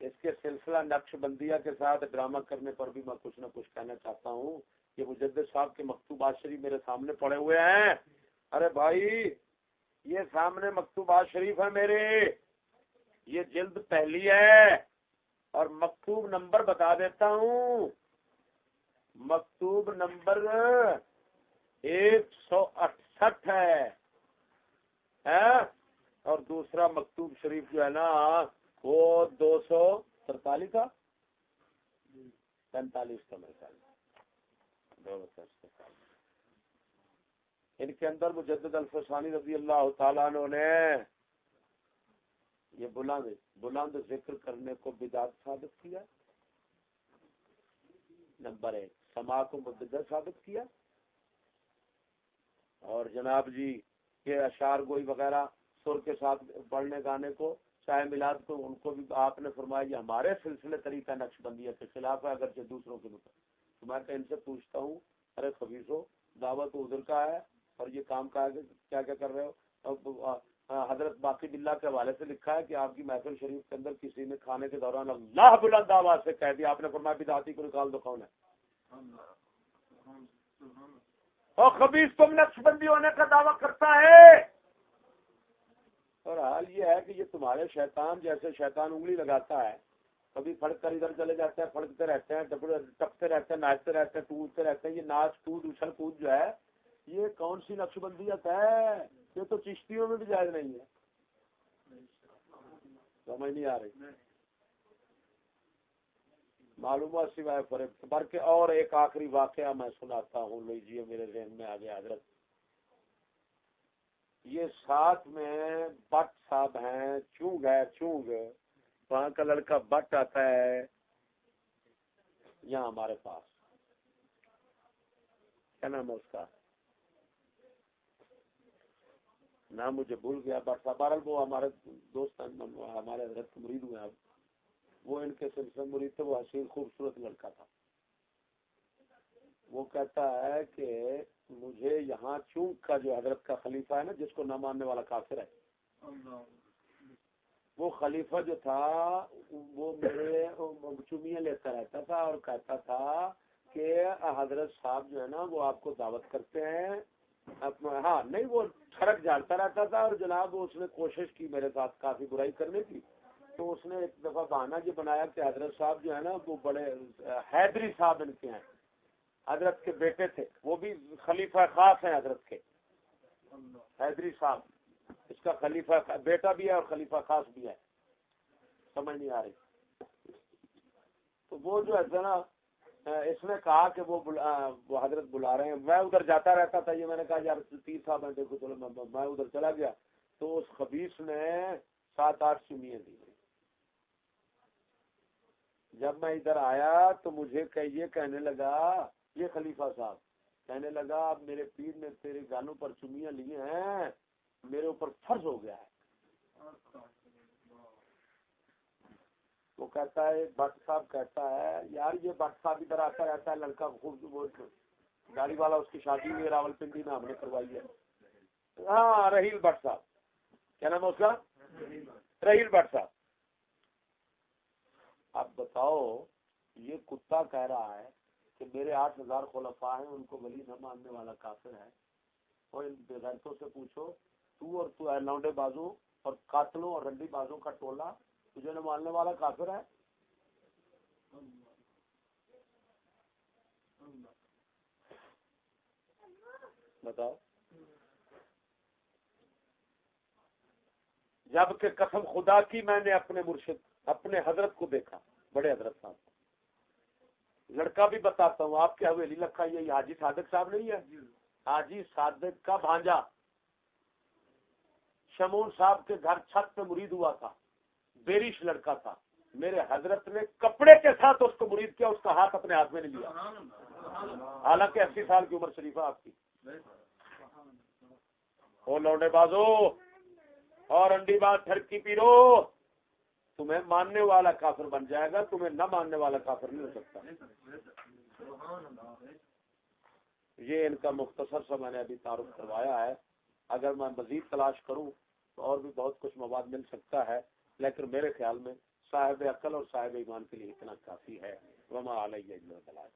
اس کے سلسلہ نقش بندیہ کے ساتھ ڈرامہ کرنے پر بھی میں کچھ نہ کچھ کہنا چاہتا ہوں. یہ مجدد صاحب کے مکتوبات شریف میرے سامنے پڑے ہوئے ہیں. ارے بھائی, یہ سامنے مکتوبات شریف ہے میرے, یہ جلد پہلی ہے, اور مکتوب نمبر بتا دیتا ہوں، مکتوب نمبر 168 ہے، اور دوسرا مکتوب شریف جو ہے نا وہ 243 کا 45 کا میرے خیال میں۔ ان کے اندر مجدد الفسانی رضی اللہ تعالیٰ عنہ نے یہ بلند ذکر کرنے کو بدعت ثابت کیا، نمبر 1 سماع کو مبتدع ثابت کیا، اور جناب جی یہ اشعار گوئی وغیرہ سر کے ساتھ پڑھنے گانے کو چاہے میلاد کو ان کو بھی آپ نے فرمایا یہ ہمارے سلسلے طریقہ نقش بندیہ کے خلاف ہے، اگرچہ دوسروں کے مطابق۔ تو میں ان سے پوچھتا ہوں ارے خبیثو، دعوت ادھر کا ہے اور یہ کام کا ہے، کیا کیا کر رہے ہو؟ حضرت باقی باللہ کے حوالے سے لکھا ہے کہ آپ کی محفل شریف کے اندر کسی نے کھانے کے دوران اللہ بلند آواز سے کہہ دیا، آپ نے فرمایا بدعتی کو نکال دو، کون ہے؟ اور خبیث تم نقش بندی ہونے کا دعویٰ کرتا ہے، اور حال یہ ہے کہ یہ تمہارے شیطان جیسے شیطان انگلی لگاتا ہے، کبھی پھڑک کر ادھر چلے جاتے ہیں، پھڑکتے رہتے ہیں، ٹپتے رہتے ہیں، ناچتے رہتے ہیں، ٹوٹتے رہتے ہیں۔ یہ ناچ ٹوٹ اچھل کود جو ہے یہ کون سی نقش بندیت ہے؟ یہ تو چشتیوں میں بھی جائز نہیں ہے، سمجھ نہیں آ رہی معلومات سوائے فرق بلکہ۔ اور ایک آخری واقعہ میں سناتا ہوں، لیجیے میرے ذہن میں آ گیا حضرت۔ یہ ساتھ میں بٹ صاحب ہیں، چونگ ہے، چونگ وہاں کا لڑکا بٹ آتا ہے یہاں ہمارے پاس، کیا نام ہے اس کا؟ نام مجھے بھول گیا، بٹ صاحب بہرحال وہ ہمارے دوست ہمارے حضرت کے مرید ہوئے ہیں، وہ ان کے سلسلے مرید تھے، وہ حسین خوبصورت لڑکا تھا۔ وہ کہتا ہے کہ مجھے یہاں چونک کا جو حضرت کا خلیفہ ہے نا، جس کو نہ ماننے والا کافر ہے، وہ خلیفہ جو تھا وہ میرے چمیاں لیتا رہتا تھا اور کہتا تھا کہ حضرت صاحب جو ہے نا وہ آپ کو دعوت کرتے ہیں، ہاں نہیں وہ سڑک جھاڑتا رہتا تھا، اور جناب اس نے کوشش کی میرے ساتھ کافی برائی کرنے کی، تو اس نے ایک دفعہ بہانہ یہ بنایا کہ حضرت صاحب جو ہے نا وہ بڑے حیدری صاحب ان کے ہیں، حضرت کے بیٹے تھے، وہ بھی خلیفہ خاص ہیں حضرت کے، حیدری صاحب اس کا خلیفہ بیٹا بھی ہے اور خلیفہ خاص بھی ہے، سمجھ نہیں آ رہی۔ تو وہ جو ہے نا اس نے کہا کہ وہ حضرت بلا رہے ہیں، میں ادھر جاتا رہتا تھا، یہ میں نے کہا یار تیر صاحب ہیں دیکھو چلو، میں ادھر چلا گیا تو اس خبیث نے 7-8 چمیاں دی۔ جب میں ادھر آیا تو مجھے یہ کہنے لگا، یہ خلیفہ صاحب کہنے لگا اب میرے پیر نے تیرے گانوں پر چمیاں لی ہیں، میرے اوپر فرض ہو گیا ہے۔ وہ کہتا ہے بٹ صاحب کہتا ہے یار یہ بٹ صاحب ادھر آتا رہتا ہے لڑکا خوب، گاڑی والا اس کی شادی ہوئی راول پنڈی میں ہم نے کروائی ہے، ہاں رحیل بٹ صاحب، کیا نام ہے اس کا؟ رحیل بٹ صاحب۔ اب بتاؤ یہ کتا کہہ رہا ہے کہ میرے 8,000 خلفاء ہیں، ان کو ولی نہ ماننے والا کافر ہے، اور ان بےغیرتوں سے پوچھو تو ہے لونڈے بازو اور قاتلوں اور رنڈی بازوں کا ٹولہ، تجھے نہ ماننے والا کافر ہے؟ بتاؤ۔ جب کہ قسم خدا کی میں نے اپنے مرشد اپنے حضرت کو دیکھا، بڑے حضرت صاحب، لڑکا بھی بتاتا ہوں آپ کے حویلی لکھا، یہ حاجی صادق صاحب نہیں ہے، حاجی صادق کا بھانجا شمون صاحب کے گھر چھت پہ مرید ہوا تھا، بیریش لڑکا تھا، میرے حضرت نے کپڑے کے ساتھ اس کو مرید کیا، اس کا ہاتھ اپنے ہاتھ میں نہیں لیا، حالانکہ 80 سال کی عمر شریفہ آپ کی۔ او لوڈے بازو اور انڈی باز ٹھرکی پیرو، تمہیں ماننے والا کافر بن جائے گا، تمہیں نہ ماننے والا کافر نہیں ہو سکتا۔ یہ ان کا مختصر سا میں نے ابھی تعارف کروایا ہے، اگر میں مزید تلاش کروں تو اور بھی بہت کچھ مواد مل سکتا ہے، لیکن میرے خیال میں صاحب عقل اور صاحب ایمان کے لیے اتنا کافی ہے۔ وما علیہ الا البلاغ۔